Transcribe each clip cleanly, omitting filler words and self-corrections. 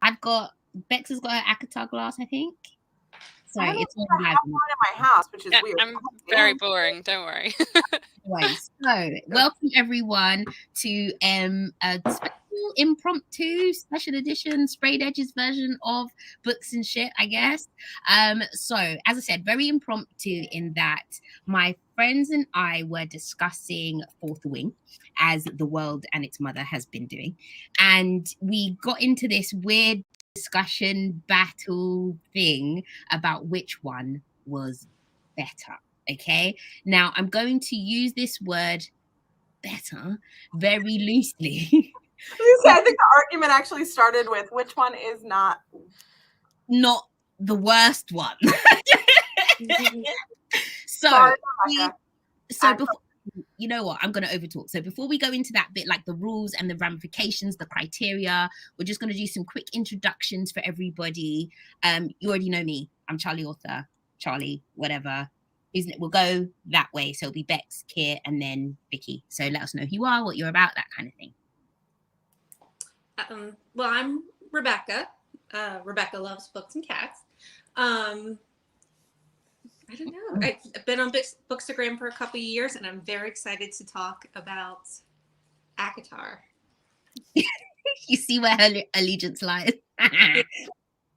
I've got Bex has got her ACOTAR glass, I think. Sorry, it's I have one in my house, which is weird. I'm very boring. Don't worry. So, welcome everyone to a special impromptu special edition sprayed edges version of Books and Shit, I guess. So as I said, very impromptu in that my friends and I were discussing Fourth Wing, as the world and its mother has been doing, and we got into this weird discussion battle thing about which one was better. Okay, now I'm going to use this word better very loosely. I think the argument actually started with which one is not the worst one. Sorry, before, you know what, I'm going to overtalk. So before we go into that bit, like the rules and the ramifications, the criteria, we're just going to do some quick introductions for everybody. You already know me. I'm Charli author, Charli, whatever. We'll go that way. So it'll be Bex, Kear, and then Vicky. So let us know who you are, what you're about, that kind of thing. Well, I'm Rebecca. Rebecca loves books and cats. I don't know. I've been on Bookstagram for a couple of years, and I'm very excited to talk about ACOTAR. You see where her allegiance lies. I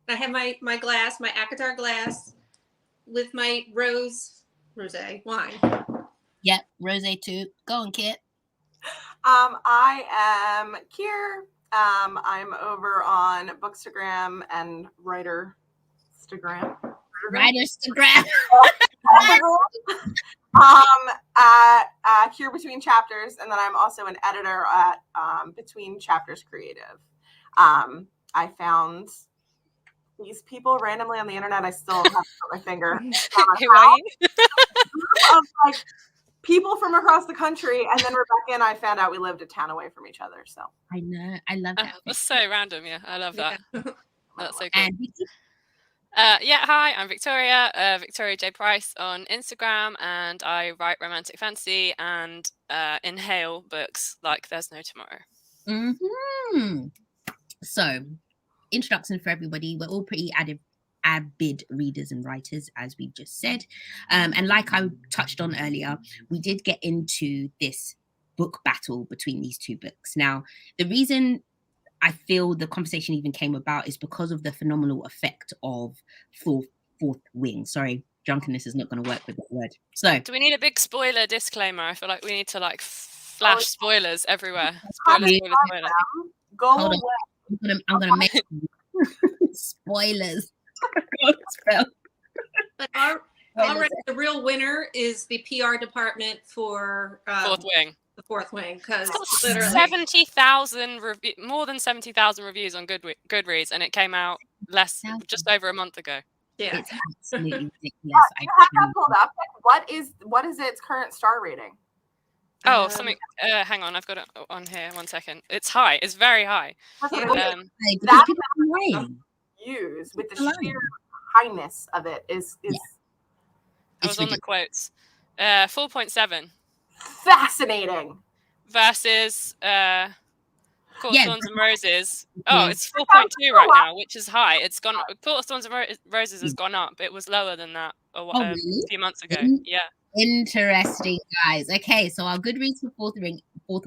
have my glass, my ACOTAR glass, with my rosé wine. Yep, rosé too. Go on, Kit. I am Kear. I'm over on Bookstagram and Writerstagram. Kear Between Chapters, and then I'm also an editor at Between Chapters Creative. I found these people randomly on the internet. I still have to put my finger. Who are you? Of like people from across the country, and then Rebecca and I found out we lived a town away from each other. So I know, I love that. That's so random. Yeah, I love that. That's so cool. And hi, I'm Victoria, Victoria J. Price on Instagram, and I write romantic fantasy and inhale books like there's no tomorrow. Mm-hmm. So, introduction for everybody. We're all pretty avid readers and writers, as we've just said. And like I touched on earlier, we did get into this book battle between these two books. Now, the reason I feel the conversation even came about is because of the phenomenal effect of Fourth Wing. Sorry, drunkenness is not going to work with that word. So, do we need a big spoiler disclaimer? I feel like we need to like flash spoilers everywhere. Spoiler. Go away. I'm gonna make spoilers. But already the real winner is the PR department for Fourth Wing. The Fourth Wing, because literally 70,000 more than 70,000 reviews on Goodreads, and it came out just over a month ago. Yeah, it's absolutely ridiculous. You have that pulled up. What is its current star rating? Oh, something. Hang on, I've got it on here. 1 second. It's high. It's very high. That use with the sheer highness of it is. I was on the quotes. 4.7. Fascinating. Versus Court of Thorns and Roses. Oh, it's 4.2 right now, which is high. It's gone. Court of Thorns and Roses has gone up. It was lower than that a few months ago. Yeah. Interesting, guys. Okay, so our Goodreads for Fourth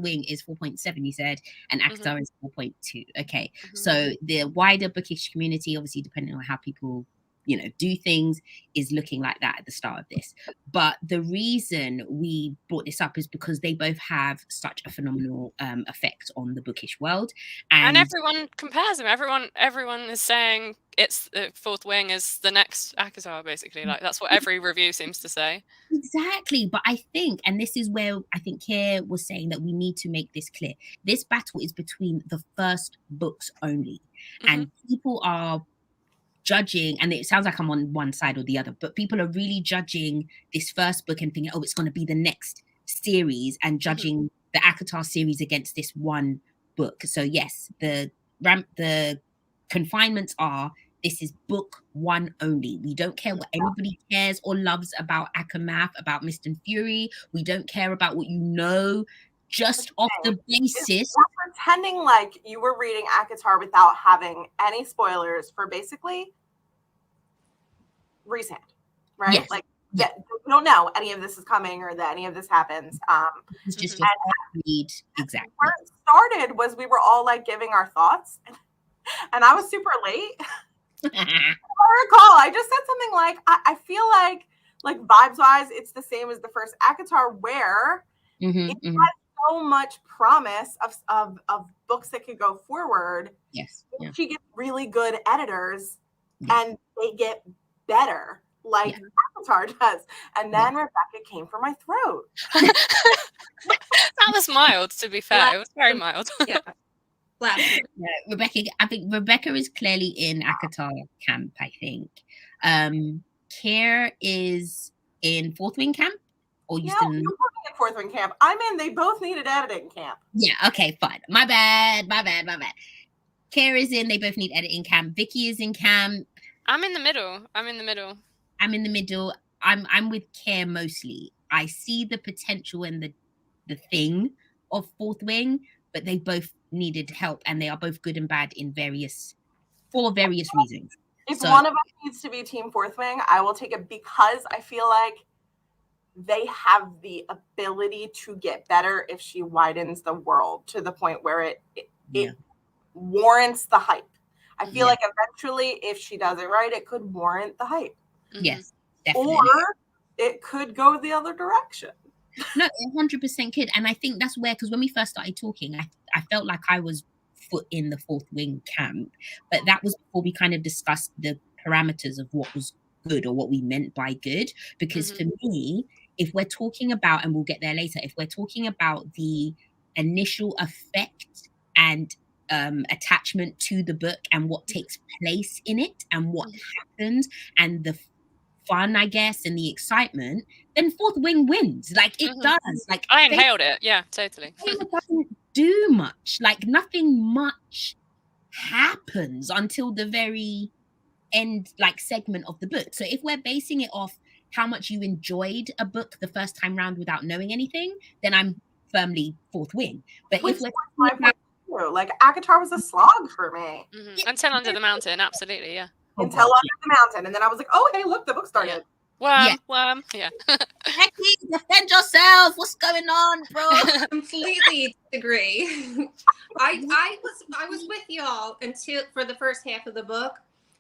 Wing is 4.7, you said, and ACOTAR is 4.2. Okay, so the wider bookish community, obviously, depending on how people, do things, is looking like that at the start of this. But the reason we brought this up is because they both have such a phenomenal effect on the bookish world, and everyone compares them. Everyone is saying it's Fourth Wing is the next ACOTAR, basically. Like that's what every review seems to say. Exactly, but I think, and this is where I think Kear was saying that we need to make this clear. This battle is between the first books only, and people are judging, and it sounds like I'm on one side or the other, but people are really judging this first book and thinking, oh, it's going to be the next series, and judging the ACOTAR series against this one book. So yes, the confinements are, this is book one only. We don't care what anybody cares or loves about Akamath, about Mist and Fury. We don't care about what just off the basis. We're pretending like you were reading ACOTAR without having any spoilers for basically recent, right? Yes. Like that you don't know any of this is coming or that any of this happens. It's just your read. Exactly. Where it started was we were all like giving our thoughts, and I was super late. I recall I just said something like, I feel like vibes wise, it's the same as the first ACOTAR, where it has so much promise of books that could go forward. Yes. Yeah. She gets really good editors, and they get better, like ACOTAR does. And then Rebecca came for my throat. That was mild, to be fair. It was very mild. Yeah. Rebecca, I think Rebecca is clearly in ACOTAR camp, I think. Kear is in Fourth Wing camp? Or you still in Fourth Wing camp? I'm in they both needed editing camp. Yeah, okay, fine. My bad. Kear is in they both need editing camp. Vicky is in camp. I'm in the middle. I'm in the middle. I'm with Kear mostly. I see the potential and the thing of Fourth Wing, but they both needed help, and they are both good and bad for various reasons. If one of us needs to be Team Fourth Wing, I will take it, because I feel like they have the ability to get better if she widens the world to the point where it warrants the hype. I feel like eventually, if she does it right, it could warrant the hype. Yes, definitely. Or it could go the other direction. No, 100% could. And I think that's where, because when we first started talking, I felt like I was foot in the Fourth Wing camp. But that was before we kind of discussed the parameters of what was good or what we meant by good. Because for me, if we're talking about, and we'll get there later, if we're talking about the initial effect and attachment to the book and what takes place in it and what happens and the fun, I guess, and the excitement, then Fourth Wing wins. Like it does. Like I inhaled it. Yeah, totally. It doesn't do much. Like nothing much happens until the very end, like segment of the book. So if we're basing it off how much you enjoyed a book the first time round without knowing anything, then I'm firmly Fourth Wing. But if we're like ACOTAR was a slog for me. Until Under the Mountain, absolutely, yeah. Until Under the Mountain, and then I was like, "Oh, hey, look, the book started." Worm. Yeah. Becky, defend yourself. What's going on, bro? Completely disagree. I was with y'all until for the first half of the book.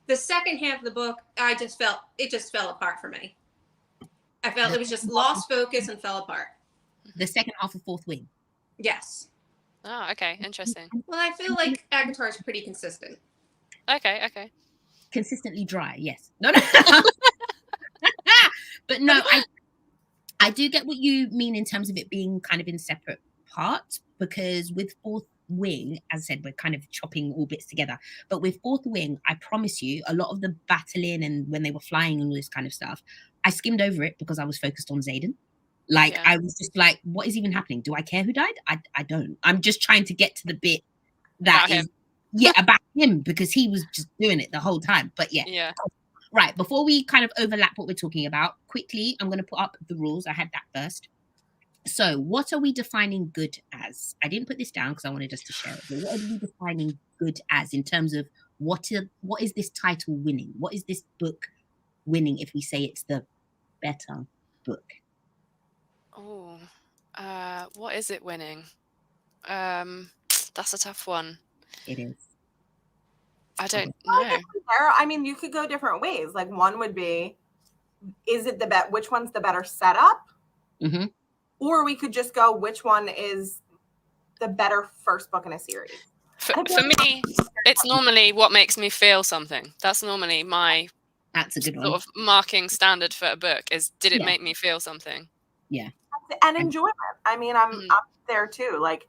The second half of the book, it just fell apart for me. I felt it was just lost focus and fell apart. The second half of Fourth Wing. Yes. Oh, okay, interesting. Well, I feel like ACOTAR is pretty consistent. Okay. Consistently dry, yes. No. But no, I do get what you mean in terms of it being kind of in separate parts, because with Fourth Wing, as I said, we're kind of chopping all bits together. But with Fourth Wing, I promise you, a lot of the battling and when they were flying and all this kind of stuff, I skimmed over it because I was focused on Xaden. Like, I was just like, what is even happening? Do I care who died? I don't. I'm just trying to get to the bit that is, about him, because he was just doing it the whole time. But yeah. Right, before we kind of overlap what we're talking about, quickly, I'm going to put up the rules. I had that first. So what are we defining good as? I didn't put this down because I wanted us to share it. But what are we defining good as in terms of what is this title winning? What is this book winning if we say it's the better book? Oh, what is it winning? That's a tough one. It is. I don't know. I mean, you could go different ways. Like one would be, is it which one's the better setup? Mm-hmm. Or we could just go, which one is the better first book in a series? For me, it's normally what makes me feel something. That's normally my That's a good one. Sort of marking standard for a book is, did it make me feel something? Yeah. And enjoyment. I mean, I'm up there too. Like,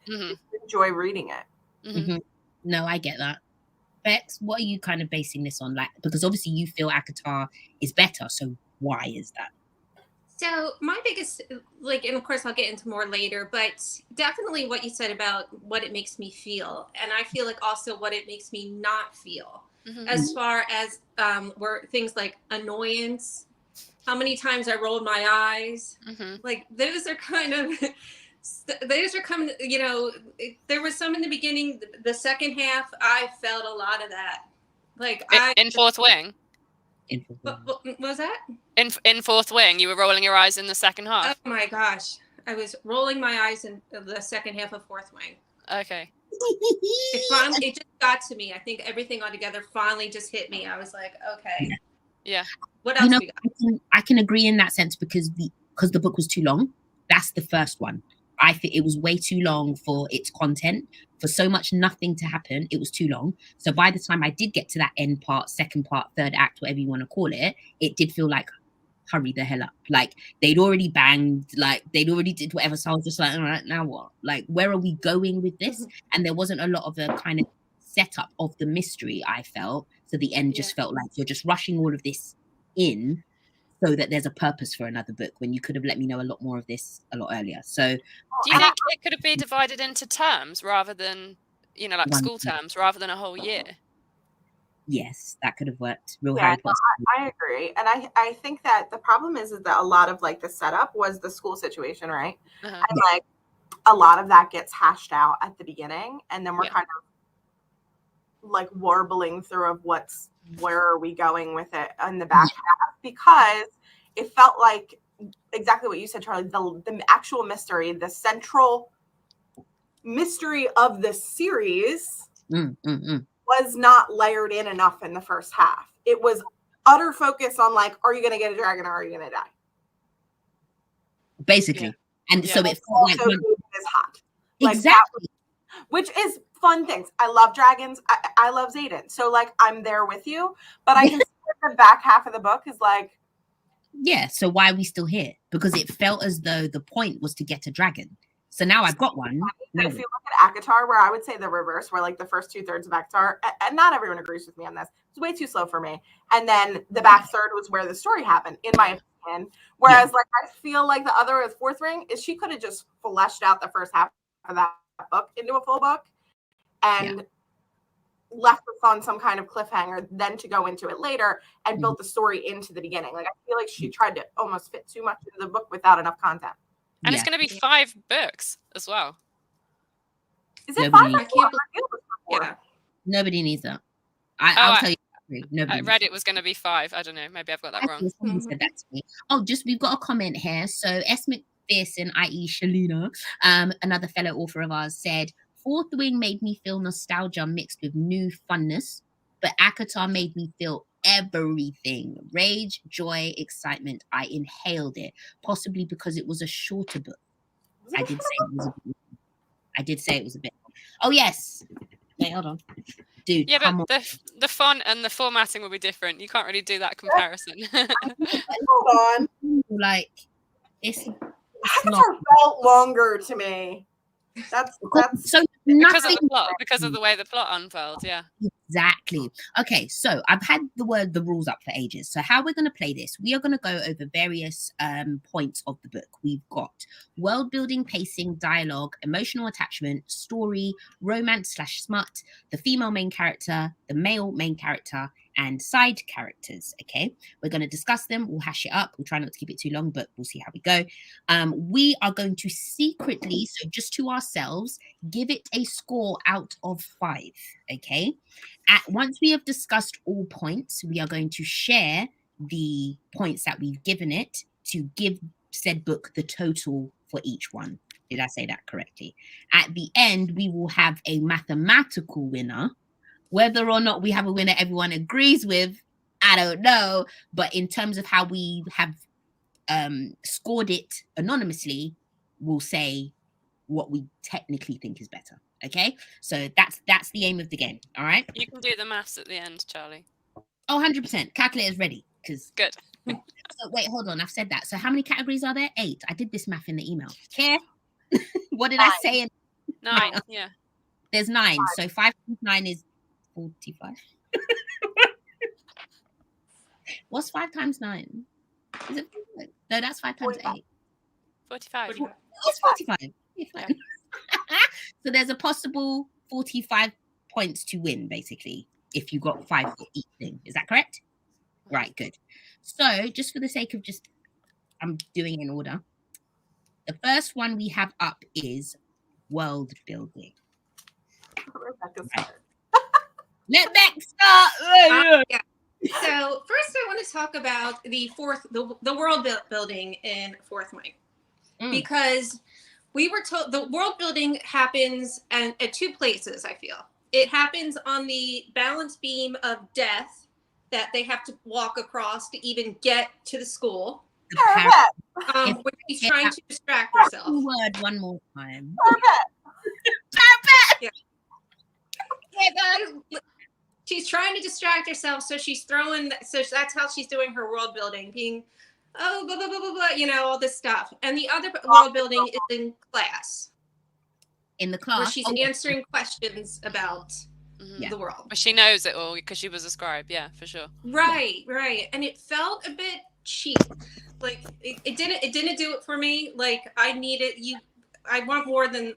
enjoy reading it. Mm-hmm. No, I get that. Bex, what are you kind of basing this on? Like, because obviously you feel ACOTAR is better, so why is that? So my biggest, and of course I'll get into more later, but definitely what you said about what it makes me feel, and I feel like also what it makes me not feel, as far as were things like annoyance, how many times I rolled my eyes, like those are kind of they just are coming, there was some in the beginning. The second half, I felt a lot of that. Like in Fourth Wing. What was that? In Fourth Wing, you were rolling your eyes in the second half. Oh my gosh. I was rolling my eyes in the second half of Fourth Wing. Okay. It just got to me. I think everything all together finally just hit me. I was like, okay. Yeah. What else we got? I can agree in that sense because the book was too long. That's the first one. I think it was way too long for its content, for so much nothing to happen. It was too long. So by the time I did get to that end part, second part, third act, whatever you want to call it, it did feel like, hurry the hell up. Like they'd already banged, like they'd already did whatever. So I was just like, all right, now what? Like, where are we going with this? And there wasn't a lot of the kind of setup of the mystery, I felt. So the end just felt like you're just rushing all of this in so that there's a purpose for another book when you could have let me know a lot more of this a lot earlier. So do you think it could have been divided into terms rather than, like school terms rather than a whole year? Yes, that could have worked. Harry Potter. I agree. And I think that the problem is that a lot of like the setup was the school situation, right? And like a lot of that gets hashed out at the beginning, and then we're kind of like warbling through of where are we going with it in the back half, because it felt like exactly what you said, Charlie, the actual mystery, the central mystery of the series was not layered in enough in the first half. It was utter focus on like, are you going to get a dragon or are you going to die? Basically. And so it felt like is hot. Exactly. Which is fun things. I love dragons. I love Xaden. So like I'm there with you, but I can see that the back half of the book is like, yeah, so why are we still here? Because it felt as though the point was to get a dragon. So now I've got one. If you look at ACOTAR, where I would say the reverse, where like the first 2/3 of ACOTAR, and not everyone agrees with me on this, it's way too slow for me. And then the back third was where the story happened, in my opinion. Whereas like I feel like the other with Fourth Ring is she could have just fleshed out the first half of that book into a full book and left us on some kind of cliffhanger, then to go into it later and built the story into the beginning. Like I feel like she tried to almost fit too much into the book without enough content. And it's going to be 5 books as well. Is it 5? I can't believe it. Nobody needs that. I'll tell you. I read it was going to be 5. I don't know. Maybe I've got that wrong. Somebody said that to me. Oh, we've got a comment here. So S. McPherson, i.e. Shalina, another fellow author of ours, said, Fourth Wing made me feel nostalgia mixed with new funness, but ACOTAR made me feel everything. Rage, joy, excitement. I inhaled it, possibly because it was a shorter book. I did say it was a bit. Oh, yes. Wait, hold on. Dude, yeah, but the font and the formatting will be different. You can't really do that comparison. Hold on. Like, it's not felt longer to me. That's so because of the plot, because of the way the plot unfolds. Yeah, exactly. Okay, so I've had the rules up for ages. So how we're going to play this, we are going to go over various points of the book. We've got world building, pacing, dialogue, emotional attachment, story, romance/smut, the female main character, the male main character, and side characters. Okay, we're going to discuss them. We'll hash it up. We'll try not to keep it too long, but we'll see how we go. We are going to secretly, so just to ourselves, give it a score out of 5. Okay, once we have discussed all points, we are going to share the points that we've given it to give said book the total for each one. Did I say that correctly? At the end, we will have a mathematical winner. Whether or not we have a winner everyone agrees with, I don't know. But in terms of how we have scored it anonymously, we'll say what we technically think is better. Okay? So that's the aim of the game. All right? You can do the maths at the end, Charlie. Oh, 100%. Calculator's ready. Good. So wait, hold on. I've said that. So how many categories are there? 8. I did this math in the email. Kear? What did 9. I say? 9, yeah. There's 9. So 5 times 9 is 45. What's 5 times 9? Is it? No, that's 5 times 8. 45. It's 45. Yeah. So there's a possible 45 points to win, basically, if you got 5 for each thing. Is that correct? Right, good. So just for the sake of I'm doing in order. The first one we have up is world building. Right. Let Beck start. Yeah. So first, I want to talk about the world building in fourth Mike, because we were told the world building happens at two places. I feel it happens on the balance beam of death that they have to walk across to even get to the school. Where she's trying to distract herself. Word one more time. Yeah. She's trying to distract herself, so she's throwing. So that's how she's doing her world building, being, blah blah blah blah blah, all this stuff. And the other world building is in class. In the class, where she's answering questions about the world. But she knows it all because she was a scribe. Yeah, for sure. Right. And it felt a bit cheap. Like it didn't do it for me. Like I want more than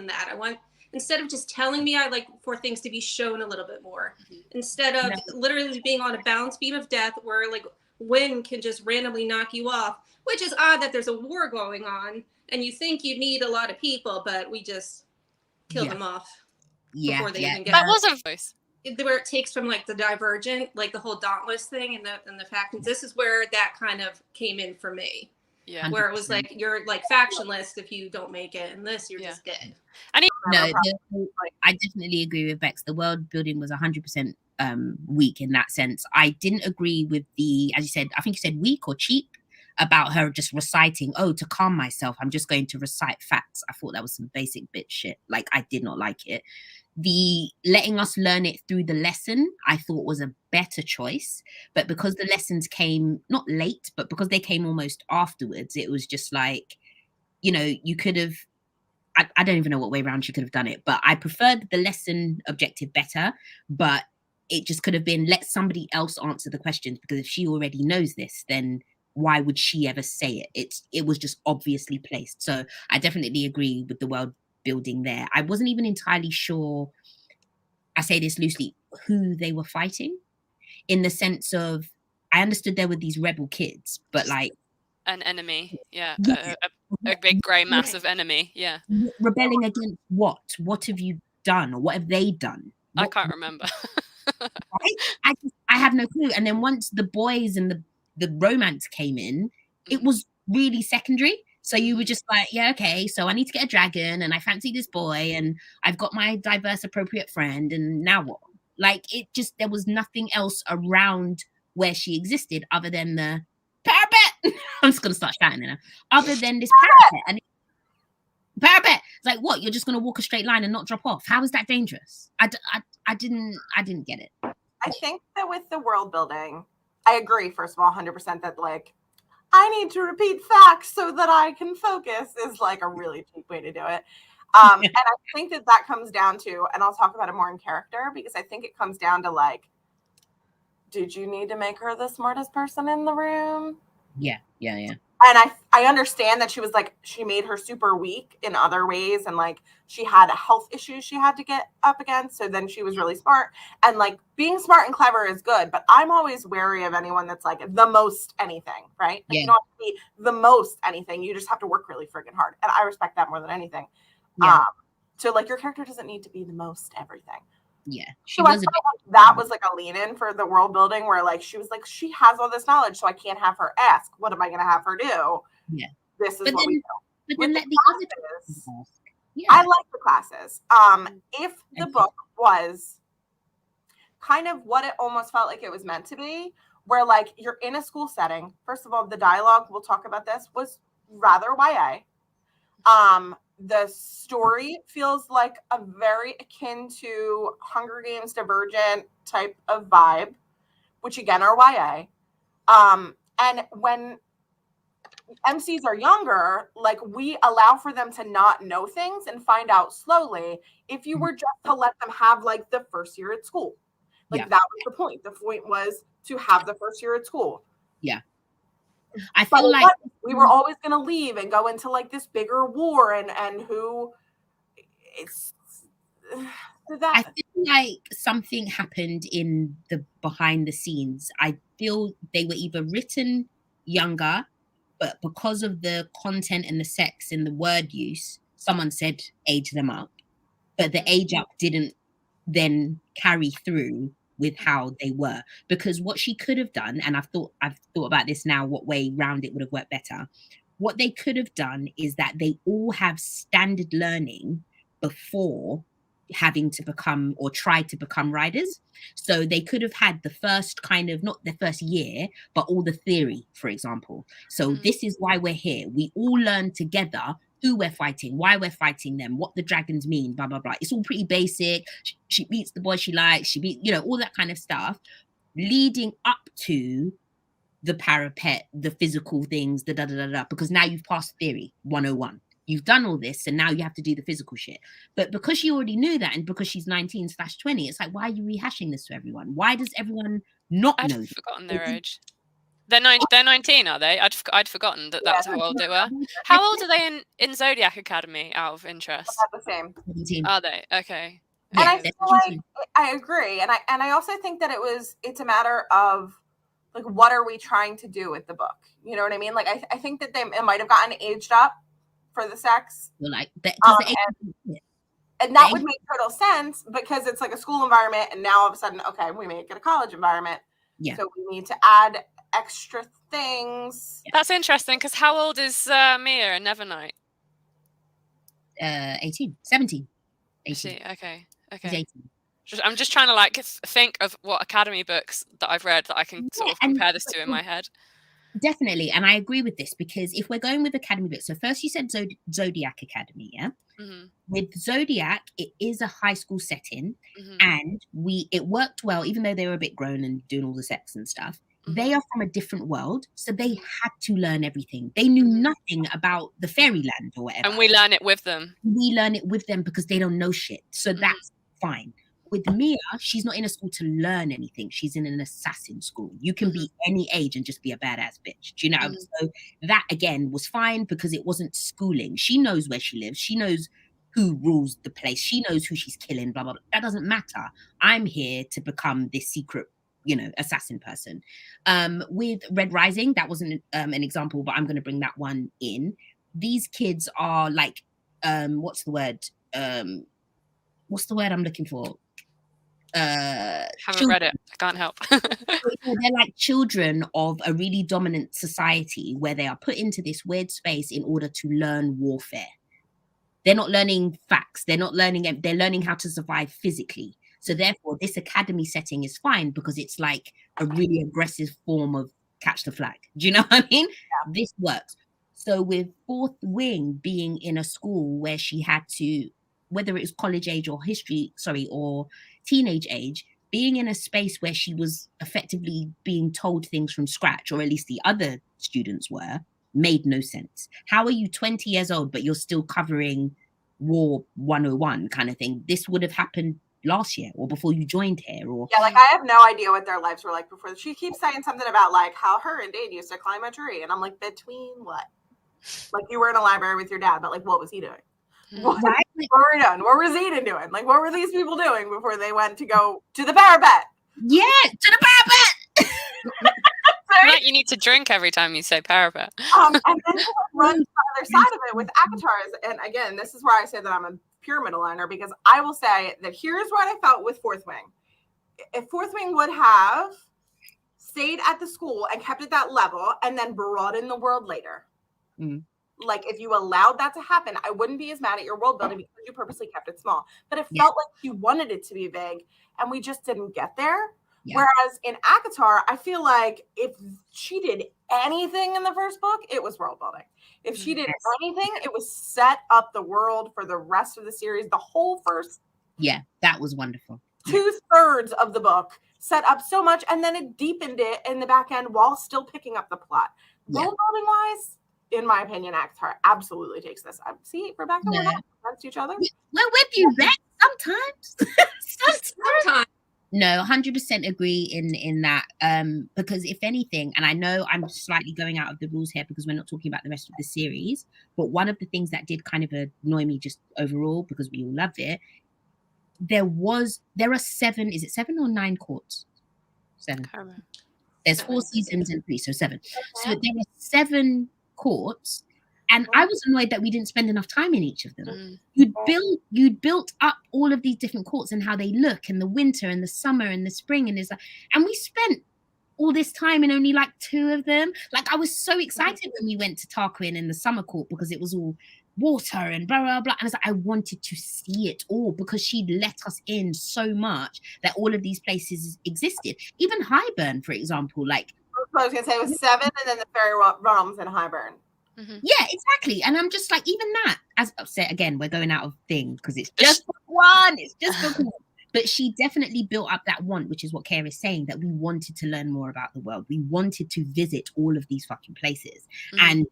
that. I want, instead of just telling me, I like for things to be shown a little bit more. Instead of literally being on a balance beam of death where like wind can just randomly knock you off, which is odd that there's a war going on and you think you need a lot of people, but we just kill them off before they even get that was a voice. Where it takes from like the Divergent, like the whole Dauntless thing and the factions. This is where that kind of came in for me. Yeah. Where it was like you're like factionless if you don't make it, and this you're just dead. I definitely agree with Bex. The world building was 100% weak in that sense. I didn't agree with as you said, I think you said weak or cheap about her just reciting, to calm myself, I'm just going to recite facts. I thought that was some basic bitch shit. Like, I did not like it. The letting us learn it through the lesson, I thought was a better choice. But because the lessons came not late, but because they came almost afterwards, it was just like, you could have, I don't even know what way around she could have done it, but I preferred the lesson objective better. But it just could have been, let somebody else answer the questions, because if she already knows this, then why would she ever say it? It was just obviously placed. So I definitely agree with the world building there. I wasn't even entirely sure, I say this loosely, who they were fighting, in the sense of I understood there were these rebel kids, but like an enemy, a big grey massive enemy, rebelling against what have you done, or what have they done? I can't remember. Right? I have no clue. And then once the boys and the romance came in, it was really secondary. So you were just like, yeah, okay, so I need to get a dragon and I fancy this boy and I've got my diverse appropriate friend, and now what? Like, there was nothing else around where she existed other than the parapet. I'm just going to start shouting now. Other than this parapet. And parapet. It's like, what? You're just going to walk a straight line and not drop off? How is that dangerous? I didn't get it. I think that with the world building, I agree, first of all, 100% that like, I need to repeat facts so that I can focus is like a really cheap way to do it. And I think that comes down to, and I'll talk about it more in character, because I think it comes down to like, did you need to make her the smartest person in the room? Yeah. And I understand that she made her super weak in other ways, and like she had a health issue she had to get up against. So then she was really smart, and like being smart and clever is good. But I'm always wary of anyone that's like the most anything, right? Like, you don't have to be the most anything. You just have to work really friggin' hard. And I respect that more than anything. Yeah. So like your character doesn't need to be the most everything. Yeah. That was like a lean in for the world building, where like she was like, she has all this knowledge, so I can't have her ask. What am I going to have her do? Yeah. This is what we do. But then let the other ask. Yeah. I like the classes. If the book was kind of what it almost felt like it was meant to be, where like you're in a school setting. First of all, the dialogue, we'll talk about this, was rather YA. The story feels like a very akin to Hunger Games Divergent type of vibe, which again are YA. And when MCs are younger, like we allow for them to not know things and find out slowly. If you were just to let them have like the first year at school, like that was the point. The point was to have the first year at school. Yeah. I feel like we were always going to leave and go into like this bigger war, and who it's that. I feel like something happened in the behind the scenes. I feel they were either written younger but because of the content and the sex and the word use, someone said age them up, but the age up didn't then carry through with how they were. Because what she could have done, and I've thought about this now, what way round it would have worked better. What they could have done is that they all have standard learning before having to become or try to become riders. So they could have had the first kind of, not the first year, but all the theory, for example. So this is why we're here. We all learn together who we're fighting, why we're fighting them, what the dragons mean, blah, blah, blah. It's all pretty basic. She beats the boy she likes. She beats, you know, all that kind of stuff leading up to the parapet, the physical things, the da-da-da-da, because now you've passed theory 101. You've done all this, and now you have to do the physical shit. But because she already knew that, and because she's 19/20, it's like, why are you rehashing this to everyone? Why does everyone not know? I'd forgotten their age. They're 19, are they? I'd forgotten that that's how old they were. How old are they in Zodiac Academy, out of interest? About the same. 17. Are they? Okay. And I feel like I agree, and I also think that it's a matter of like, what are we trying to do with the book? You know what I mean? Like, I think that it might have gotten aged up for the sex. Like and that would make total sense because it's like a school environment, and now all of a sudden, okay, we make it a college environment. Yeah. So we need to add extra things. That's interesting, because how old is Mia and Nevernight? 18, 17. 18. See, okay. She's 18. I'm just trying to like think of what Academy books that I've read that I can sort of compare this to in my head. Definitely, and I agree with this, because if we're going with Academy books, so first you said Zodiac Academy, yeah? Mm-hmm. With Zodiac, it is a high school setting, Mm-hmm. and it worked well, even though they were a bit grown and doing all the sex and stuff. Mm-hmm. They are from a different world, so they had to learn everything. They knew nothing about the fairyland or whatever. And we learn it with them. We learn it with them because they don't know shit, so that's fine. With Mia, she's not in a school to learn anything. She's in an assassin school. You can be any age and just be a badass bitch. Do you know? So that, again, was fine because it wasn't schooling. She knows where she lives. She knows who rules the place. She knows who she's killing, blah, blah, blah. That doesn't matter. I'm here to become this secret, you know, assassin person. With Red Rising, that wasn't an example, but I'm going to bring that one in. These kids are like, what's the word? What's the word I'm looking for? Haven't read it. I can't help. They're like children of a really dominant society where they are put into this weird space in order to learn warfare. They're not learning facts. They're learning how to survive physically. So therefore, this academy setting is fine because it's like a really aggressive form of catch the flag. Do you know what I mean? Yeah. This works. So with Fourth Wing being in a school where she had to, whether it was college age or or teenage age, being in a space where she was effectively being told things from scratch, or at least the other students were, made no sense. How are you 20 years old, but you're still covering War 101 kind of thing? This would have happened last year or before you joined here. Or yeah, like I have no idea what their lives were like before. She keeps saying something about like how her and Dane used to climb a tree, and I'm like, between what? Like, you were in a library with your dad, but like, what was he doing? What were we doing? What was Eden doing? Like, what were these people doing before they went to go to the parapet? Yeah, to the parapet. Like, you need to drink every time you say parapet. And then to run to the other side of it with ACOTARs. And again, this is where I say that I'm a pure middle liner, because I will say that here's what I felt with Fourth Wing. If Fourth Wing would have stayed at the school and kept at that level and then brought in the world later. Like, if you allowed that to happen, I wouldn't be as mad at your world building because you purposely kept it small. But it felt like you wanted it to be big, and we just didn't get there. Yeah. Whereas in ACOTAR, I feel like if she did anything in the first book, it was world building. If she did anything, it was set up the world for the rest of the series. The whole first, that was wonderful. 2/3 of the book set up so much, and then it deepened it in the back end while still picking up the plot. World building wise, in my opinion, ACOTAR absolutely takes this. See, Rebecca, we're not against each other. We're with you, Beck. Sometimes. Sometimes. No, 100% agree in that. Because if anything, and I know I'm slightly going out of the rules here because we're not talking about the rest of the series, but one of the things that did kind of annoy me just overall, because we all loved it, there are 7, is it 7 or 9 courts? 7. There's 4 seasons and 3, so 7. So there are 7 courts, and I was annoyed that we didn't spend enough time in each of them. Mm. You'd built up all of these different courts and how they look, and the winter and the summer and the spring, and we spent all this time in only like 2 of them. Like, I was so excited when we went to Tarquin in the summer court because it was all water and blah blah blah, and I was like, I wanted to see it all because she'd let us in so much that all of these places existed. Even Highburn, for example, like I was gonna say it was 7, and then the fairy realms in Highburn. Yeah, exactly. And I'm just like, even that, as I've said again, we're going out of thing because it's just book 1. It's just book 1. But she definitely built up that want, which is what Kear is saying, that we wanted to learn more about the world. We wanted to visit all of these fucking places. And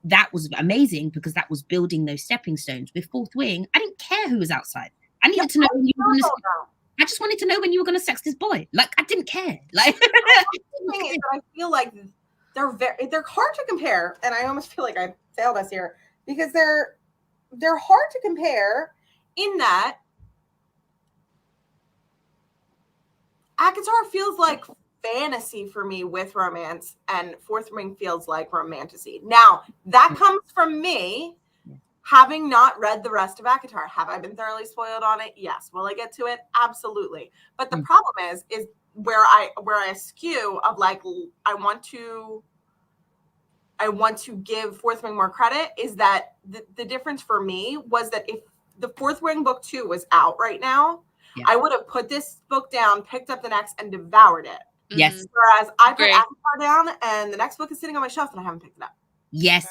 that was amazing because that was building those stepping stones. With Fourth Wing, I didn't care who was outside. I needed to know when you were going to. I just wanted to know when you were going to sex this boy. Like, I didn't care. Like, the thing is, I feel like they're hard to compare, and I almost feel like I failed us here because they're hard to compare in that ACOTAR feels like fantasy for me with romance, and Fourth Wing feels like romantasy. Now, that comes from me having not read the rest of ACOTAR. Have I been thoroughly spoiled on it? Yes. Will I get to it? Absolutely. But the problem is where I skew of like I want to give Fourth Wing more credit is that the difference for me was that if the Fourth Wing book 2 was out right now, I would have put this book down, picked up the next, and devoured it. Yes. Whereas I put ACOTAR down, and the next book is sitting on my shelf, and I haven't picked it up. Yes.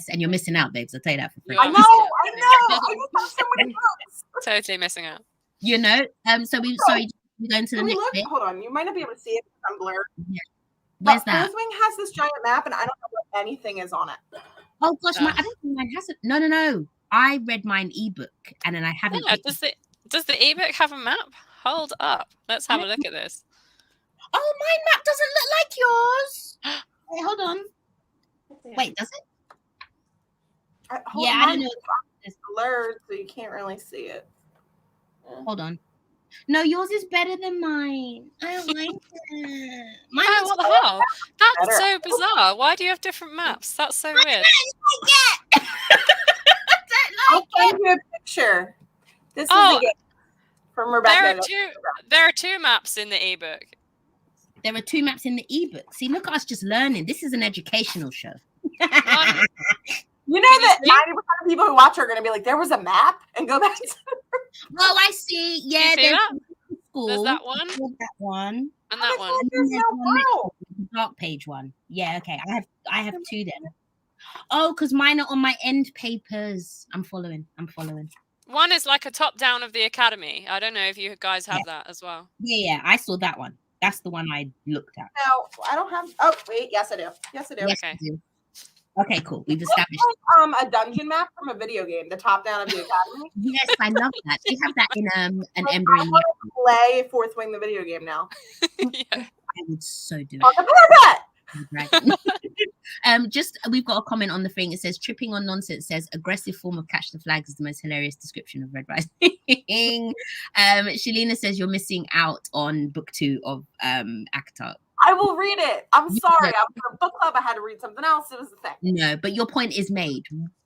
And you're missing out, babes. I'll tell you that for free. I know. I just have so many books. Totally missing out. You know. So we're going to the next bit. Hold on. You might not be able to see it because I'm blurred. Yeah. Where's but that? Fourth Wing has this giant map, and I don't know what anything is on it. Oh gosh, I don't think mine has it. No. I read mine ebook, and then I haven't. Yeah, does the ebook have a map? Hold up. Let's have a look at this. Oh, my map doesn't look like yours. Wait, hold on. Wait, does it? I don't know. It's blurred, so you can't really see it. Hold on. No, yours is better than mine. I don't like it. Mine what the hell? That's so bizarre. Why do you have different maps? That's so weird. I'll send you a picture. This is a gift from Rebecca. There are two maps in the ebook. There are 2 maps in the ebook. See, look at us just learning. This is an educational show. You know that 90% of people who watch are going to be like, there was a map, and go back to Oh, I see. Yeah, there's school. that one. There's that one. And that one. There's no world. The dark page one. Yeah, okay. I have 2 then. Oh, because mine are on my end papers. I'm following. One is like a top down of the academy. I don't know if you guys have that as well. Yeah, I saw that one. That's the one I looked at. No, I don't have. Oh, wait. Yes, I do. Yes, I do. Yes, Okay. I do. Okay, cool. We've established. Like, a dungeon map from a video game, the top down of the academy. Yes, I love that. They have that in an I Ember. want to play Fourth Wing, the video game now. Yeah. I would so do On it. the parapet. Just we've got a comment on the thing. It says tripping on nonsense says aggressive form of catch the flags is the most hilarious description of Red Rising. Shalina says you're missing out on book 2 of ACOTAR. I will read it. I'm sorry. I was for a book club. I had to read something else. It was the thing. No, but your point is made.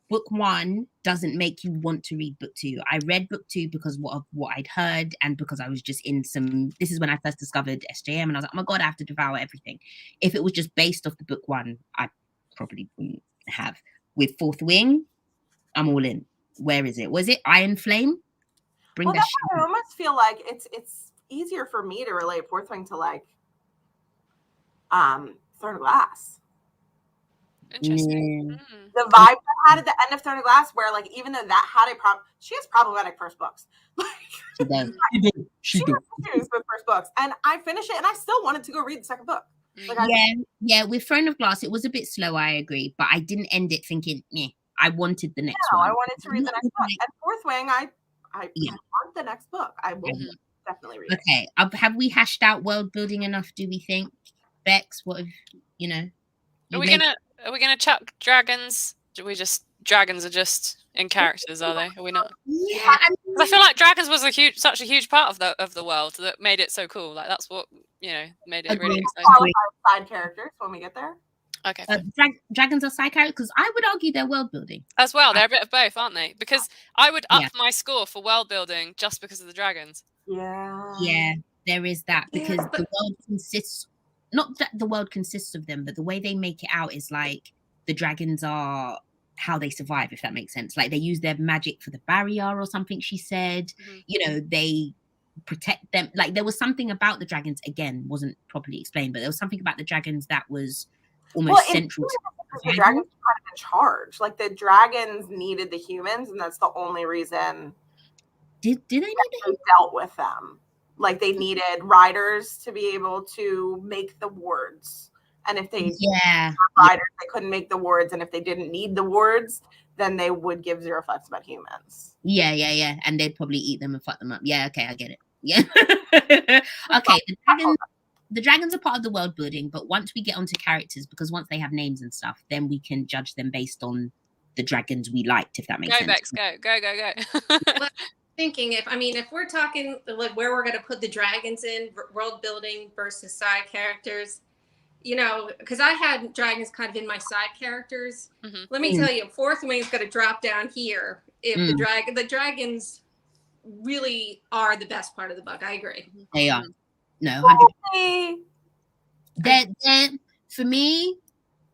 Book 1 doesn't make you want to read book 2. I read book 2 because of what I'd heard, and because I was just in some. This is when I first discovered SJM, and I was like, oh my god, I have to devour everything. If it was just based off the book 1, I probably wouldn't have. With Fourth Wing, I'm all in. Where is it? Was it Iron Flame? Bring that shit. I almost feel like it's easier for me to relate Fourth Wing to like Third Glass. Interesting. The vibe I had at the end of Third Glass, where like even though that had she has problematic first books. She does. She has issues with first books, and I finished it, and I still wanted to go read the second book. Like, yeah. With Throne of Glass, it was a bit slow. I agree, but I didn't end it thinking, I wanted the next one. I wanted to read the next book. And Fourth Wing, I want the next book. I will definitely read. Okay, have we hashed out world building enough? Do we think, Bex? What have you know? Are we gonna chuck dragons? Dragons are just in characters, are they? Are we not? Yeah, I feel like dragons was such a huge part of the world that made it so cool. Like that's what made it really exciting. Side characters when we get there. Okay. Dragons are side characters because I would argue they're world building as well. They're a bit of both, aren't they? Because I would up my score for world building just because of the dragons. Yeah, there is that, because the world consists, not that the world consists of them, but the way they make it out is like the dragons are how they survive, if that makes sense. Like they use their magic for the barrier or something, she said. You know, they protect them. Like there was something about the dragons, again, wasn't properly explained, but there was something about the dragons that was almost central to the dragons were kind of in charge. Like the dragons needed the humans, and that's the only reason. Did they need they dealt with them? Like they needed riders to be able to make the wards, and if they had riders, they couldn't make the wards, and if they didn't need the wards, then they would give zero fucks about humans. Yeah, and they'd probably eat them and fuck them up. Yeah, okay, I get it. Yeah. Okay, the dragons are part of the world building, but once we get onto characters, because once they have names and stuff, then we can judge them based on the dragons we liked, if that makes sense. Bex, go. Well, thinking if we're talking like where we're going to put the dragons in world building versus side characters, you know, because I had dragons kind of in my side characters. Let me tell you, Fourth Wing's going to drop down here if the dragons really are the best part of the book. I agree. They are. No, 100%. They're for me,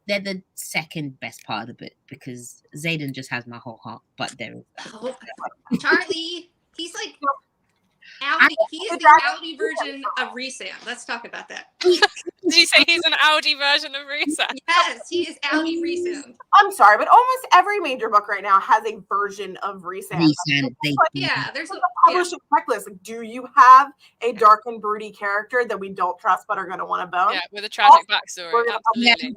they're the second best part of the book, because Xaden just has my whole heart. But there is Charli. He's like Audi. He is the Audi version of Rhysand. Let's talk about that. Did you say he's an Audi version of Rhysand? Yes, he is Audi Rhysand. I'm sorry, but almost every major book right now has a version of Rhysand. There's a publishing checklist. Like, do you have a dark and broody character that we don't trust but are going to want to bone? Yeah, with a tragic backstory. Absolutely.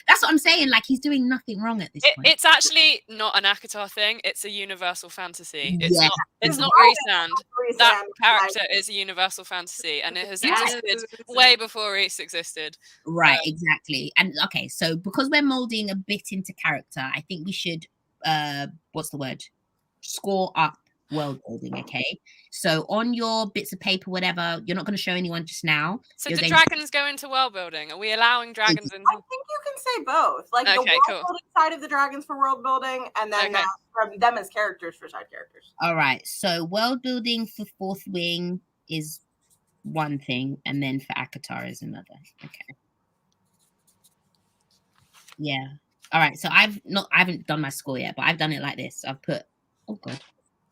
That's what I'm saying. Like, he's doing nothing wrong at this point. It's actually not an ACOTAR thing. It's a universal fantasy. It's not Rhysand. That character is a universal fantasy, and it has existed way before Rhys existed. Right, exactly. And okay, so because we're molding a bit into character, I think we should score up world building. Okay, so on your bits of paper, whatever, you're not going to show anyone just now. So do dragons go into world building? Are we allowing dragons into? I think you can say both, like the world building side of the dragons for world building, and then from them as characters for side characters. All right, so world building for Fourth Wing is one thing, and then for ACOTAR is another. Okay. Yeah. All right. So I haven't done my score yet, but I've done it like this. I've put,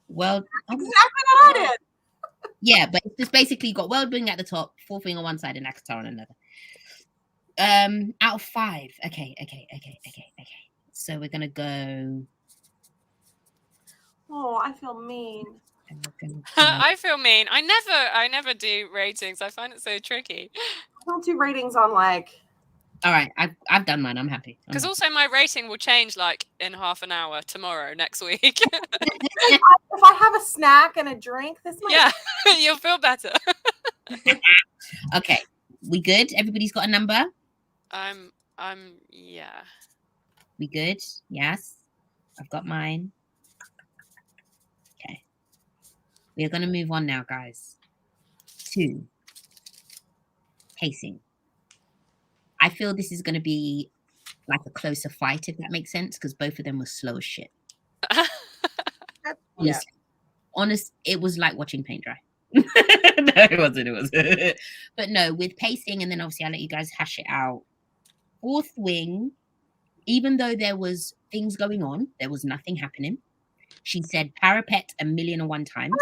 world. Exactly what I did. Yeah, but it's just basically got world building at the top, Fourth Wing on one side, and ACOTAR on another. Out of 5. Okay. So we're gonna go. Oh, I feel mean. I feel mean. I never do ratings. I find it so tricky. I don't do ratings on like. All right, I've done mine. I'm happy. Because also my rating will change like in half an hour tomorrow, next week. If I have a snack and a drink, this might. Yeah, you'll feel better. Okay, we good? Everybody's got a number? Yeah. We good? Yes. I've got mine. Okay. We are going to move on now, guys, to pacing. I feel this is going to be like a closer fight, if that makes sense, because both of them were slow as shit. Honest, it was like watching paint dry. No, it wasn't. But no, with pacing, and then obviously I'll let you guys hash it out. Fourth Wing, even though there was things going on, there was nothing happening. She said parapet 1,000,001 times.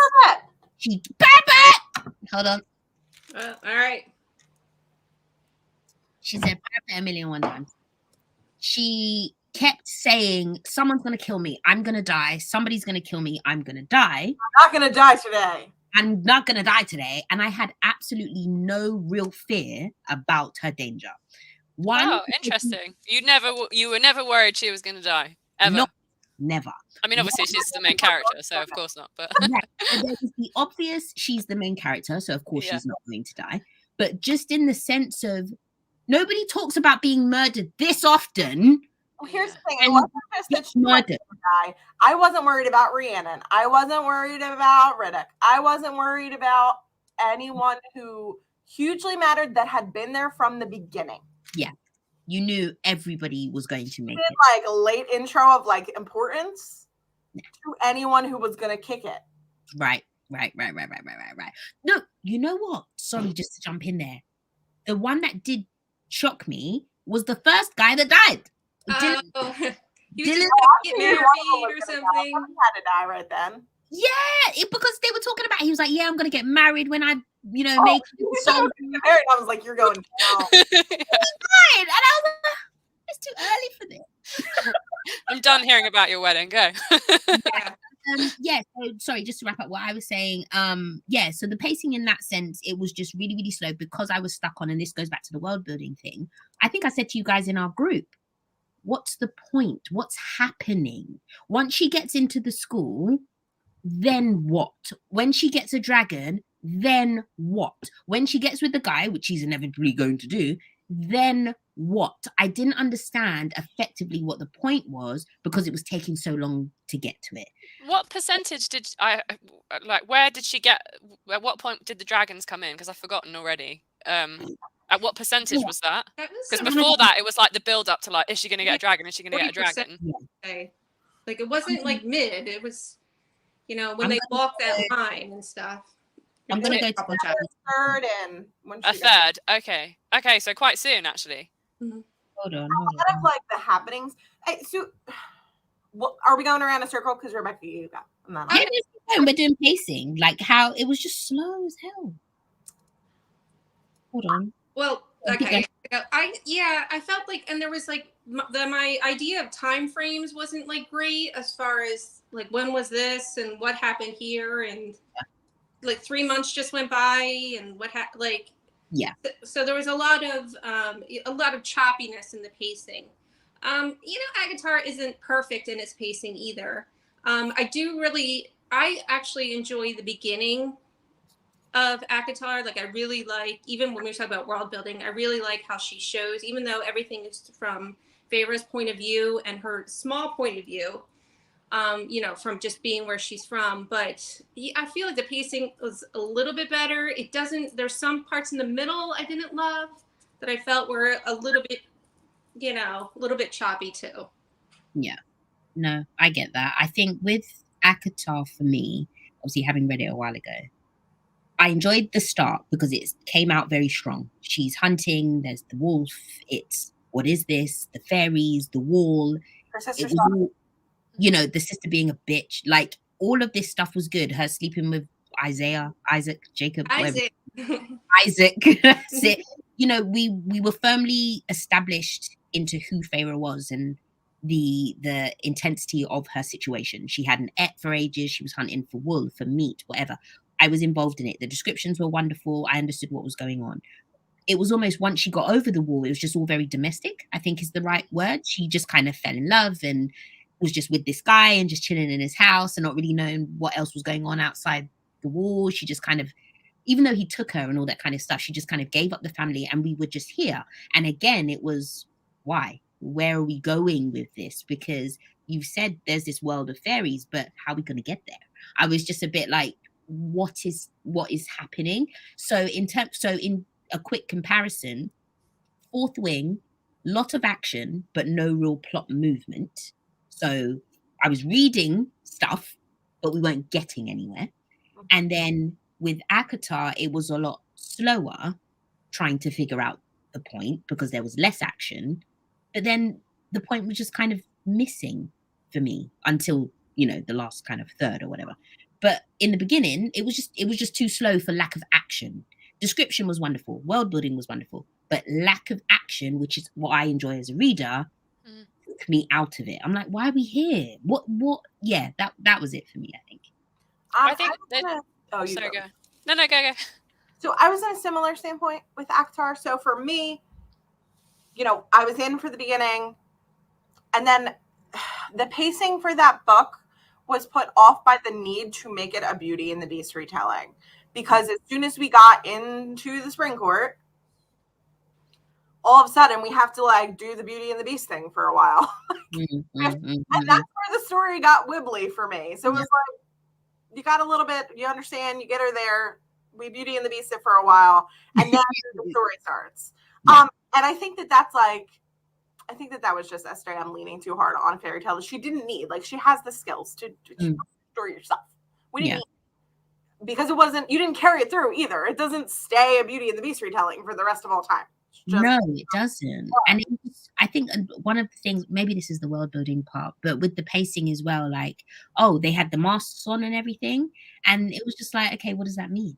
Parapet! Hold on. All right. She said parapet 1,000,001 times. She kept saying, someone's going to kill me. I'm going to die. Somebody's going to kill me. I'm going to die. I'm not going to die today. I'm not going to die today. And I had absolutely no real fear about her danger. Interesting. You were never worried she was going to die, ever? No, never. I mean, obviously she's the main character, so of course not. But there's the obvious, she's the main character, so of course she's not going to die. But just in the sense of, nobody talks about being murdered this often. Well, here's the thing. It wasn't just that she was going to die. I wasn't worried about Rhiannon. I wasn't worried about Riddick. I wasn't worried about anyone who hugely mattered that had been there from the beginning. Yeah. You knew everybody was going to make it. it. Like a late intro of like importance to anyone who was gonna kick it. Right. No, you know what? Sorry, just to jump in there. The one that did shock me was the first guy that died. He was Dylan, just get married or something. Had to die right then. Yeah, because they were talking about. He was like, "Yeah, I'm gonna get married when I, make it." So I was like, "You're going down." and I was like, "It's too early for this." I'm done hearing about your wedding. Go. Yeah. So sorry, just to wrap up what I was saying. Yeah. So the pacing in that sense, it was just really, really slow because I was stuck on, and this goes back to the world building thing. I think I said to you guys in our group, what's the point? What's happening? Once she gets into the school, then what? When she gets a dragon, then what? When she gets with the guy, which she's inevitably going to do, then what? I didn't understand effectively what the point was because it was taking so long to get to it. What percentage did I like? Where did she get? At what point did the dragons come in? Because I've forgotten already. At what percentage was that? Because before that, it was like the build up to like, is she going to get a dragon? Is she going to get a dragon? Like it wasn't like mid. It was, when they walked that line and stuff. I'm going to go to the third in. A third. Okay. So quite soon, actually. Mm-hmm. Hold on. A lot of like the happenings. Hey, so, are we going around a circle? Because Rebecca, you got. We're doing pacing. Like how it was just slow as hell. Hold on. Well, okay. I felt like, and there was like my idea of time frames wasn't like great as far as like when was this and what happened here, and like 3 months just went by and what happened. So there was a lot of choppiness in the pacing. ACOTAR isn't perfect in its pacing either. I actually enjoy the beginning of ACOTAR. Like I really like, even when we talk about world building, I really like how she shows, even though everything is from Feyre's point of view and her small point of view, from just being where she's from. But I feel like the pacing was a little bit better. There's some parts in the middle I didn't love that I felt were a little bit choppy too. Yeah, no, I get that. I think with ACOTAR for me, obviously having read it a while ago, I enjoyed the start because it came out very strong. She's hunting, there's the wolf, it's, what is this? The fairies, the wall. Her sister, the sister being a bitch. Like, all of this stuff was good. Her sleeping with Isaac. That's it. We were firmly established into who Feyre was and the intensity of her situation. She had an et for ages. She was hunting for wool, for meat, whatever. I was involved in it. The descriptions were wonderful. I understood what was going on. It was almost once she got over the wall, it was just all very domestic, I think is the right word. She just kind of fell in love and was just with this guy and just chilling in his house and not really knowing what else was going on outside the wall. She just kind of, even though he took her and all that kind of stuff, she just kind of gave up the family and we were just here. And again, it was, why? Where are we going with this? Because you've said there's this world of fairies, but how are we going to get there? I was just a bit like, what is happening? So in a quick comparison, Fourth Wing, lot of action, but no real plot movement. So I was reading stuff, but we weren't getting anywhere. And then with ACOTAR, it was a lot slower trying to figure out the point because there was less action. But then the point was just kind of missing for me until, the last kind of third or whatever. But in the beginning, it was just too slow for lack of action. Description was wonderful. World building was wonderful. But lack of action, which is what I enjoy as a reader, took me out of it. I'm like, why are we here? What? Yeah, that was it for me, I think. I think sorry, go. No, go. So I was in a similar standpoint with ACOTAR. So for me, I was in for the beginning, and then the pacing for that book was put off by the need to make it a Beauty and the Beast retelling. Because as soon as we got into the Spring Court, all of a sudden we have to do the Beauty and the Beast thing for a while. And that's where the story got wibbly for me. So it was like, you got a little bit, you understand, you get her there, we Beauty and the Beast it for a while, and then the story starts. And I think that's I think that was just SJM leaning too hard on fairy tale that she didn't need. Like, she has the skills to story yourself. We didn't need, because it wasn't, you didn't carry it through either. It doesn't stay a Beauty and the Beast retelling for the rest of all time. No, it doesn't. And I think one of the things, maybe this is the world building part, but with the pacing as well, like, oh, they had the masks on and everything, and it was just like, okay, what does that mean?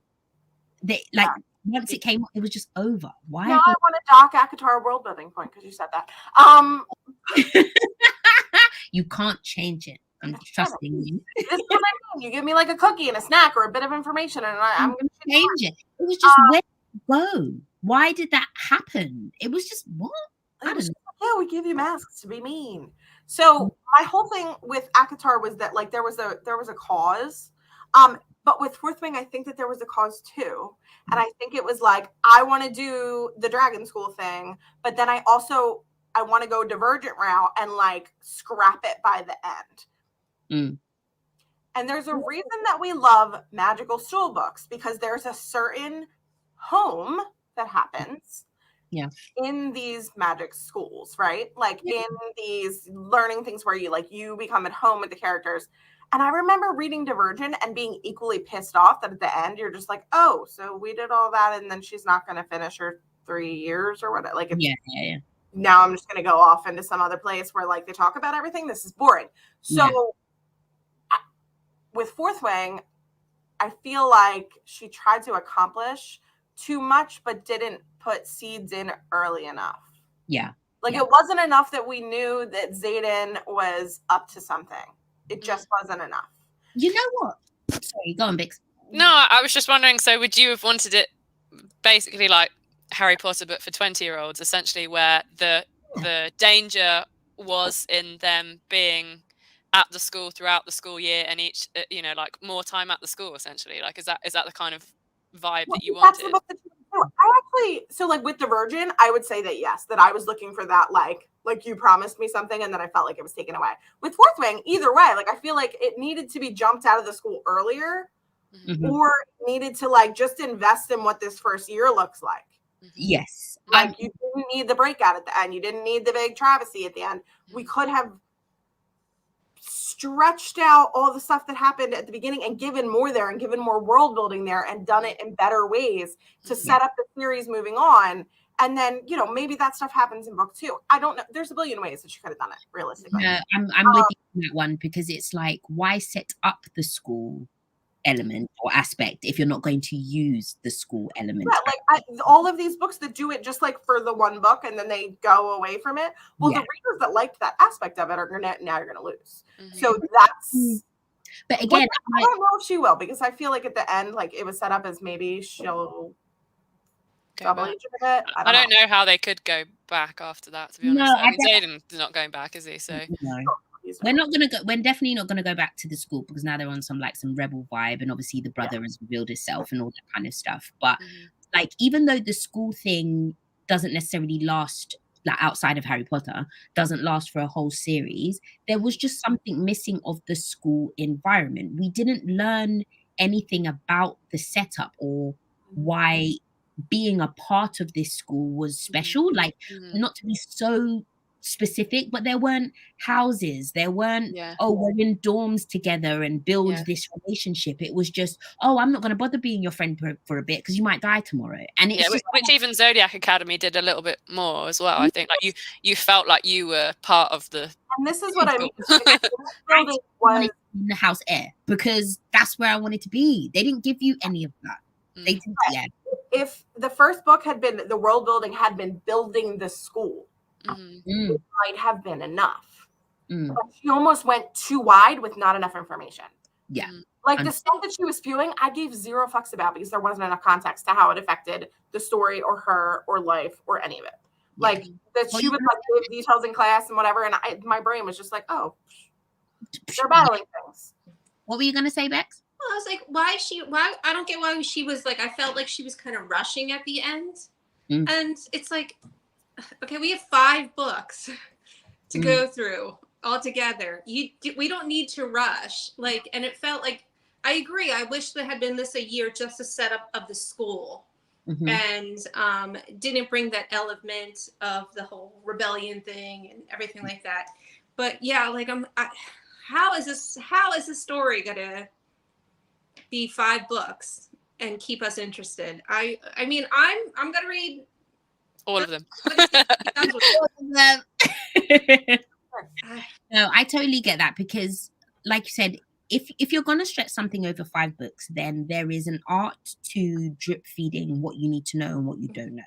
They like once it came, it was just over. Why? Now I want to dock ACOTAR world building point because you said that. You can't change it. I'm trusting you. This is what I mean. You give me like a cookie and a snack or a bit of information, and I'm going to change it. It was just where to go. Why did that happen? It was just what? I don't know. Yeah, we give you masks to be mean. So my whole thing with ACOTAR was that like there was a cause. But with Fourth Wing, I think that there was a cause too. And I think it was like, I want to do the Dragon School thing, but then I want to go Divergent route and like scrap it by the end. And there's a reason that we love magical stool books, because there's a certain home that happens in these magic schools, right? Like in these learning things where you become at home with the characters. And I remember reading Divergent and being equally pissed off that at the end you're just like, oh, so we did all that and then she's not going to finish her 3 years or whatever. Like, now I'm just going to go off into some other place where like they talk about everything. This is boring. So with Fourth Wing, I feel like she tried to accomplish too much, but didn't put seeds in early enough. Yeah. Like it wasn't enough that we knew that Xaden was up to something. It just wasn't enough. You know what? Sorry, go on, Bix. No, I was just wondering, so would you have wanted it basically like Harry Potter, but for 20-year-olds, essentially, where the danger was in them being at the school throughout the school year and each, like more time at the school, essentially? Like, is that the kind of vibe that you wanted? That's the book that so like with Divergent, I would say that yes, that I was looking for that, like you promised me something and then I felt like it was taken away. With Fourth Wing, either way, like I feel like it needed to be jumped out of the school earlier, or needed to like just invest in what this first year looks like. Yes. Like you didn't need the breakout at the end. You didn't need the big travesty at the end. We could have stretched out all the stuff that happened at the beginning and given more there and given more world building there and done it in better ways to set up the series moving on. And then, maybe that stuff happens in book 2. I don't know. There's a billion ways that she could have done it, realistically. No, I'm with you on that one, because it's like, why set up the school element or aspect if you're not going to use the school element? Yeah, like all of these books that do it just like for the one book and then they go away from it. Well, the readers that liked that aspect of it are now you're gonna lose. So that's. But again, I don't know if she will, because I feel like at the end, like it was set up as maybe she'll double age a bit. I don't know how they could go back after that, to be honest. I mean, Xaden's not going back, is he? So no. We're definitely not gonna go back to the school, because now they're on some rebel vibe, and obviously the brother has revealed himself and all that kind of stuff. But like, even though the school thing doesn't necessarily last, like outside of Harry Potter, doesn't last for a whole series, there was just something missing of the school environment. We didn't learn anything about the setup or why being a part of this school was special. Like, not to be so specific, but there weren't houses, there weren't we're in dorms together and build this relationship. It was just, I'm not going to bother being your friend for a bit because you might die tomorrow. And it's which even Zodiac Academy did a little bit more as well. I think like you felt like you were part of the, and this is what I mean. Was in the house air, because that's where I wanted to be. They didn't give you any of that. They didn't. If the first book had been, the world building had been building the school, it might have been enough. But she almost went too wide with not enough information. Like the stuff that she was spewing, I gave zero fucks about, because there wasn't enough context to how it affected the story or her or life or any of it. Like that she would like give details in class and whatever, and my brain was just like, oh, they're battling things. What were you gonna say, Bex? Well, I was like, why I don't get why she was like, I felt like she was kind of rushing at the end. And it's like, okay, we have 5 books to go through all together. We don't need to rush. Like, and it felt like, I agree. I wish there had been this a year just to set up of the school. and didn't bring that element of the whole rebellion thing and everything like that. But yeah, like how is this story gonna be 5 books and keep us interested? I mean, I'm gonna read all of them. No, I totally get that, because like you said, if you're going to stretch something over 5 books, then there is an art to drip feeding what you need to know and what you don't know.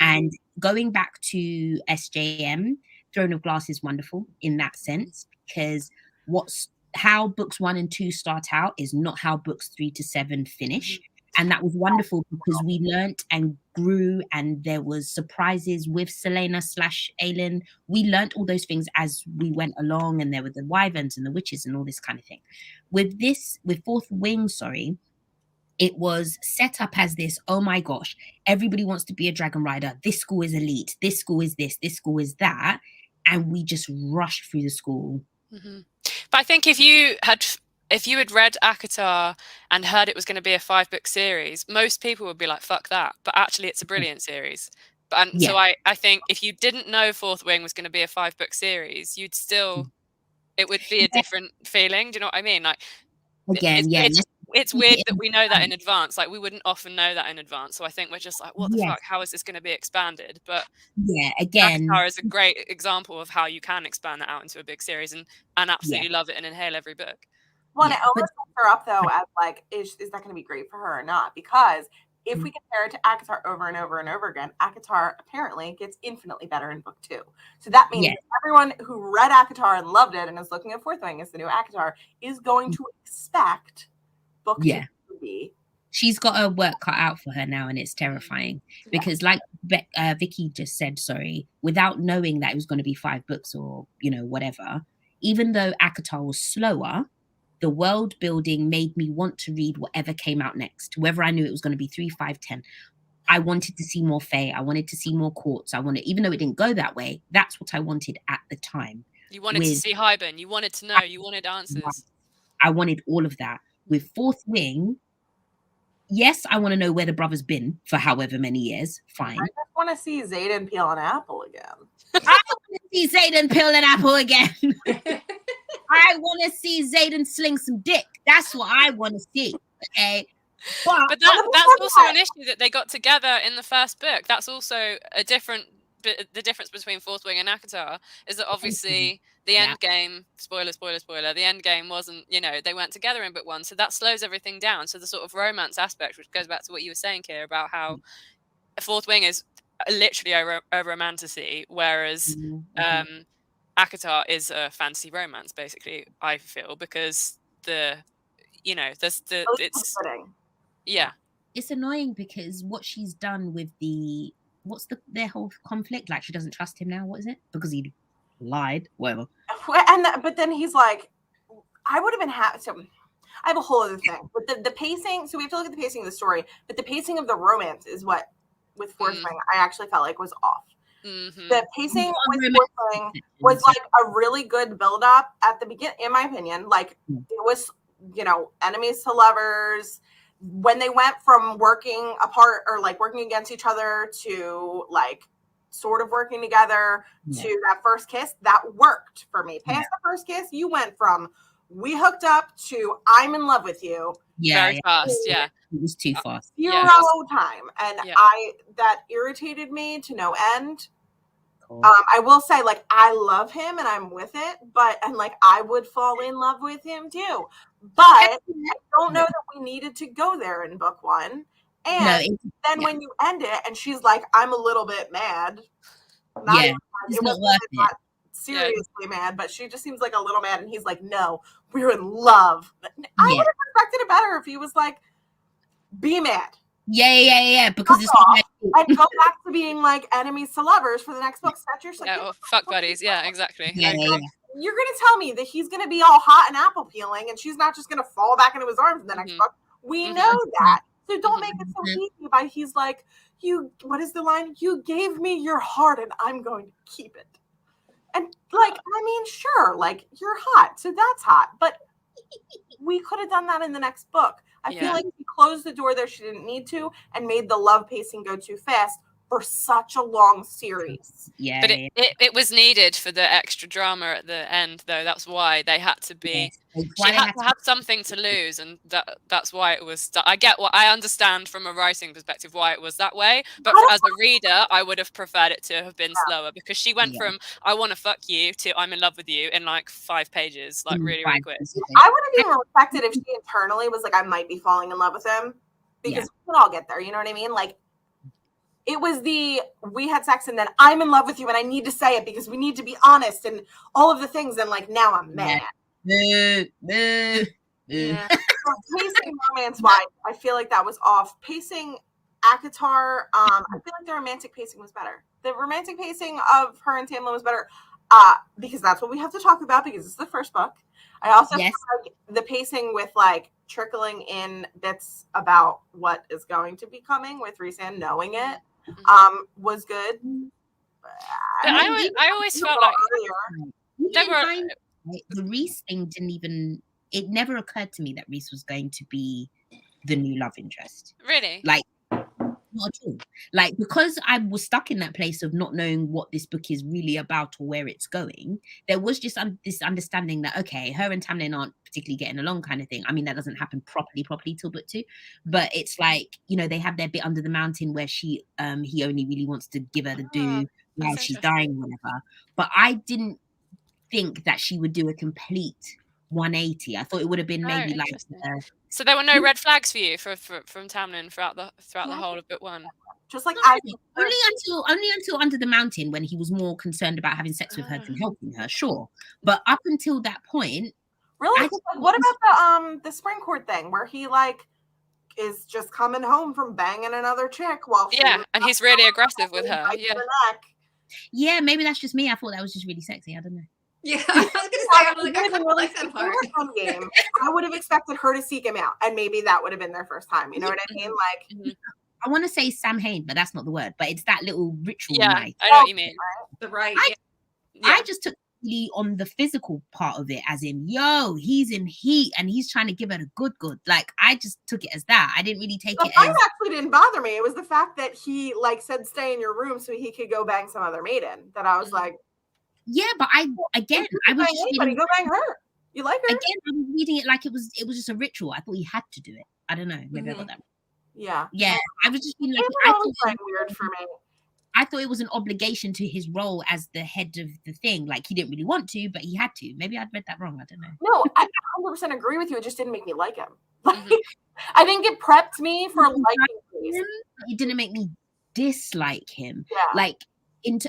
And going back to SJM, Throne of Glass is wonderful in that sense, because how books 1 and 2 start out is not how books 3 to 7 finish. And that was wonderful because we learnt and grew, and there was surprises with Selena / Aelin. We learnt all those things as we went along, and there were the wyverns and the witches and all this kind of thing. With Fourth Wing, it was set up as this, oh my gosh, everybody wants to be a dragon rider. This school is elite. This school is this school is that. And we just rushed through the school. But I think if you had read ACOTAR and heard it was going to be a 5-book series, most people would be like, fuck that. But actually, it's a brilliant series. So I think if you didn't know Fourth Wing was going to be a 5-book series, you'd still, it would be a different feeling. Do you know what I mean? Like, again, it's weird that we know that in advance. Like, we wouldn't often know that in advance. So I think we're just like, what the fuck? How is this going to be expanded? But again, ACOTAR is a great example of how you can expand that out into a big series and absolutely love it and inhale every book. Well, it almost sets her up though as like, is that going to be great for her or not? Because if we compare it to ACOTAR over and over and over again, ACOTAR apparently gets infinitely better in book 2. So that means everyone who read ACOTAR and loved it and is looking at Fourth Wing as the new ACOTAR is going to expect book 2 to be. She's got her work cut out for her now, and it's terrifying because, like Vicky just said, without knowing that it was going to be 5 books or whatever, even though ACOTAR was slower, the world building made me want to read whatever came out next, whether I knew it was going to be 3, 5, 10. I wanted to see more Fae. I wanted to see more courts. Even though it didn't go that way, that's what I wanted at the time. You wanted to see Hybern. You wanted to know. You wanted answers. I wanted all of that. With Fourth Wing, yes, I want to know where the brother's been for however many years. Fine. I just want to see Xaden peel an apple again. I want to see Xaden peel an apple again. I want to see Xaden sling some dick. That's what I want to see. Okay. But that's also an issue that they got together in the first book. That's also a different. The difference between Fourth Wing and ACOTAR is that obviously the end game, spoiler, the end game wasn't, they weren't together in book 1. So that slows everything down. So the sort of romance aspect, which goes back to what you were saying, Kear, about how Fourth Wing is literally a romantasy, whereas ACOTAR is a fantasy romance, basically, I feel, because it's annoying because what she's done with their whole conflict, like she doesn't trust him now. What is it? Because he lied, whatever. But then he's like, I would have been happy. So I have a whole other thing. But the pacing, so we have to look at the pacing of the story, but the pacing of the romance is what, with Fourth Wing, I actually felt like was off. The pacing with Fourth Wing was like a really good build up at the beginning, in my opinion. Like it was, enemies to lovers. When they went from working apart or like working against each other to like sort of working together to that first kiss, that worked for me. Past the first kiss, you went from we hooked up to I'm in love with you. Very fast. Yeah. It was too fast. Zero time. And that irritated me to no end. Cool. I will say, like, I love him and I'm with it, and like I would fall in love with him too. But I don't know that we needed to go there in book 1. And then when you end it and she's like, I'm a little bit mad. It's not worth it. Not seriously mad, but she just seems like a little mad. And he's like, no, we're in love. I would have expected it better if he was like, be mad. Yeah. Because it's and go back to being like enemies to lovers for the next book. Set yourself. Fuck buddies. Yeah, exactly. You're gonna tell me that he's gonna be all hot and apple peeling, and she's not just gonna fall back into his arms in the next book. We know that. So don't make it so easy by he's like, what is the line? You gave me your heart and I'm going to keep it. And like, I mean, sure, like you're hot, so that's hot. But we could have done that in the next book. I feel like she closed the door there she didn't need to and made the love pacing go too fast for such a long series. Yeah. But it was needed for the extra drama at the end, though. That's why they had to be. Yes. She had to have something to lose, and that's why it was. I understand from a writing perspective why it was that way, but as a reader, I would have preferred it to have been slower, because she went from "I want to fuck you" to "I'm in love with you" in like 5 pages, like really quick. I would have even respected if she internally was like, "I might be falling in love with him," because we can all get there. You know what I mean? Like, it was we had sex and then I'm in love with you and I need to say it because we need to be honest and all of the things, and like now I'm mad. Yeah. So pacing romance-wise, I feel like that was off. Pacing ACOTAR, I feel like the romantic pacing was better. The romantic pacing of her and Tamlin was better, because that's what we have to talk about, because it's the first book. I also feel like the pacing with like trickling in bits about what is going to be coming with Rhysand knowing it was good. But I always felt like the Rhys thing didn't even, it never occurred to me that Rhys was going to be the new love interest. Really? Like, not at all. Like, because I was stuck in that place of not knowing what this book is really about or where it's going, there was just this understanding that, okay, her and Tamlin aren't particularly getting along kind of thing. I mean, that doesn't happen properly till book 2, but it's like, you know, they have their bit under the mountain where he only really wants to give her the do while she's dying, whatever. But I didn't think that she would do a complete 180. I thought it would have been maybe like so there were no red flags for you from Tamlin throughout the whole of book 1. Just like only until Under the Mountain, when he was more concerned about having sex with her than helping her, sure. But up until that point, really, what about the spring court thing where he like is just coming home from banging another chick while and he's really aggressive with her. Yeah, maybe that's just me. I thought that was just really sexy. I don't know. Yeah, I was gonna say, I like that part. Game, I would have expected her to seek him out, and maybe that would have been their first time. You know what I mean? Like, I want to say Samhain, but that's not the word. But it's that little ritual night. I know what you mean. I just took really on the physical part of it, as in, yo, he's in heat and he's trying to give it a good. Like, I just took it as that. I didn't really take it as. Actually didn't bother me. It was the fact that he like said, "Stay in your room," so he could go bang some other maiden. That I was like. Yeah, but I was just reading, go bang her. You like her? Again, I was reading it like it was just a ritual. I thought he had to do it. I don't know. Maybe I got that. Yeah. I was just feeling like I thought it was weird for me. I thought it was an obligation to his role as the head of the thing. Like, he didn't really want to, but he had to. Maybe I'd read that wrong. I don't know. No, I 100% agree with you. It just didn't make me like him. I think it prepped me for liking him. It didn't make me dislike him. Yeah. Like,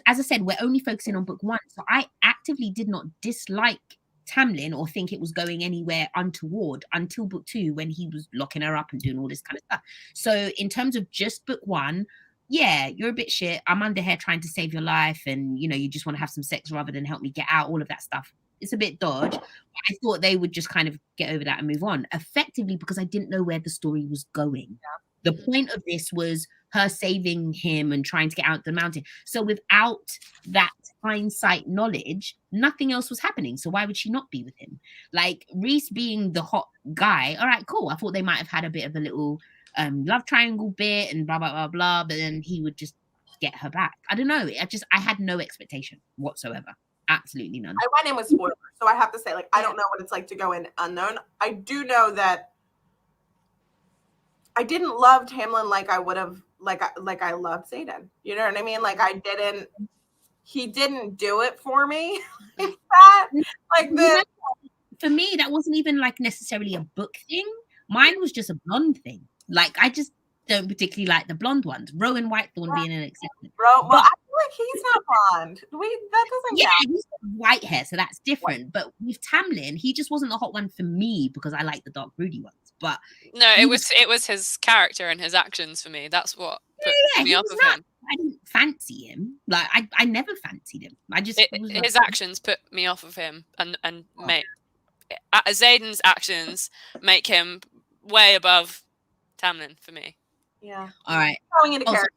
as I said, we're only focusing on book 1, so I actively did not dislike Tamlin or think it was going anywhere untoward until book 2, when he was locking her up and doing all this kind of stuff. So in terms of just book 1, yeah, you're a bit shit. I'm under here trying to save your life, and you know, you just want to have some sex rather than help me get out. All of that stuff. It's a bit dodge. I thought they would just kind of get over that and move on effectively, because I didn't know where the story was going. The point of this was her saving him and trying to get out the mountain. So without that hindsight knowledge, nothing else was happening. So why would she not be with him? Like, Rhys being the hot guy, all right, cool. I thought they might have had a bit of a little love triangle bit and blah, blah, blah, blah. But then he would just get her back. I don't know. I had no expectation whatsoever. Absolutely none. I went in with spoilers. So I have to say, like, I don't know what it's like to go in unknown. I do know that I didn't love Tamlin like I would have, like I loved Xaden. You know what I mean? Like, he didn't do it for me. For me, that wasn't even like necessarily a book thing. Mine was just a blonde thing. Like, I just don't particularly like the blonde ones. Rowan Whitethorn being an exception. Well, I feel like he's not blonde. That doesn't count. He's got white hair, so that's different. But with Tamlin, he just wasn't the hot one for me because I like the dark broody ones. But no, it was his character and his actions for me. That's what put me off of him. I didn't fancy him. Like, I never fancied him. I just his actions put me off of him, and make Xaden's actions make him way above Tamlin for me. Yeah. All right. Going into character.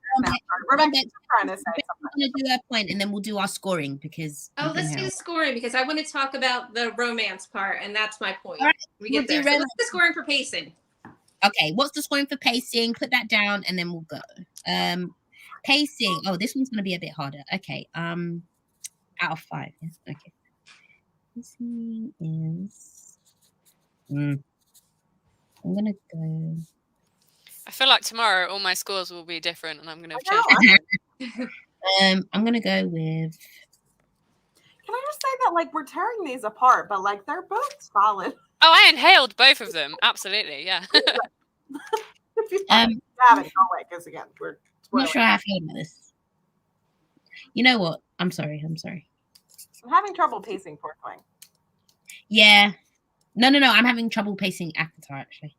Rebecca's trying to say something. I'm going to do our point, and then we'll do our scoring because. Let's do the scoring because I want to talk about the romance part, and that's my point. All right. We get there. So let's do scoring for pacing. Okay, what's the scoring for pacing? Put that down and then we'll go. Pacing. Oh, this one's gonna be a bit harder. Okay. Out of 5. Yes. Okay. Pacing is. I'm gonna go. I feel like tomorrow all my scores will be different, and I'm gonna have changed. I'm gonna go with. Can I just say that, like, we're tearing these apart, but like they're both solid. Oh, I inhaled both of them. Absolutely, yeah. If you haven't, go away, because again, we're I'm not sure how I feel about this. You know what? I'm sorry. I'm having trouble pacing Fourth Wing. Yeah. No. I'm having trouble pacing ACOTAR, actually.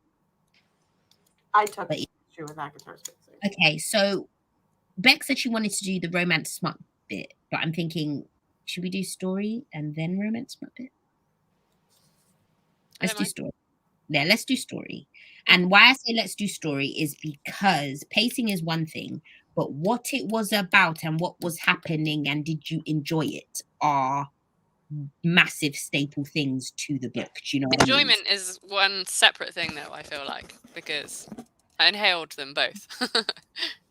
I took issue with ACOTAR's pacing. Okay, so Beck said she wanted to do the romance smut bit, but I'm thinking, should we do story and then romance smut bit? Let's do story. Yeah, let's do story. And why I say let's do story is because pacing is one thing, but what it was about and what was happening and did you enjoy it are massive staple things to the book. Do you know what Enjoyment I mean? is one separate thing, though, I feel like, because I inhaled them both.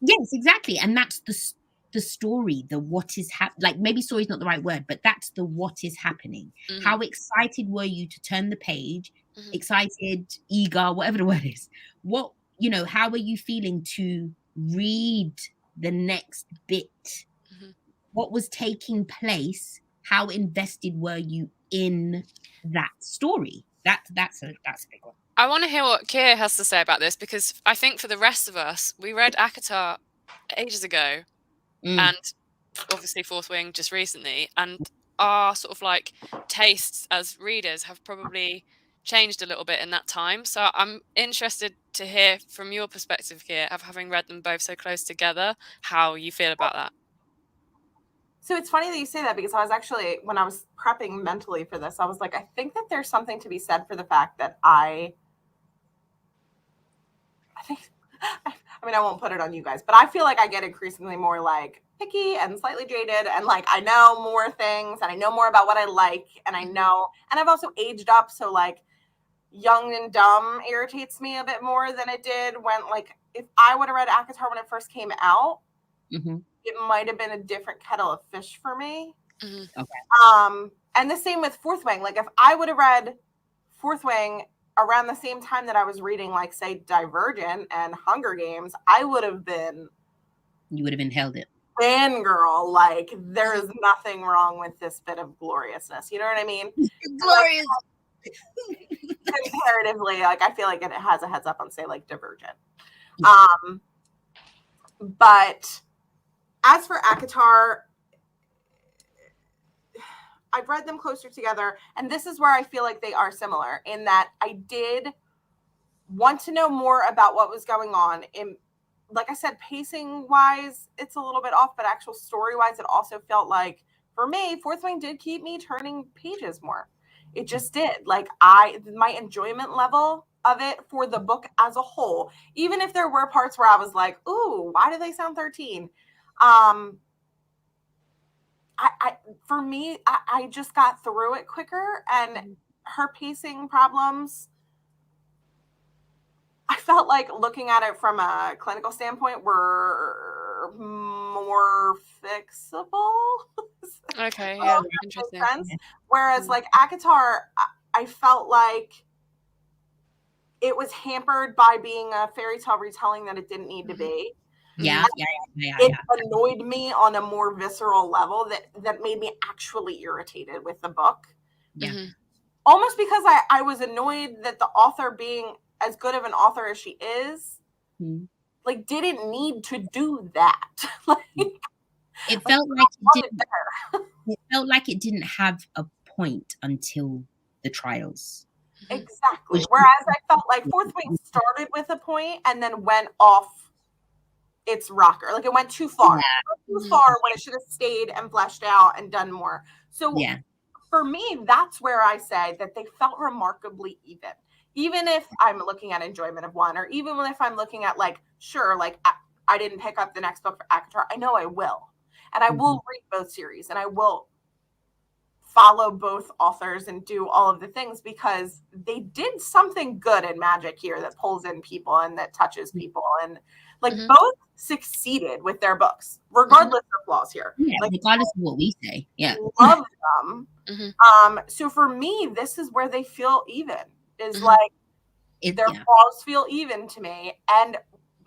Yes, exactly. And that's the story, the what is like maybe story is not the right word, but that's the what is happening. Mhm. How excited were you to turn the page? Mhm. Excited, eager, whatever the word is. What, how are you feeling to read the next bit? Mhm. What was taking place? How invested were you in that story? That's a big one. I want to hear what Kear has to say about this, because I think for the rest of us, we read ACOTAR ages ago, and obviously Fourth Wing just recently, and our sort of like tastes as readers have probably changed a little bit in that time. So I'm interested to hear from your perspective, Kear, of having read them both so close together, how you feel about that. So it's funny that you say that, because I was actually, when I was prepping mentally for this, I was like, I think that there's something to be said for the fact that I mean, I won't put it on you guys, but I feel like I get increasingly more like picky and slightly jaded, and like I know more things and I know more about what I like, and I know, and I've also aged up, so like young and dumb irritates me a bit more than it did when, like, if I would have read ACOTAR when it first came out, it might have been a different kettle of fish for me. Okay. And the same with Fourth Wing. Like, if I would have read Fourth Wing around the same time that I was reading, like, say, Divergent and Hunger Games, you would have inhaled it. Fangirl, like, there is nothing wrong with this bit of gloriousness. You know what I mean? Glorious. Comparatively, like, I feel like it has a heads up on, say, like, Divergent. But as for ACOTAR, I've read them closer together, and this is where I feel like they are similar, in that I did want to know more about what was going on. Like I said, pacing wise, it's a little bit off, but actual story wise, it also felt like, for me, Fourth Wing did keep me turning pages more. It just did. Like, my enjoyment level of it for the book as a whole, even if there were parts where I was like, ooh, why do they sound 13? For me, I just got through it quicker, and her pacing problems, I felt like, looking at it from a clinical standpoint, were more fixable. Okay, yeah, interesting. Whereas, like, ACOTAR, I felt like it was hampered by being a fairy tale retelling that it didn't need to be. Yeah. It annoyed me on a more visceral level that made me actually irritated with the book. Yeah. Almost because I was annoyed that the author, being as good of an author as she is, like, didn't need to do that. Like, it felt like it didn't have a point until the trials. Exactly. Whereas I felt like Fourth Wing started with a point and then went off its rocker. Like, it went too far. Too far when it should have stayed and fleshed out and done more. So for me, that's where I say that they felt remarkably even. Even if I'm looking at enjoyment of one, or even if I'm looking at, like, sure, like, I didn't pick up the next book for ACOTAR. I know I will. And I will read both series, and I will follow both authors and do all of the things because they did something good in magic here that pulls in people and that touches people. And like both succeeded with their books, regardless of flaws here. Yeah, like, regardless of what we say. Yeah. Love them. So for me, this is where they feel even. Is like their flaws feel even to me. And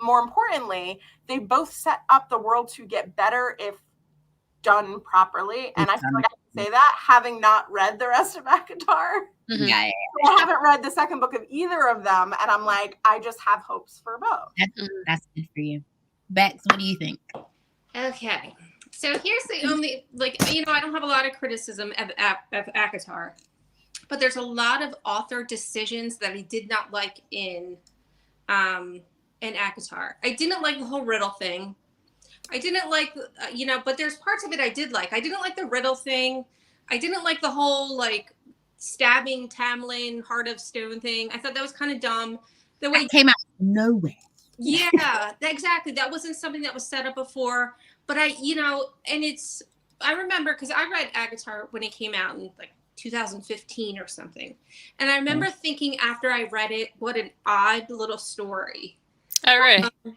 more importantly, they both set up the world to get better if done properly. And I feel like I can say that having not read the rest of ACOTAR. I haven't read the second book of either of them. And I'm like, I just have hopes for both. That's good for you. Bex, what do you think? Okay. So here's the only, like, you know, I don't have a lot of criticism of ACOTAR, but there's a lot of author decisions that I did not like in ACOTAR. I didn't like the whole riddle thing. I didn't like, you know, but there's parts of it I did like. I didn't like the riddle thing. I didn't like the whole, like, stabbing Tamlin, Heart of Stone thing. I thought that was kind of dumb. The way it came out of nowhere. Yeah, exactly. That wasn't something that was set up before. But I, you know, and it's, I remember, because I read ACOTAR when it came out in like 2015 or something. And I remember thinking after I read it, what an odd little story. Oh, really? What an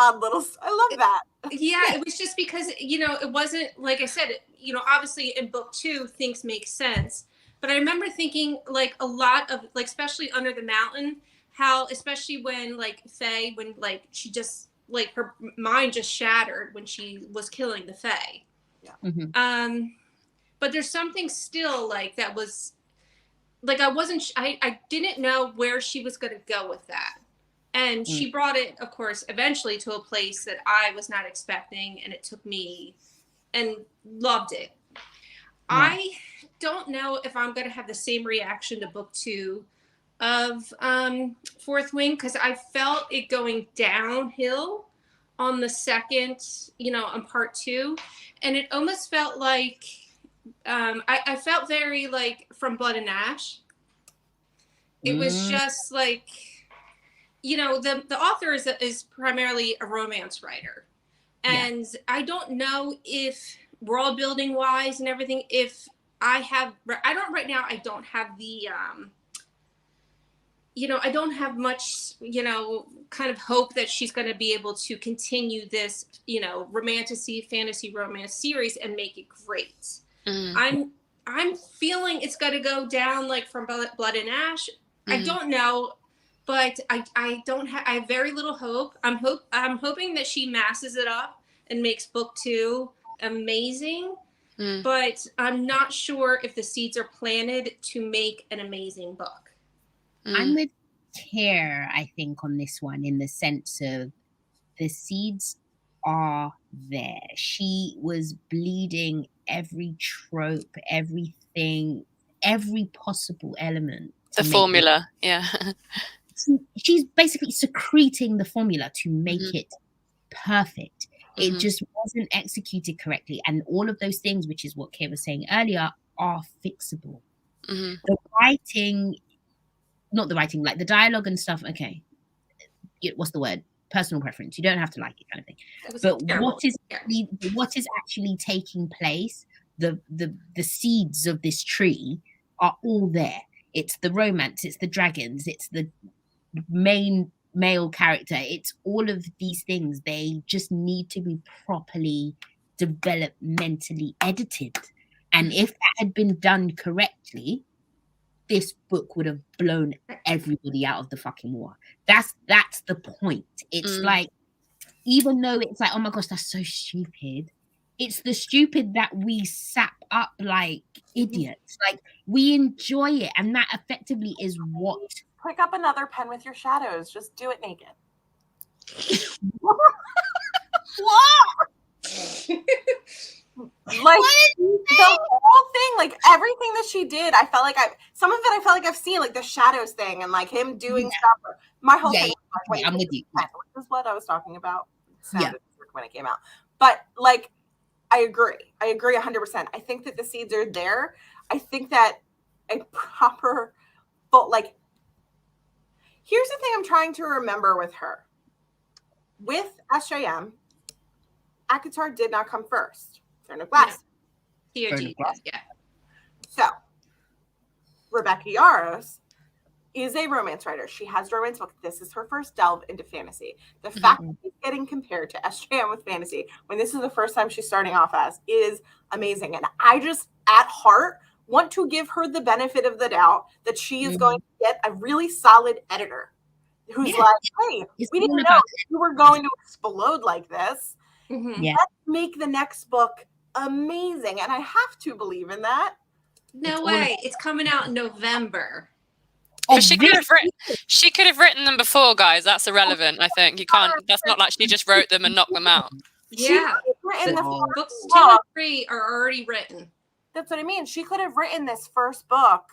odd little, I love that. Yeah, it was just because, you know, it wasn't, like I said, you know, obviously in book 2, things make sense. But I remember thinking, like, a lot of, like, especially Under the Mountain, how, especially when, like, Faye, when, like, she just, like, her mind just shattered when she was killing the Fae. Yeah. But there's something still, like, that was, like, I didn't know where she was going to go with that. And she brought it, of course, eventually to a place that I was not expecting, and it took me, and loved it. Yeah. I don't know if I'm going to have the same reaction to book 2 of Fourth Wing, because I felt it going downhill on the second, you know, on part 2, and it almost felt like I felt very like From Blood and Ash. It was just like, you know, the author is primarily a romance writer, and I don't know if world building wise and everything, if I don't right now. I don't have the you know, I don't have much, you know, kind of hope that she's going to be able to continue this, you know, fantasy romance series and make it great. I'm feeling it's going to go down like From Blood and Ash. I don't know, but I have very little hope. I'm hoping that she masses it up and makes book 2 amazing. But I'm not sure if the seeds are planted to make an amazing book. I'm with Kear, I think, on this one, in the sense of the seeds are there. She was bleeding every trope, everything, every possible element. The formula, She's basically secreting the formula to make it perfect. It just wasn't executed correctly. And all of those things, which is what Kear was saying earlier, are fixable. The writing... Not the writing, like the dialogue and stuff. Okay, what's the word? Personal preference. You don't have to like it, kind of thing. But what is actually taking place? The seeds of this tree are all there. It's the romance. It's the dragons. It's the main male character. It's all of these things. They just need to be properly developmentally edited. And if that had been done correctly, this book would have blown everybody out of the fucking water. That's the point. It's like, even though it's like, oh my gosh, that's so stupid, it's the stupid that we sap up like idiots. Like, we enjoy it, and that effectively is what... Pick up another pen with your shadows. Just do it naked. What? Like the whole thing, like everything that she did, I felt like I've seen, like the shadows thing and like him doing stuff. My whole thing was like, I'm with you. This is what I was talking about. Sounded when it came out. But like, I agree 100%. I think that the seeds are there. I think that a proper like, here's the thing I'm trying to remember with her. With SJM, ACOTAR did not come first. Throne of Glass. TOG, So, Rebecca Yarros is a romance writer. She has a romance book. This is her first delve into fantasy. The fact that she's getting compared to SJM with fantasy when this is the first time she's starting off as is amazing. And I just, at heart, want to give her the benefit of the doubt that she is going to get a really solid editor who's like, hey, we didn't know you were going to explode like this. Let's make the next book amazing. And I have to believe in that. No way. It's coming out in November. But she could have written them before, guys. That's irrelevant. I think you can't. That's not like she just wrote them and knocked them out. Yeah, books 2 and 3 are already written. That's what I mean. She could have written this first book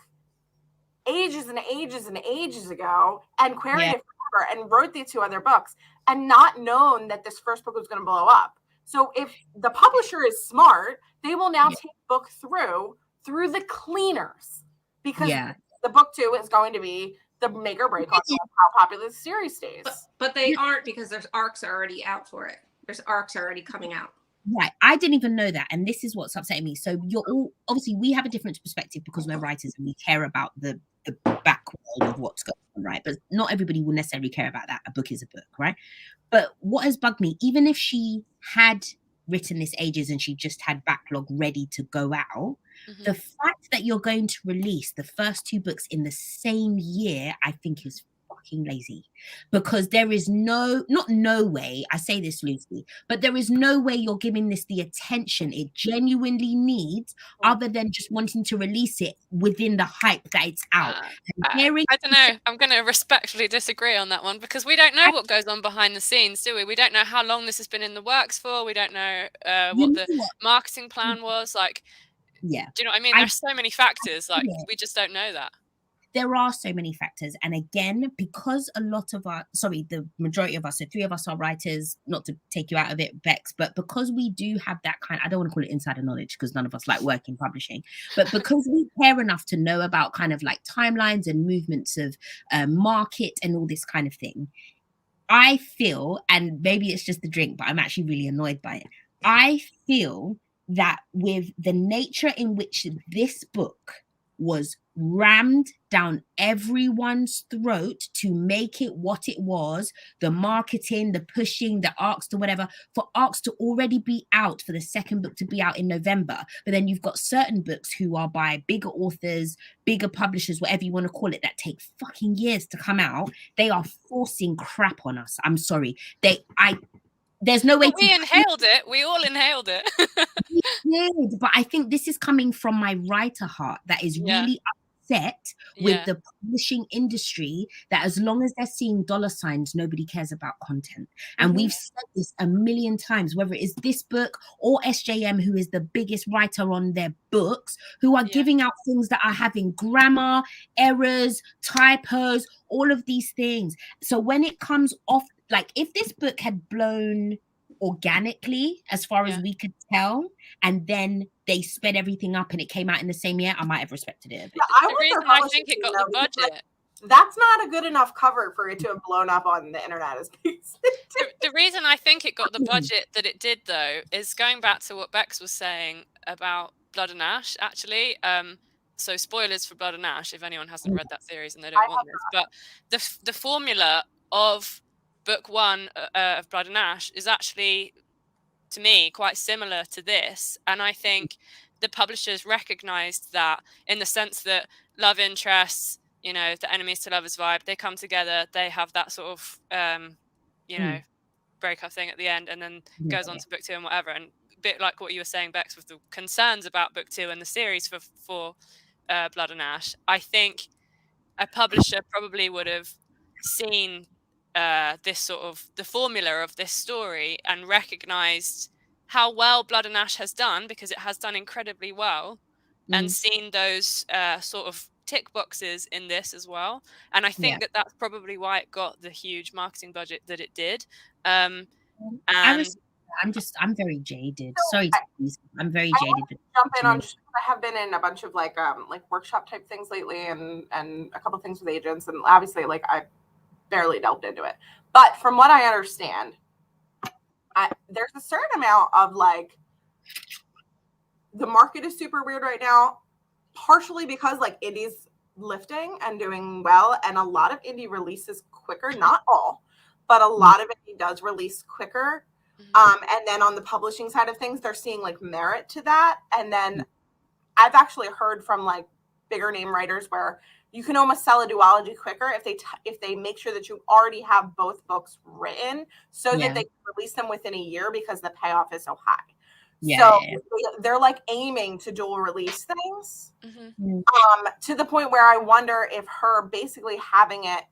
ages and ages and ages ago and queried it forever and wrote the 2 other books and not known that this first book was going to blow up. So if the publisher is smart, they will now take book through the cleaners because the book 2 is going to be the make or break on how popular the series stays. But they aren't, because there's arcs already out for it. There's arcs already coming out. Right. I didn't even know that. And this is what's upsetting me. So you're all, obviously we have a different perspective because we're writers and we care about the back world of what's going on, right? But not everybody will necessarily care about that. A book is a book, right? But what has bugged me, even if she had written this ages and she just had backlog ready to go out, the fact that you're going to release the first 2 books in the same year, I think is fucking lazy, because there is no way, I say this loosely, but there is no way you're giving this the attention it genuinely needs other than just wanting to release it within the hype that it's out. I don't know. I'm going to respectfully disagree on that one, because we don't know what goes on behind the scenes, do we? We don't know how long this has been in the works for. We don't know what the marketing plan was. Like, do you know what I mean? There's so many factors. Like, we just don't know that. There are so many factors. And again, because a lot of the majority of us, so 3 of us are writers, not to take you out of it, Bex, but because we do have that kind, I don't want to call it insider knowledge because none of us like work in publishing, but because we care enough to know about kind of like timelines and movements of market and all this kind of thing, I feel, and maybe it's just the drink, but I'm actually really annoyed by it. I feel that with the nature in which this book was rammed down everyone's throat to make it what it was, the marketing, the pushing, the arcs, the whatever, for arcs to already be out, for the second book to be out in November. But then you've got certain books who are by bigger authors, bigger publishers, whatever you want to call it, that take fucking years to come out. They are forcing crap on us. I'm sorry. There's no way we inhaled it. We all inhaled it. We did, but I think this is coming from my writer heart that is really upset with the publishing industry, that as long as they're seeing dollar signs, nobody cares about content. And we've said this a million times, whether it is this book or SJM, who is the biggest writer on their books, who are giving out things that are having grammar errors, typos, all of these things. So when it comes off, like if this book had blown organically as far as we could tell, and then they sped everything up and it came out in the same year, I might have respected it a bit. The reason I think it got the budget, that's not a good enough cover for it to have blown up on the internet as the reason I think it got the budget that it did, though, is going back to what Bex was saying about Blood and Ash, actually. So spoilers for Blood and Ash if anyone hasn't read that series and they don't want this, but the formula of book 1 of Blood and Ash is actually, to me, quite similar to this. And I think the publishers recognized that, in the sense that love interests, you know, the enemies to lovers vibe, they come together, they have that sort of, you know, breakup thing at the end, and then goes on to book 2 and whatever. And a bit like what you were saying, Bex, with the concerns about book 2 and the series for Blood and Ash, I think a publisher probably would have seen this sort of the formula of this story and recognized how well Blood and Ash has done, because it has done incredibly well, and seen those sort of tick boxes in this as well. And I think that that's probably why it got the huge marketing budget that it did. And I'm very jaded. Sorry, I'm very jaded. Jump in on. I have been in a bunch of like workshop type things lately, and a couple things with agents, and obviously like I barely delved into it. But from what I understand, there's a certain amount of like, the market is super weird right now. partially because like indie's lifting and doing well, and a lot of indie releases quicker, not all, but a lot of indie does release quicker. And then on the publishing side of things, they're seeing like merit to that. And then I've actually heard from like bigger name writers where you can almost sell a duology quicker if they make sure that you already have both books written so that they can release them within a year because the payoff is so high. They're like aiming to dual release things to the point where I wonder if her basically having it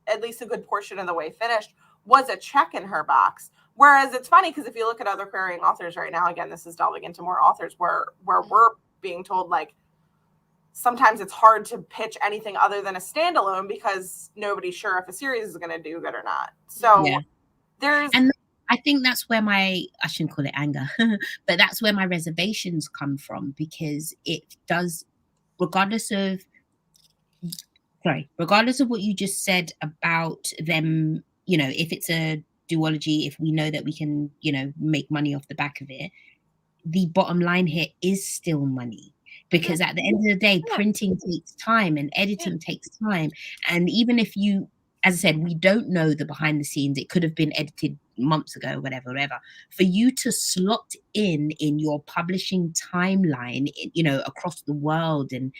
at least a good portion of the way finished was a check in her box. Whereas it's funny because if you look at other querying authors right now, again, this is delving into more authors where we're being told like sometimes it's hard to pitch anything other than a standalone because nobody's sure if a series is going to do good or not. So there's... And I think that's where I shouldn't call it anger, but that's where my reservations come from, because it does, regardless of what you just said about them, if it's a duology, if we know that we can, make money off the back of it, the bottom line here is still money. Because at the end of the day, printing takes time and editing takes time. And even if you, as I said, we don't know the behind the scenes, it could have been edited months ago, whatever. For you to slot in your publishing timeline, across the world and,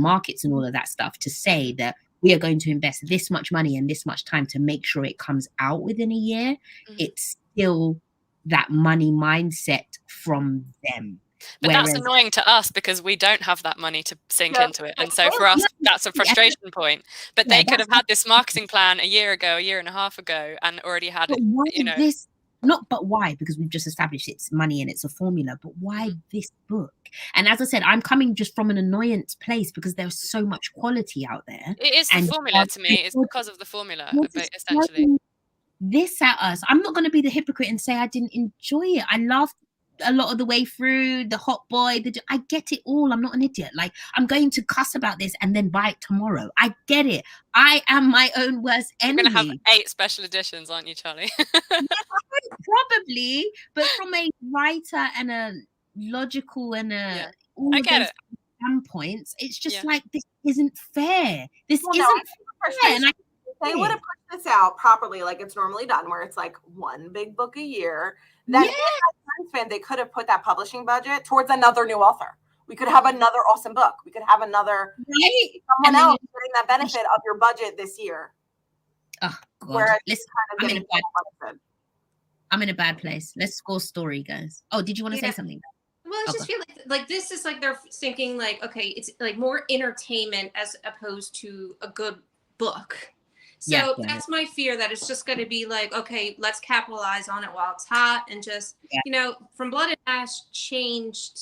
markets and all of that stuff, to say that we are going to invest this much money and this much time to make sure it comes out within a year, it's still that money mindset from them. But that's annoying to us because we don't have that money to sink into it. And so for us, that's a frustration point. But they could have had this marketing plan a year and a half ago and already had it, But why? Because we've just established it's money and it's a formula. But why this book? And as I said, I'm coming just from an annoyance place because there's so much quality out there. It is the formula to me. It's because of the formula, essentially. This at us. I'm not going to be the hypocrite and say I didn't enjoy it. I laughed a lot of the way through, the hot boy, I get it all. I'm not an idiot. Like, I'm going to cuss about this and then buy it tomorrow. I get it. I am my own worst enemy. You're going to have 8 special editions, aren't you, Charlie? Probably, but from a writer and a logical and all I of get those it. standpoints, it's just like, this isn't fair. This isn't fair. And they would have put this out properly like it's normally done, where it's like one big book a year. Then they could have put that publishing budget towards another new author. We could have another awesome book. We could have another someone else getting that benefit of your budget this year. Oh God! Listen, I'm in a bad place. Let's score story, guys. Oh, did you want to say something? Well, I just feel like this is like they're thinking like, okay, it's like more entertainment as opposed to a good book. So that's my fear, that it's just going to be like, okay, let's capitalize on it while it's hot. And just, From Blood and Ash changed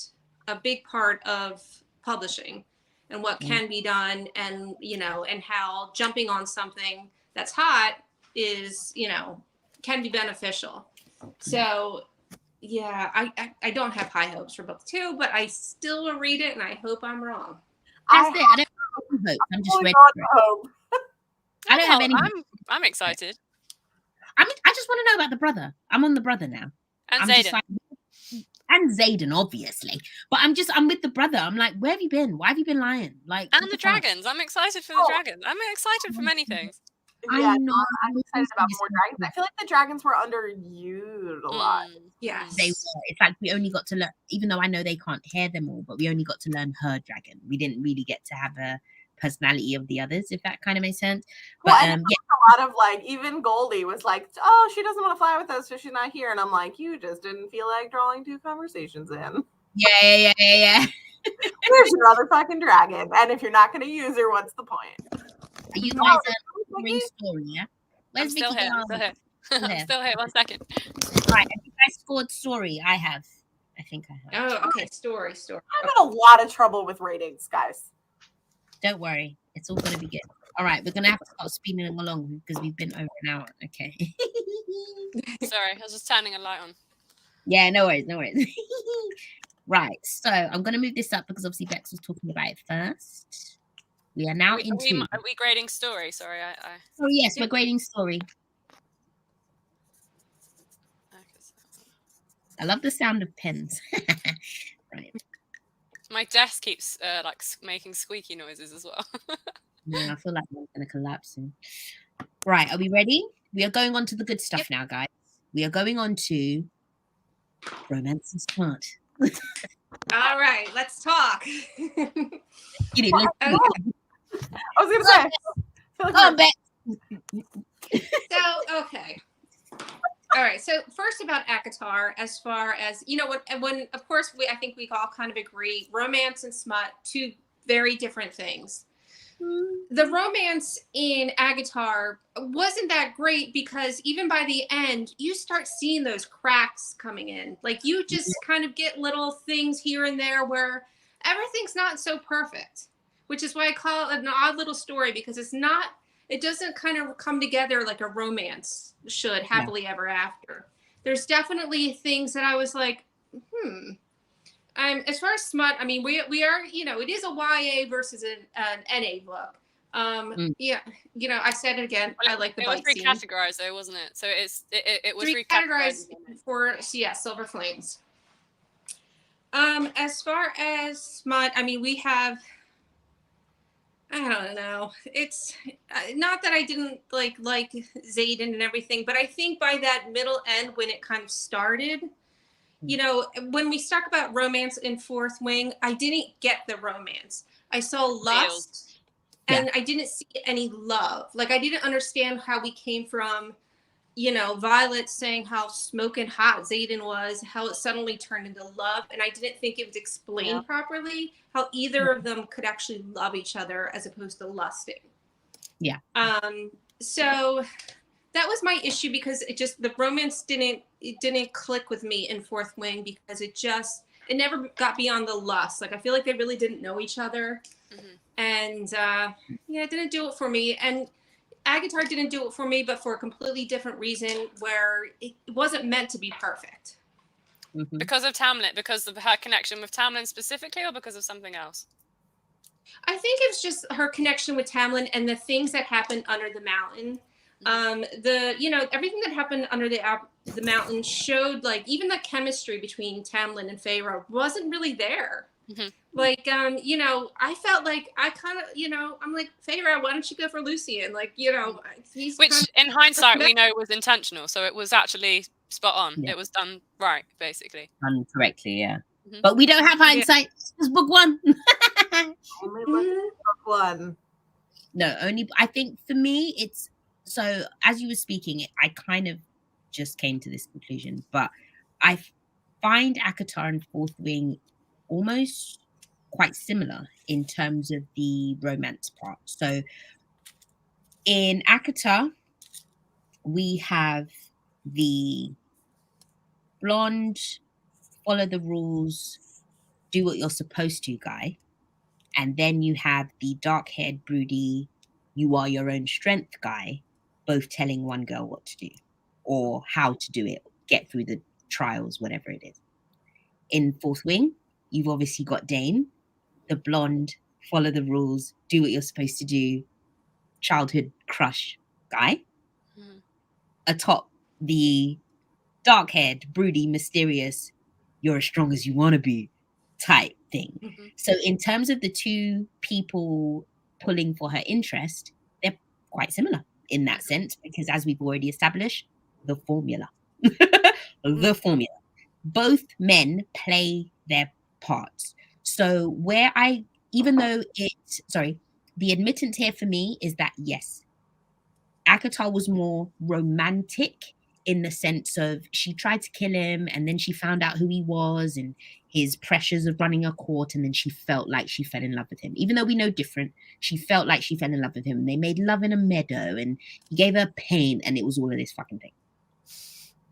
a big part of publishing and what can be done, and, and how jumping on something that's hot is, can be beneficial. So, I don't have high hopes for book 2, but I still will read it and I hope I'm wrong. That's it. I don't have hope. I'm just ready for it. I don't have any. I'm excited. I just want to know about the brother. I'm on the brother now. And Zayden. And Zayden, obviously. But I'm with the brother. I'm like, where have you been? Why have you been lying? Like, and the dragons. I'm excited for the dragons. I'm excited for many things. I know. I'm excited about more dragons. I feel like the dragons were underused a lot. Yes. They were. It's like we only got to learn, even though I know they can't hear them all, but we only got to learn her dragon. We didn't really get to have a personality of the others, if that kind of makes sense. Well, but a lot of like, even Goldie was like, oh, she doesn't want to fly with us, so she's not here. And I'm like, you just didn't feel like drawing 2 conversations in. Yeah. Where's your other fucking dragon? And if you're not going to use her, what's the point? Are you guys ring story? Yeah. I'm still here. I'm still here. 1 second. Right. Have you guys scored story? I have. I think I have. Oh, okay. Story. I'm in a lot of trouble with ratings, guys. Don't worry, it's all going to be good. All right, we're going to have to start speeding along because we've been over an hour. Okay. Sorry, I was just turning a light on. Yeah, no worries. Right, so I'm going to move this up because obviously Bex was talking about it first. We are now into... Are we grading story? Sorry, Oh, yes, we're grading story. I love the sound of pens. Right. My desk keeps like making squeaky noises as well. Yeah, I feel like I'm gonna collapse soon. Right, are we ready? We are going on to the good stuff now, guys. We are going on to romance and smart. All right, let's talk. Let's I was gonna say. I feel like So, okay. All right. So first about ACOTAR, as far as, you know, when of course, I think we all kind of agree, romance and smut, two very different things. The romance in ACOTAR wasn't that great because even by the end, you start seeing those cracks coming in. Like you just kind of get little things here and there where everything's not so perfect, which is why I call it an odd little story, because it doesn't kind of come together like a romance should, happily ever after. There's definitely things that I was like, as far as smut, I mean, we are, you know, it is a YA versus an NA book. Yeah, you know, I said it again. I like the bite scene. It was recategorized though, wasn't it? So it was recategorized for Silver Flames. As far as smut, I mean, we have, I don't know. It's not that I didn't like Xaden and everything, but I think by that middle end when it kind of started, you know, when we talk about romance in Fourth Wing, I didn't get the romance. I saw lust and I didn't see any love. Like I didn't understand how we came from, you know, Violet saying how smoking hot Xaden was, how it suddenly turned into love. And I didn't think it was explained properly how either of them could actually love each other as opposed to lusting. Yeah. So that was my issue, because the romance didn't click with me in Fourth Wing, because it never got beyond the lust. Like I feel like they really didn't know each other. And it didn't do it for me. And ACOTAR didn't do it for me, but for a completely different reason, where it wasn't meant to be perfect. Because of Tamlin, because of her connection with Tamlin specifically, or because of something else? I think it's just her connection with Tamlin and the things that happened under the mountain. Everything that happened under the mountain showed, like, even the chemistry between Tamlin and Feyre wasn't really there. Like, I felt like I kind of, I'm like, Feyre, why don't you go for Lucian? Like, which in hindsight we know was intentional. So it was actually spot on. Yeah. It was done right, basically. Done correctly, yeah. But we don't have hindsight. It's book one. Only book one. No, only, I think for me, it's, so as you were speaking, I kind of just came to this conclusion, but I find ACOTAR and Fourth Wing almost quite similar in terms of the romance part. So in ACOTAR, we have the blonde, follow the rules, do what you're supposed to guy. And then you have the dark-haired, broody, you are your own strength guy, both telling one girl what to do or how to do it, get through the trials, whatever it is. In Fourth Wing, you've obviously got Dane, the blonde, follow the rules, do what you're supposed to do, childhood crush guy. Atop the dark-haired, broody, mysterious, you're as strong as you want to be type thing. So in terms of the two people pulling for her interest, they're quite similar in that sense, because as we've already established, the formula. The formula. Both men play their parts. So the admittance here for me is that yes, ACOTAR was more romantic in the sense of she tried to kill him and then she found out who he was and his pressures of running a court, and then she felt like she fell in love with him. Even though we know different, she felt like she fell in love with him. They made love in a meadow and he gave her pain, and it was all of this fucking thing.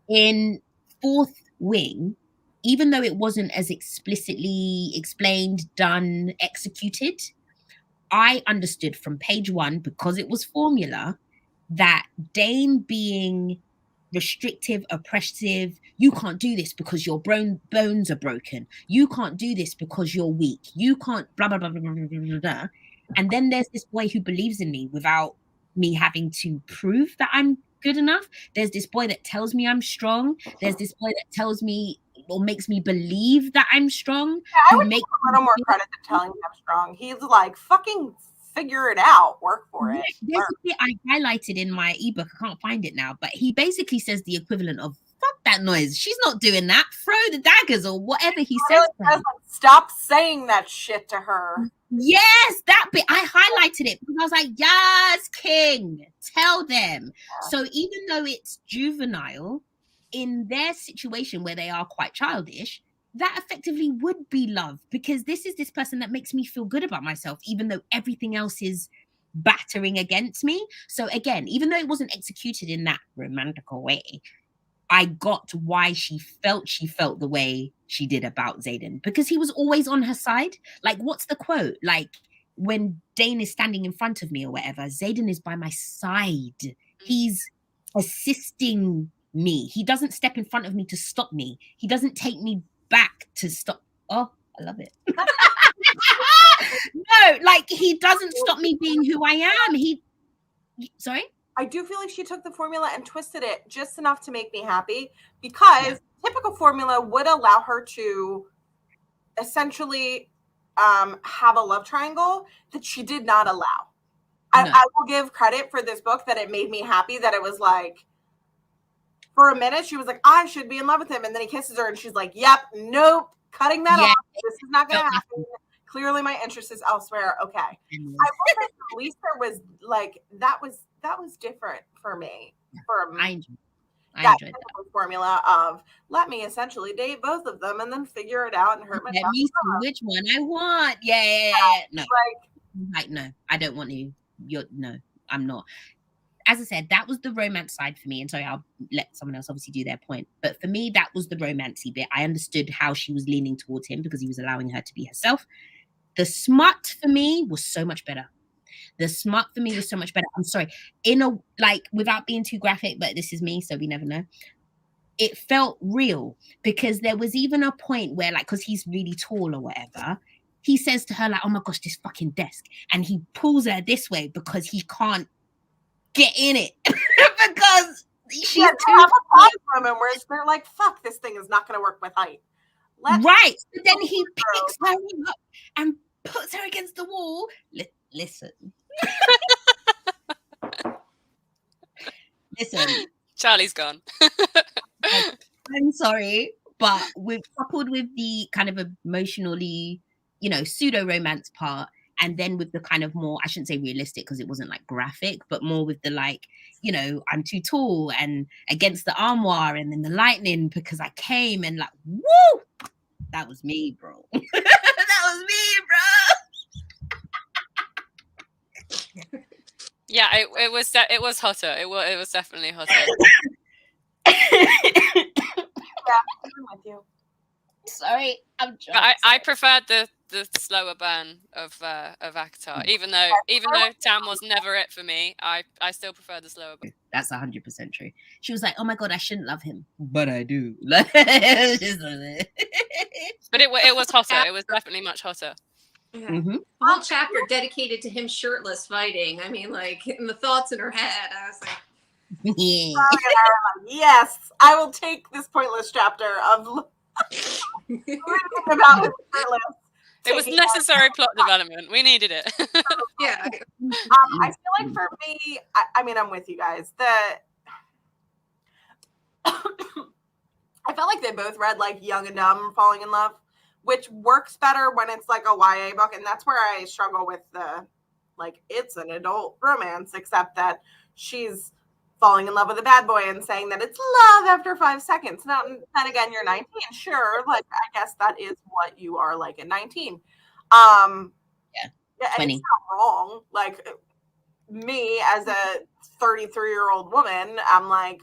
In Fourth Wing, even though it wasn't as explicitly explained, done, executed, I understood from page one, because it was formula, that Dane being restrictive, oppressive, you can't do this because your bones are broken, you can't do this because you're weak, you can't blah blah blah blah blah blah blah. And then there's this boy who believes in me without me having to prove that I'm good enough. There's this boy that tells me I'm strong. There's this boy that tells me or makes me believe that I'm strong. Yeah, I would give him a little more credit than telling me I'm strong. He's like, fucking figure it out, work for it. There's a bit I highlighted in my ebook. I can't find it now, but he basically says the equivalent of "fuck that noise." She's not doing that. Throw the daggers or whatever he says. Like, stop saying that shit to her. Yes, that bit I highlighted it because I was like, "Yes, King, tell them." Yeah. So even though it's juvenile, in their situation where they are quite childish, that effectively would be love, because this is this person that makes me feel good about myself, even though everything else is battering against me. So again, even though it wasn't executed in that romantical way, I got why she felt the way she did about Xaden, because he was always on her side. Like, what's the quote? Like, when Dane is standing in front of me or whatever, Xaden is by my side. He's assisting me. He doesn't step in front of me to stop me. He doesn't take me back to stop. Oh, I love it. No, like, he doesn't stop me being who I am. Sorry? I do feel like she took the formula and twisted it just enough to make me happy, because typical formula would allow her to essentially have a love triangle that she did not allow. No. I will give credit for this book that it made me happy, that it was like, for a minute, she was like, I should be in love with him. And then he kisses her and she's like, yep, nope, cutting that off. This is not going to happen. Clearly my interest is elsewhere. Okay. I will say at least there was like, that was different for me. I enjoyed that formula of, let me essentially date both of them and then figure it out and hurt myself. Let me see which one I want. No. Like, no, I don't want you. No, I'm not. As I said, that was the romance side for me. And so I'll let someone else obviously do their point. But for me, that was the romancy bit. I understood how she was leaning towards him because he was allowing her to be herself. The smut for me was so much better. I'm sorry. Without being too graphic, but this is me, so we never know. It felt real, because there was even a point where, like, because he's really tall or whatever, he says to her, like, oh my gosh, this fucking desk. And he pulls her this way because he can't get in it because she's too have a pause moment where they're like, fuck, this thing is not going to work with height. Right. But then he picks her up and puts her against the wall. Listen. Listen. Charlie's gone. I'm sorry, but coupled with the kind of emotionally, pseudo romance part, and then with the kind of more, I shouldn't say realistic because it wasn't like graphic, but more with the like, I'm too tall and against the armoire and then the lightning because I came and like, woo, that was me, bro. That was me, bro. Yeah, it was hotter. It was definitely hotter. Yeah, I'm with you. Sorry, I'm just. I preferred the slower burn of ACOTAR, even though Tam was never it for me. I still prefer the slower burn. That's 100% true. She was like, "Oh my god, I shouldn't love him, but I do." But it was hotter. It was definitely much hotter. Yeah. Mm-hmm. A whole chapter dedicated to him shirtless fighting. I mean, like, in the thoughts in her head, I was like, yes, I will take this pointless chapter of about shirtless. It was necessary plot development. We needed it. Yeah. I feel like for me, I mean, I'm with you guys. I felt like they both read like Young and Dumb, Falling in Love, which works better when it's like a YA book. And that's where I struggle with it's an adult romance, except that she's falling in love with a bad boy and saying that it's love after 5 seconds. Now, then again, you're 19. Sure. Like, I guess that is what you are like at 19. Yeah. And it's not wrong. Like, me as a 33-year-old woman, I'm like,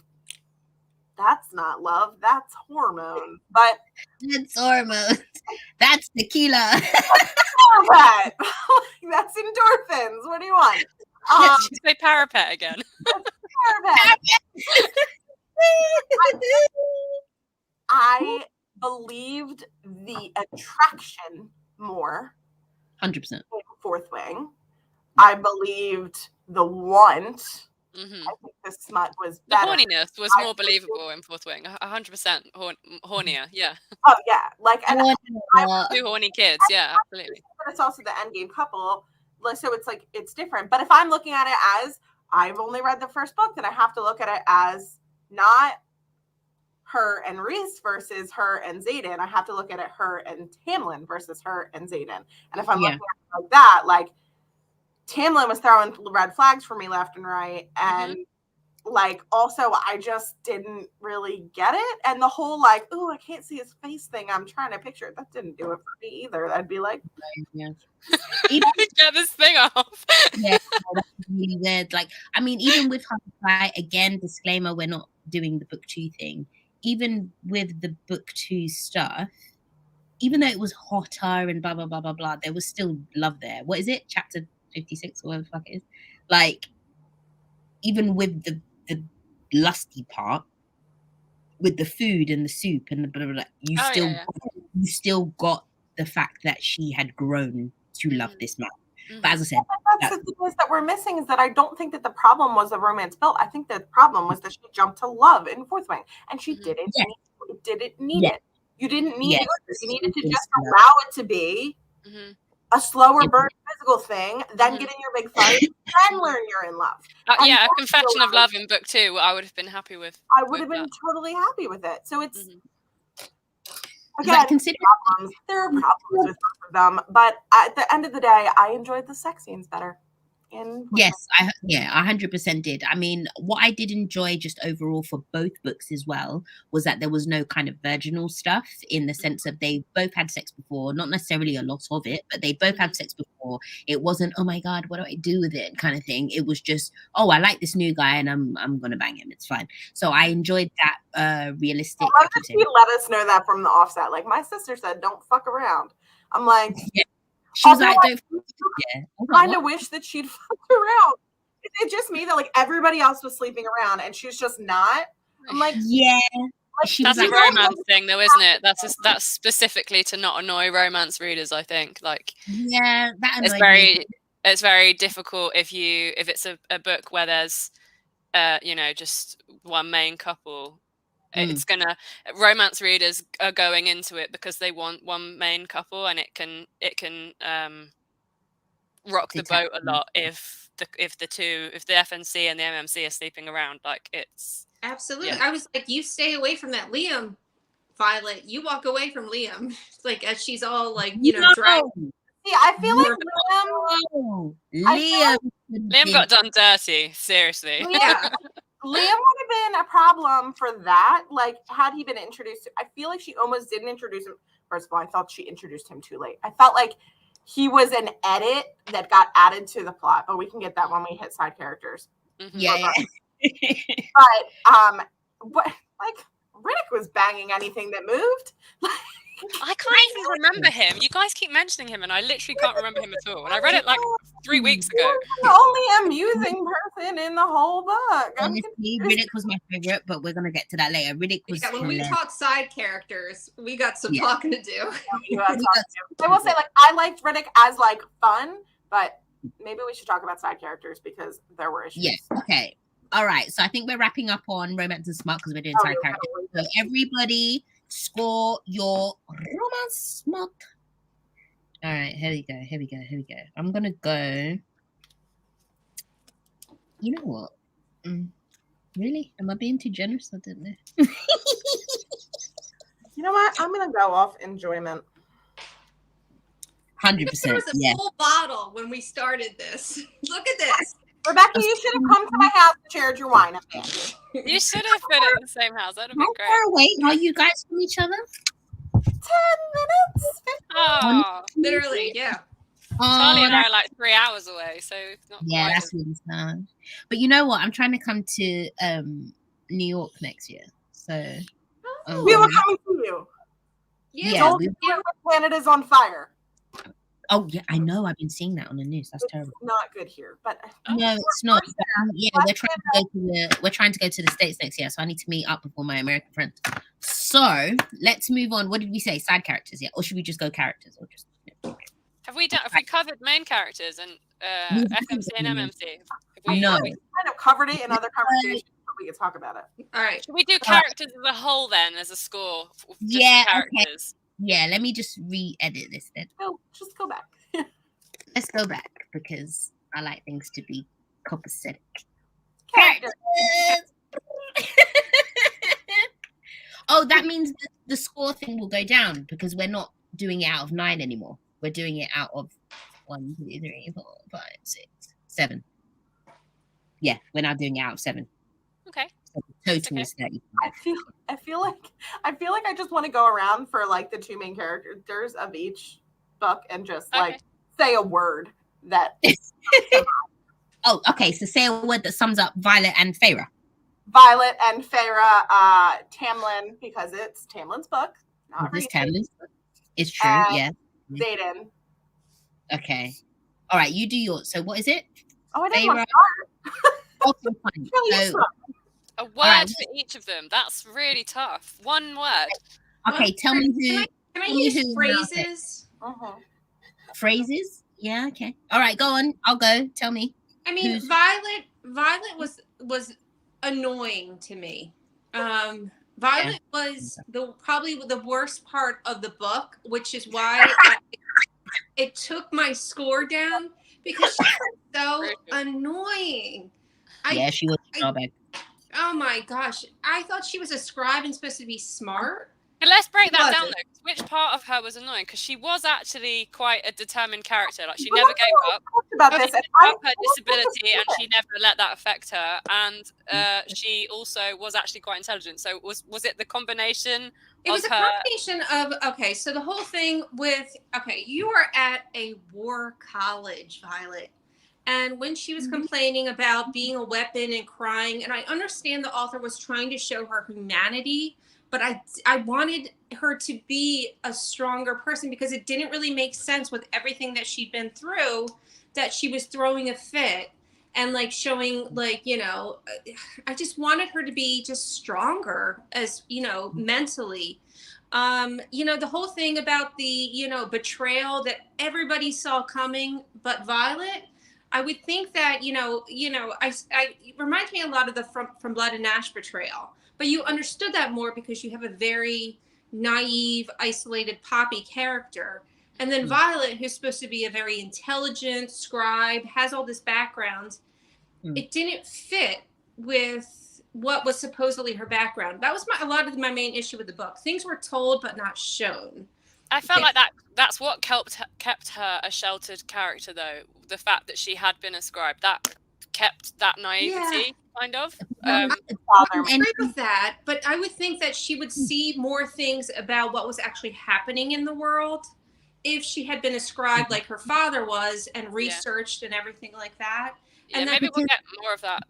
that's not love. That's hormones. But it's hormones. That's tequila. That's endorphins. What do you want? Did you say parapet again? I believed the attraction more. 100%. Fourth Wing. I believed the want Mm-hmm. I think the smut was the better. horniness was more believable in Fourth Wing. 100% hornier. Yeah. Oh yeah, like and two horny kids. Yeah, absolutely. But it's also the endgame couple, so it's like it's different. But if I'm looking at it as I've only read the first book, then I have to look at it as not her and Rhys versus her and Xaden. I have to look at it her and Tamlin versus her and Xaden. And if I'm looking at it like that, like Tamlin was throwing red flags for me left and right, and like also I just didn't really get it. And the whole like, oh, I can't see his face thing, I'm trying to picture it, that didn't do it for me either. That'd be like, get this thing off. Yeah, that's really weird. Like, I mean, even with Hunter, again, disclaimer, we're not doing the book 2 thing. Even with the book 2 stuff, even though it was hotter and blah blah blah blah blah, there was still love there. What is it, chapter 56 or whatever the fuck it is? Like, even with the lusty part, with the food and the soup and the blah blah blah, you still got the fact that she had grown to love this man. But as I said, that's the thing is that we're missing, is that I don't think that the problem was the romance built. I think the problem was that she jumped to love in Fourth Wing, and she didn't need it. You didn't need it. You needed to just allow it to be a slower burn physical thing, then get in your big fight, then learn you're in love. A confession of love in book 2, I would have been happy with. I would have been totally happy with it. So it's again, there are problems with both of them, but at the end of the day, I enjoyed the sex scenes better. Yes, I 100% did. I mean, what I did enjoy just overall for both books as well was that there was no kind of virginal stuff, in the sense of they both had sex before, not necessarily a lot of it, but they both had sex before. It wasn't, oh my God, what do I do with it kind of thing. It was just, oh, I like this new guy and I'm gonna bang him. It's fine. So I enjoyed that realistic. She let us know that from the offset. Like, my sister said, don't fuck around. I'm like, she was like, I kind of wish that she'd fucked around. It's just me that like everybody else was sleeping around and she's just not. I'm like, that's a romance thing, though, isn't it? That's specifically to not annoy romance readers, I think. Like, that it's very difficult if it's a book where there's just one main couple. It's gonna, romance readers are going into it because they want one main couple, and it can rock the boat a lot if the FNC and the MMC are sleeping around. Like, it's absolutely. I was like, you stay away from that Liam, Violet. You walk away from Liam. Like, as she's all like, dragged. See, I feel like Liam got done dirty. Seriously. Yeah. Liam would have been a problem for that. Like, had he been introduced, I feel like she almost didn't introduce him. First of all, I thought she introduced him too late. I felt like he was an edit that got added to the plot, but we can get that when we hit side characters. Yeah. But like Riddick was banging anything that moved. I can't even remember him. You guys keep mentioning him, and I literally can't remember him at all. And I read it like 3 weeks ago. The only amusing person in the whole book. Honestly, Riddick was my favorite, but we're gonna get to that later. Riddick was. When we talk side characters, we got some talking to do. I will say, like, I liked Riddick as like fun, but maybe we should talk about side characters because there were issues. Yes. Okay. All right. So I think we're wrapping up on romance and smart because we're doing side characters. So everybody, score your romance smart. All right, here we go. I'm gonna go. You know what? Really? Am I being too generous? I don't know. You know what? I'm gonna go off enjoyment. 100%. There was a full bottle when we started this. Look at this. Rebecca, you should have come to my house and shared your wine up there. You should have been in the same house. That'd have been great. How far away are you guys from each other? 10 minutes. Oh, literally, yeah. Charli and I are like 3 hours away, so not quite that's really sad. But you know what? I'm trying to come to New York next year, so we were coming to you. Yeah, Planet is on fire. Oh yeah, I know. I've been seeing that on the news. That's terrible. Not good here, but no, it's not. We're trying to go to the States next year, so I need to meet up with all my American friends. So let's move on. What did we say? Side characters, yeah? Or should we just go characters? Or just Have we covered main characters and FMC and MMC? No. We kind of covered it in other conversations, but we can talk about it. All right. Should we do characters as a whole then, as a score? Yeah, characters. Okay. Yeah, let me just re-edit this then. No, just go back. Let's go back because I like things to be copacetic. Characters. Oh, that means the score thing will go down because we're not doing it out of 9 anymore. We're doing it out of 1, 2, 3, 4, 5, 6, 7. Yeah, we're now doing it out of 7. Okay. So the total is 30. I feel like I just want to go around for like the 2 main characters of each book and just like say a word that. Oh, okay. So say a word that sums up Violet and Feyre. Violet and Feyre, Tamlin, because it's Tamlin's book. Not It's Tamlin's book. It's true, yeah. Xaden. Okay. All right, you do yours. So what is it? Oh, I didn't want to start. A word for each of them. That's really tough. One word. Okay, tell me who. Can I use phrases? Phrases? Yeah, okay. All right, go on. I'll go. Tell me. I mean, Violet was annoying to me. Violet was probably the worst part of the book, which is why it took my score down because she was so annoying. She was bad. Oh my gosh. I thought she was a scribe and supposed to be smart. But let's break that down though. Which part of her was annoying? Because she was actually quite a determined character. Like she never gave up. About this. Her disability, and she never let that affect her. And she also was actually quite intelligent. So was it the combination? It was a combination of so the whole thing with you are at a war college, Violet. And when she was complaining about being a weapon and crying, and I understand the author was trying to show her humanity, but I wanted her to be a stronger person because it didn't really make sense with everything that she'd been through, that she was throwing a fit and like showing like, I just wanted her to be just stronger as, mentally. The whole thing about the, betrayal that everybody saw coming, but Violet, I would think that, it reminds me a lot of the From Blood and Ash betrayal. But you understood that more because you have a very naive, isolated Poppy character. And then Violet, who's supposed to be a very intelligent scribe, has all this background. It didn't fit with what was supposedly her background. That was a lot of my main issue with the book. Things were told but not shown. I felt like that's what kept her a sheltered character, though. The fact that she had been a scribe, that kept that naivety, kind of. I agree with that, but I would think that she would see more things about what was actually happening in the world if she had been a scribe like her father was and researched and everything like that. And maybe we'll get more of that,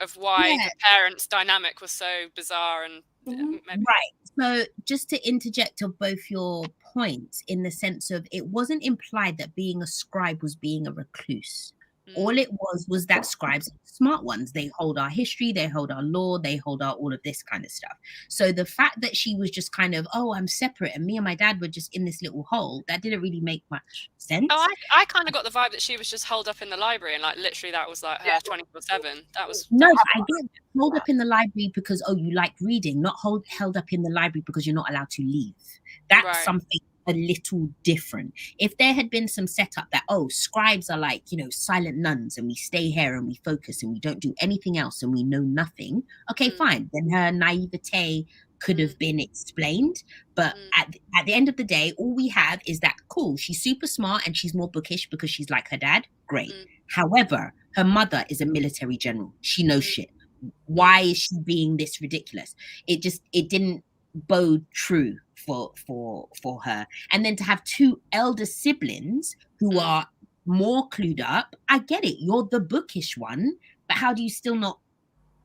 of why the parents' dynamic was so bizarre and right. So just to interject of both your points in the sense of it wasn't implied that being a scribe was being a recluse. All it was that scribes are smart ones. They hold our history, they hold our law, they hold our all of this kind of stuff. So the fact that she was just kind of, I'm separate and me and my dad were just in this little hole, that didn't really make much sense. Oh, I kind of got the vibe that she was just holed up in the library and like literally that was like her 24/7. That was I get held up in the library because you like reading, not held up in the library because you're not allowed to leave. That's something a little different. If there had been some setup that scribes are like silent nuns and we stay here and we focus and we don't do anything else and we know nothing, fine, then her naivete could have been explained. But at the end of the day, all we have is that she's super smart and she's more bookish because she's like her dad, great. However, her mother is a military general, she knows shit. Why is she being this ridiculous? It didn't bode true for her. And then to have 2 elder siblings who are more clued up, I get it, you're the bookish one, but how do you still not,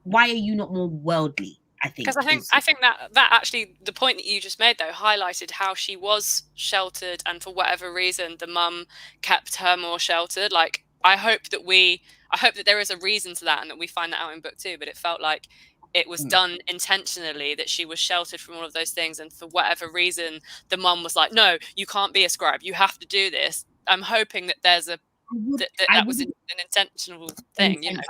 why are you not more worldly? I think because I think that actually the point that you just made though highlighted how she was sheltered, and for whatever reason the mum kept her more sheltered. Like I hope that there is a reason to that and that we find that out in book 2, but it felt like it was done intentionally, that she was sheltered from all of those things, and for whatever reason the mum was like, no, you can't be a scribe, you have to do this, I'm hoping that there's that was an intentional thing. You know,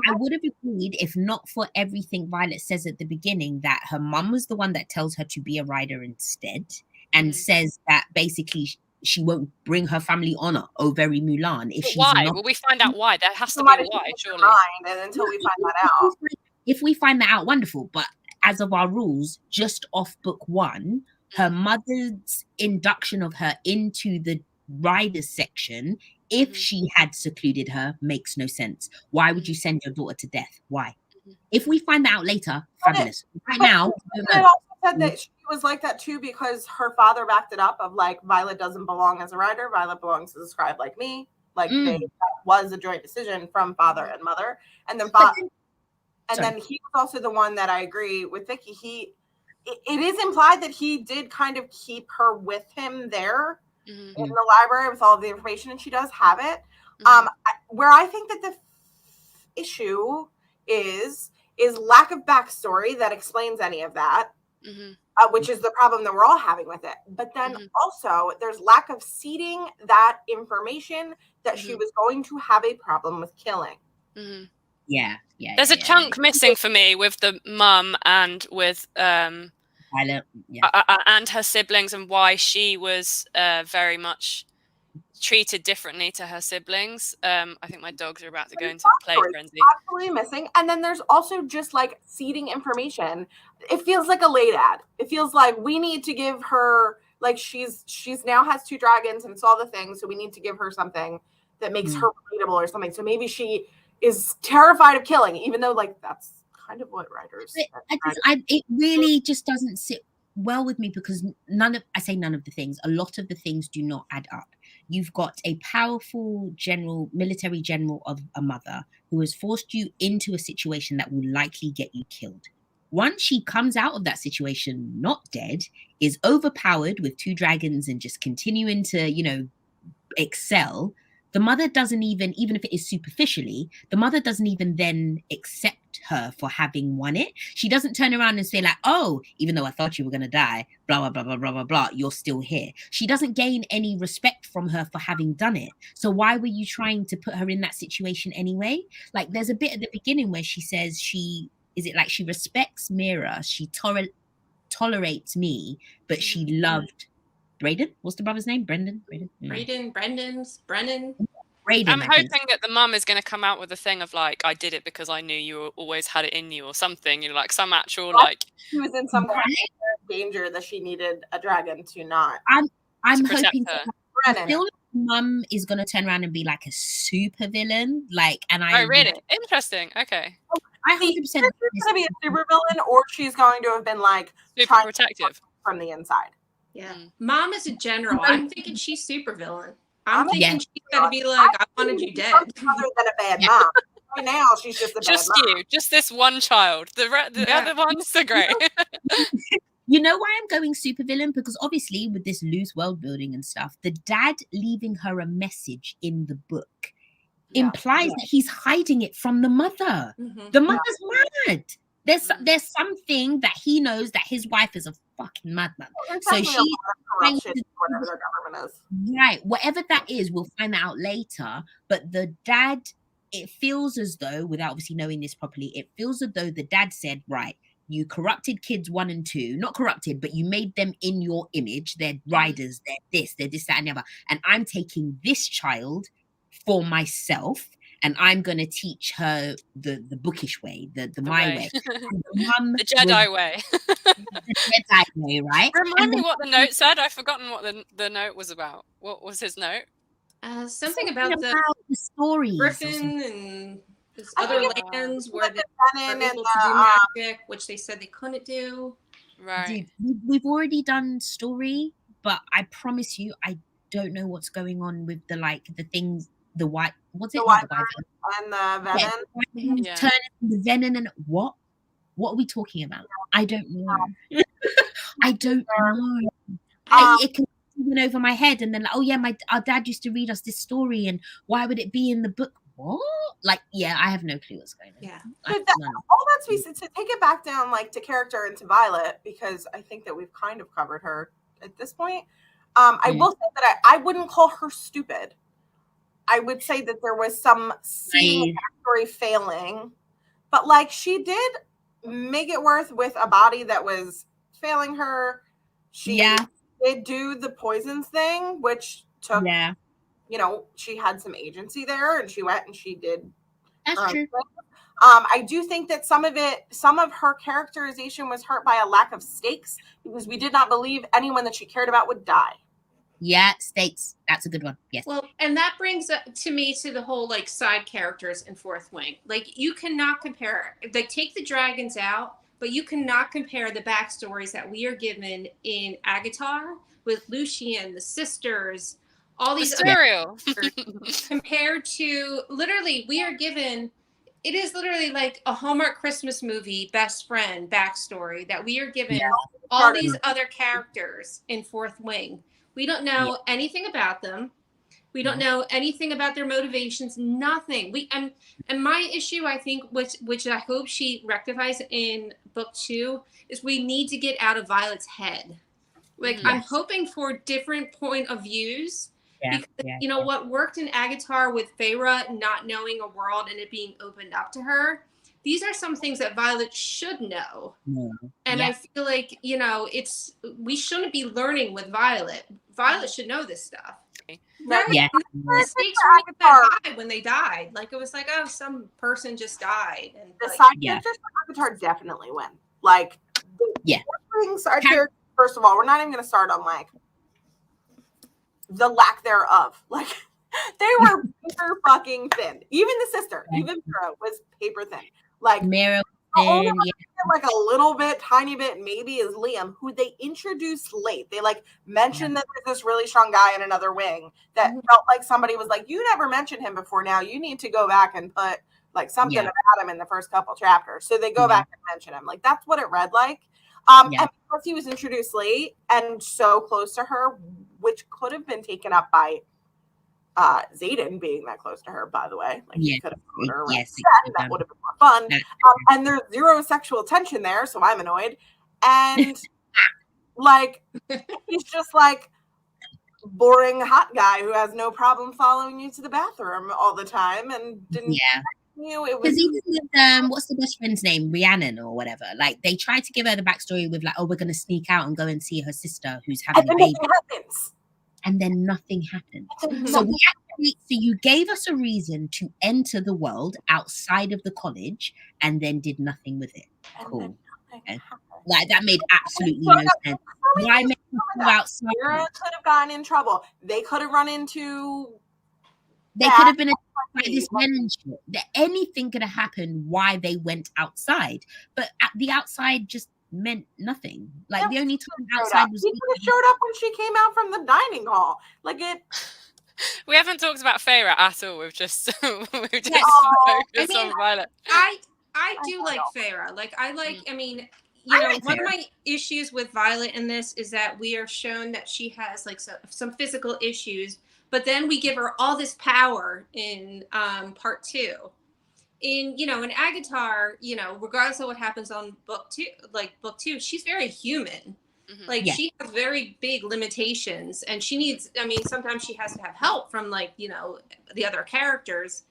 I would have agreed if not for everything Violet says at the beginning, that her mum was the one that tells her to be a rider instead, and says that basically she won't bring her family honor over Mulan if she's why? not. Will we find out why? There has to be a why, surely. And until we find that out. If we find that out, wonderful. But as of our rules, just off book one, her mother's induction of her into the riders section, if she had secluded her, makes no sense. Why would you send your daughter to death? Why? If we find that out later, fabulous. Right now, it also said that she was like that too because her father backed it up of like, Violet doesn't belong as a rider. Violet belongs as a scribe like me. Like that was a joint decision from father and mother. And then then he was also the one that I agree with Vicky. It is implied that he did kind of keep her with him there in the library with all of the information, and she does have it. Where I think that the issue is lack of backstory that explains any of that, which is the problem that we're all having with it. But then also there's lack of seeding that information that she was going to have a problem with killing. Yeah. There's a chunk missing for me with the mum and with and her siblings, and why she was very much treated differently to her siblings. I think my dogs are about to go into play frenzy. Absolutely missing. And then there's also just like seeding information. It feels like a late ad. It feels like we need to give her, like she's now has 2 dragons and it's all the things, so we need to give her something that makes her relatable or something. So maybe she is terrified of killing, even though like that's kind of what writers. It really just doesn't sit well with me because none of the things, a lot of the things do not add up. You've got a powerful military general of a mother who has forced you into a situation that will likely get you killed. Once she comes out of that situation not dead, is overpowered with 2 dragons and just continuing to, excel, the mother doesn't even if it is superficially, the mother doesn't even then accept her for having won it. She doesn't turn around and say like, oh, even though I thought you were going to die, blah, blah, blah, blah, blah, blah, blah, you're still here. She doesn't gain any respect from her for having done it. So why were you trying to put her in that situation anyway? Like there's a bit at the beginning where she says she respects Mira, she tolerates me, but she loved Brayden. What's the brother's name? Brendan. Brennan. I'm hoping that the mum is going to come out with a thing of like, I did it because I knew you always had it in you, or something. Like some actual like. She was in some kind of danger that she needed a dragon to not. I'm hoping that mum is going to turn around and be like a super villain, like, and I. Oh really? Interesting. Okay. I 100% she's going to be a super villain, or she's going to have been like super protective from the inside. Yeah. Mom is a general. I'm thinking she's super villain. I'm thinking she's got to be like, I wanted you dead. Other than a bad mom. Right now, she's just a bad mom. Just this one child. The other ones are great. You know why I'm going super villain? Because obviously with this loose world building and stuff, the dad leaving her a message in the book implies that he's hiding it from the mother. The mother's mad. There's something that he knows that his wife is a fucking madman. So she's trying to, whatever their government is. Right, whatever that is, we'll find that out later. But the dad, it feels as though, without obviously knowing this properly, it feels as though the dad said, right, you corrupted kids 1 and 2, not corrupted, but you made them in your image. They're riders, they're this, that, and the other. And I'm taking this child for myself. And I'm going to teach her the bookish way, the my way. The Jedi way. The Jedi way, right? Remind me what the note said. I've forgotten what the note was about. What was his note? Something about the stories. Griffin and his other lands where they were able to do magic, which they said they couldn't do. Right. Dude, we've already done story, but I promise you, I don't know what's going on with the things. The white, what's it? The white and the venom. Turn into the venom and what? What are we talking about? I don't know. I don't know. It can even over my head, and then our dad used to read us this story, and why would it be in the book? What? Like, I have no clue what's going on. Yeah. All that's we said to take it back down, like to character and to Violet, because I think that we've kind of covered her at this point. I will say that I wouldn't call her stupid. I would say that there was some seeding backstory failing, but like she did make it worth with a body that was failing her. She did do the poisons thing, which took, you know, she had some agency there, and she went and she did. That's true. I do think that some of her characterization was hurt by a lack of stakes, because we did not believe anyone that she cared about would die. Yeah, stakes. That's a good one. Yes. Well, and that brings to me to the whole like side characters in Fourth Wing. Like you cannot compare. Like take the dragons out, but you cannot compare the backstories that we are given in ACOTAR with Lucian, the sisters, all these other compared to literally we are given. It is literally like a Hallmark Christmas movie best friend backstory that we are given all these other characters in Fourth Wing. We don't know anything about them. We don't know anything about their motivations. Nothing. And my issue, I think, which I hope she rectifies in book 2, is we need to get out of Violet's head. Like I'm hoping for different point of views. Because you know what worked in ACOTAR with Feyre not knowing a world and it being opened up to her. These are some things that Violet should know. And I feel like, you know, we shouldn't be learning with Violet. Violet should know this stuff. The stakes weren't that high when they died. Like, it was like, oh, some person just died. And the side characters for ACOTAR definitely win. Like, side characters, first of all, we're not even going to start on, like, the lack thereof. Like, they were paper fucking thin. Even the sister, even Mira was paper thin. Like, Mira, like a little bit, tiny bit, maybe is Liam, who they introduced late. They like mentioned that there's this really strong guy in another wing that felt like somebody was like, you never mentioned him before. Now you need to go back and put like something about him in the first couple chapters. So they go back and mention him. Like that's what it read like. And because he was introduced late and so close to her, which could have been taken up by Xaden being that close to her, by the way. Like he could have put her around that would have been more fun. And there's zero sexual tension there, so I'm annoyed. And like he's just like boring hot guy who has no problem following you to the bathroom all the time and didn't you. It was even with what's the best friend's name, Rhiannon or whatever. Like they tried to give her the backstory with like, oh, we're gonna sneak out and go and see her sister who's having a baby. And then nothing happened. So you gave us a reason to enter the world outside of the college and then did nothing with it. Cool. Okay. Like that made absolutely no sense. Why make them go outside? Mira could have gotten in trouble. They could have run into. They could have been like this men shit. That anything could have happened why they went outside, but at the outside just meant nothing. Like the only time outside was. He could have showed up when she came out from the dining hall. Like it. We haven't talked about Feyre at all. We've just focused on Violet. I do like Feyre. Like I like. I mean, you know, one of my issues with Violet in this is that we are shown that she has like some physical issues, but then we give her all this power in part 2. In ACOTAR, you know, regardless of what happens on book 2, she's very human. Like she has very big limitations, and she needs. I mean, sometimes she has to have help from like the other characters.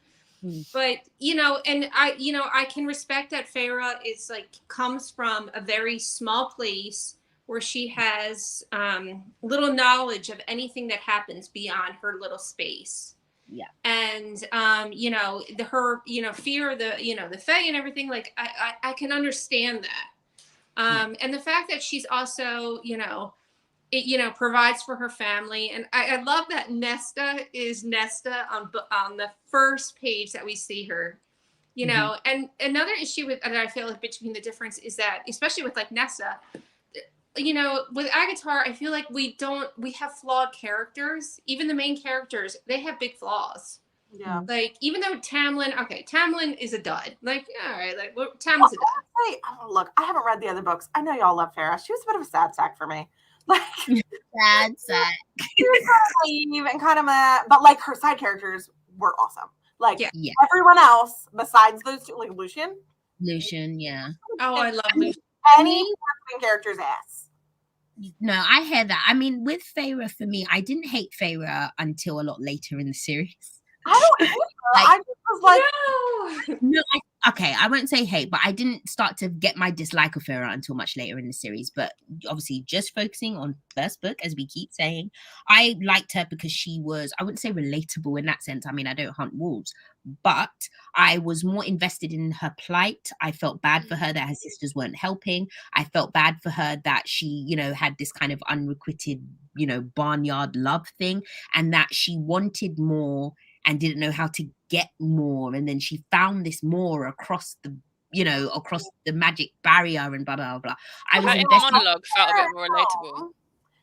But and I can respect that Feyre is like comes from a very small place where she has little knowledge of anything that happens beyond her little space. Yeah. And her fear of the Fae and everything, like I can understand that. And the fact that she's also provides for her family, and I love that Nesta is Nesta on the first page that we see her. And another issue that I feel like between the difference is that, especially with like Nesta, with ACOTAR, I feel like we have flawed characters. Even the main characters, they have big flaws. Yeah. Like, even though Tamlin is a dud. Like, all right, like, Tamlin's a dud. Hey, look, I haven't read the other books. I know y'all love Feyre. She was a bit of a sad sack for me. Like, sad sack. She was kind of naive and kind of but like her side characters were awesome. Like, everyone else besides those two, like Lucian, yeah. Oh, I love Lucian. Any character's ass. No, I hear that. I mean, with Feyre, for me, I didn't hate Feyre until a lot later in the series. I don't hate her. Like, I just was like, No. okay, I won't say hate, but I didn't start to get my dislike of Feyre until much later in the series. But obviously, just focusing on first book, as we keep saying, I liked her because she was, I wouldn't say relatable in that sense. I mean, I don't hunt wolves, but I was more invested in her plight. I felt bad for her that her sisters weren't helping. I felt bad for her that she, you know, had this kind of unrequited, you know, barnyard love thing, and that she wanted more and didn't know how to get more. And then she found this more across the, you know, across the magic barrier and blah, blah, blah. I was Her inner invested. monologue felt a bit more relatable.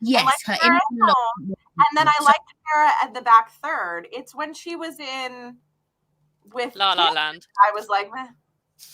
Yes, her inner monologue. and then I liked Sarah at the back third. It's when she was in with La La Kear, Land. I was like, meh.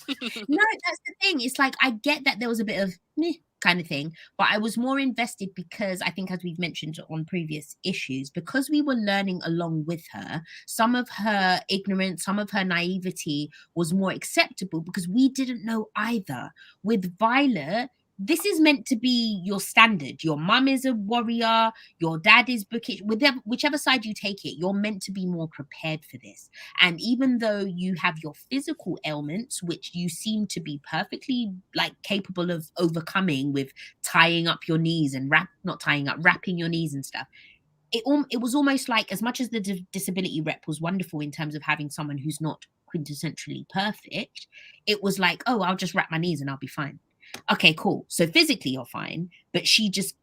No, that's the thing. It's like, I get that there was a bit of meh kind of thing, but I was more invested because I think, as we've mentioned on previous issues, because we were learning along with her, some of her ignorance, some of her naivety was more acceptable because we didn't know either. With Violet, this is meant to be your standard. Your mum is a warrior, your dad is bookish. Whichever side you take it, you're meant to be more prepared for this. And even though you have your physical ailments, which you seem to be perfectly like capable of overcoming with tying up your knees and wrapping your knees and stuff, it was almost like, as much as the disability rep was wonderful in terms of having someone who's not quintessentially perfect, it was like, oh, I'll just wrap my knees and I'll be fine. Okay, cool. So physically you're fine, but she just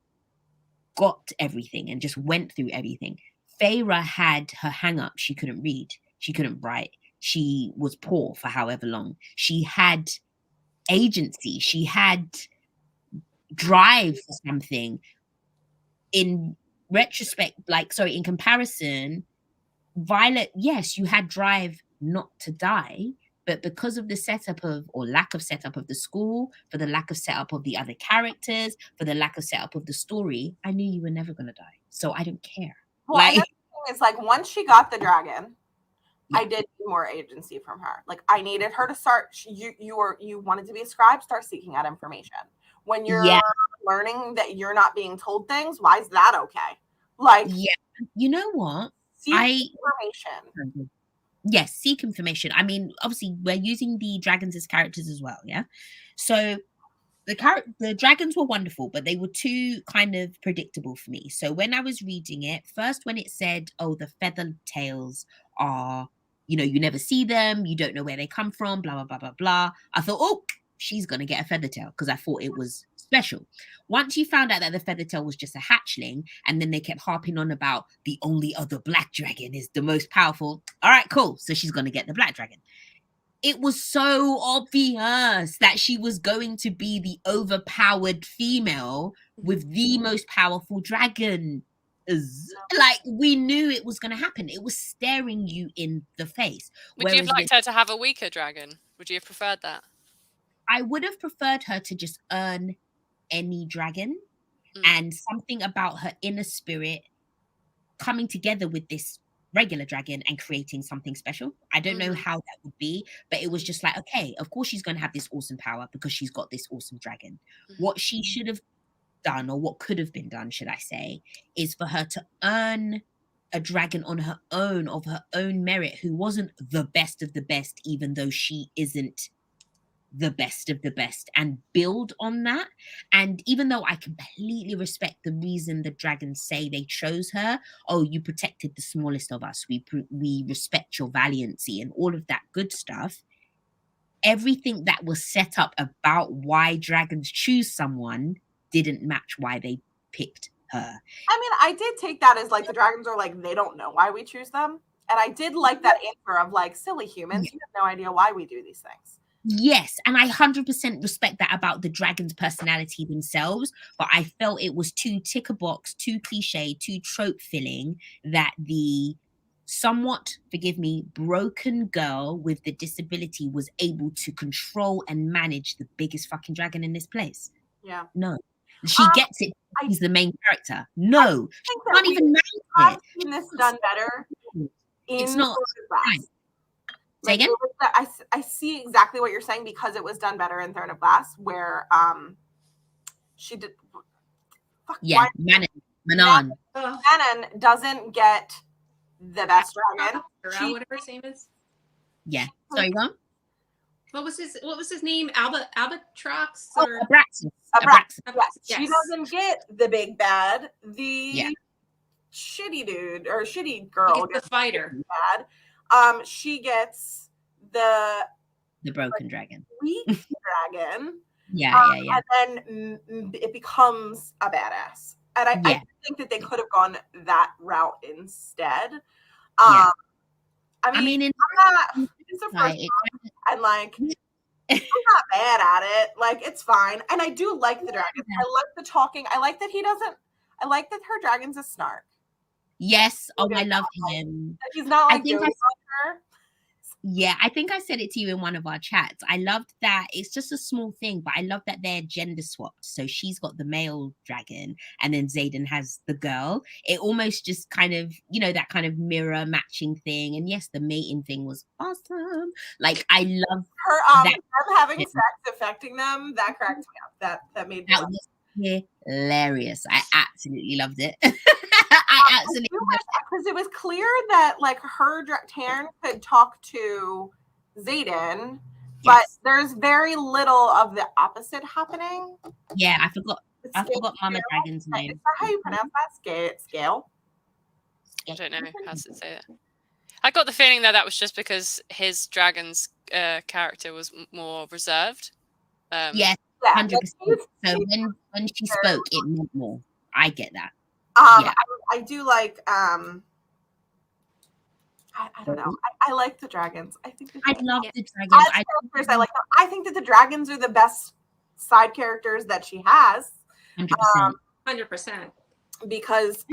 got everything and just went through everything. Feyre had her hang up. She couldn't read. She couldn't write. She was poor for however long. She had agency. She had drive for something. In retrospect, in comparison, Violet, yes, you had drive not to die, but because of the setup of, or lack of setup of the school, for the lack of setup of the other characters, for the lack of setup of the story, I knew you were never going to die. So I don't care. Well, like, it's like, once she got the dragon, I did need more agency from her. Like, I needed her to start. You wanted to be a scribe, start seeking out information. When you're learning that you're not being told things, why is that okay? Like, you know what? Seek information. Yes, seek information. I mean, obviously, we're using the dragons as characters as well, yeah? So the dragons were wonderful, but they were too kind of predictable for me. So when I was reading it, first when it said, oh, the feather tails are, you know, you never see them, you don't know where they come from, blah, blah, blah, blah, blah. I thought, oh, she's going to get a feather tail, because I thought it was special. Once you found out that the feather tail was just a hatchling, and then they kept harping on about the only other black dragon is the most powerful. All right, cool. So she's going to get the black dragon. It was so obvious that she was going to be the overpowered female with the most powerful dragon. Like, we knew it was going to happen. It was staring you in the face. Would you have liked her to have a weaker dragon? Would you have preferred that? I would have preferred her to just earn any dragon, and something about her inner spirit coming together with this regular dragon and creating something special. I don't know how that would be, but it was just like, okay, of course she's going to have this awesome power because she's got this awesome dragon. What she should have done, or what could have been done, should I say, is for her to earn a dragon on her own, of her own merit, who wasn't the best of the best, even though she isn't the best of the best, and build on that. And even though I completely respect the reason the dragons say they chose her, oh, you protected the smallest of us, we respect your valiancy and all of that good stuff, everything that was set up about why dragons choose someone didn't match why they picked her. I mean, I did take that as like, the dragons are like, they don't know why we choose them. And I did like that answer of like, silly humans, you have no idea why we do these things. Yes, and I 100% respect that about the dragon's personality themselves, but I felt it was too ticker box, too cliche, too trope filling, that the somewhat, forgive me, broken girl with the disability was able to control and manage the biggest fucking dragon in this place. Yeah. No. She gets it. He's the main character. No. She can't even manage it. I've seen this done better. It's not. Say again? I see exactly what you're saying, because it was done better in Throne of Glass, where she did. Manon. Manon doesn't get the best dragon. Whatever his name is. Yeah. Sorry, what? What was his name? Albatrox or Abraxas. Yes. She doesn't get the big bad. The shitty dude or shitty girl gets the fighter. Bad. She gets the broken dragon. Weak dragon. Yeah. And then it becomes a badass. And I think that they could have gone that route instead. I mean, it's the first time, and like, I'm not bad at it. Like, it's fine. And I do like the dragons. I like the talking. I like that I like that her dragon's a snark. Yes. Oh, I love him. He's not like doting on her. Yeah, I think I said it to you in one of our chats. I loved that. It's just a small thing, but I love that they're gender swapped. So she's got the male dragon and then Xaden has the girl. It almost just kind of, that kind of mirror matching thing. And yes, the mating thing was awesome. Like, I love her them having sex affecting them. That cracked me up. That made me laugh. Was hilarious. I absolutely loved it. Because it was clear that like her Taryn could talk to Xaden, but there's very little of the opposite happening. Yeah, I forgot Mama Dragon's name. Is that how you pronounce that? Scale? I don't know how to say it. I got the feeling that was just because his dragon's character was more reserved. Yes, 100%. So when she spoke, it meant more. I get that. I do like I don't know. I like the dragons. I think I love the dragons. I like them. I think that the dragons are the best side characters that she has. 100%. Because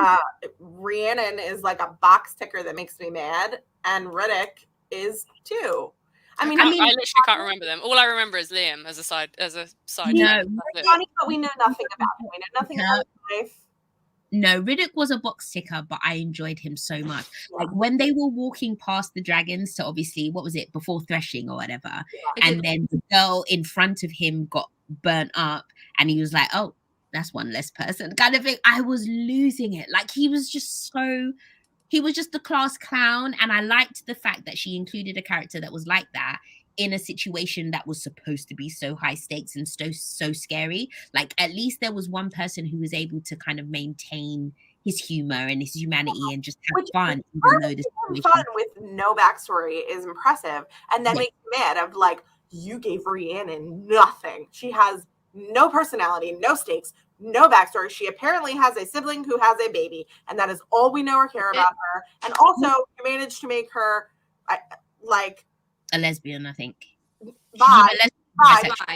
Rhiannon is like a box ticker that makes me mad, and Riddick is too. I literally can't remember them. All I remember is Liam as a side. No, funny, but we know nothing about him. We know nothing about his life. No, Riddick was a box ticker, but I enjoyed him so much. Like when they were walking past the dragons to obviously, what was it, before threshing or whatever, and then the girl in front of him got burnt up, and he was like, "Oh, that's one less person," kind of thing. I was losing it. Like he was just the class clown, and I liked the fact that she included a character that was like that in a situation that was supposed to be so high stakes and so scary. Like at least there was one person who was able to kind of maintain his humor and his humanity and just have fun, even though this fun with no backstory is impressive, and that makes me mad. Of like, you gave Rhiannon nothing. She has no personality, no stakes, no backstory. She apparently has a sibling who has a baby, and that is all we know or care about her. And also, you managed to make her like a lesbian, I think. Bi,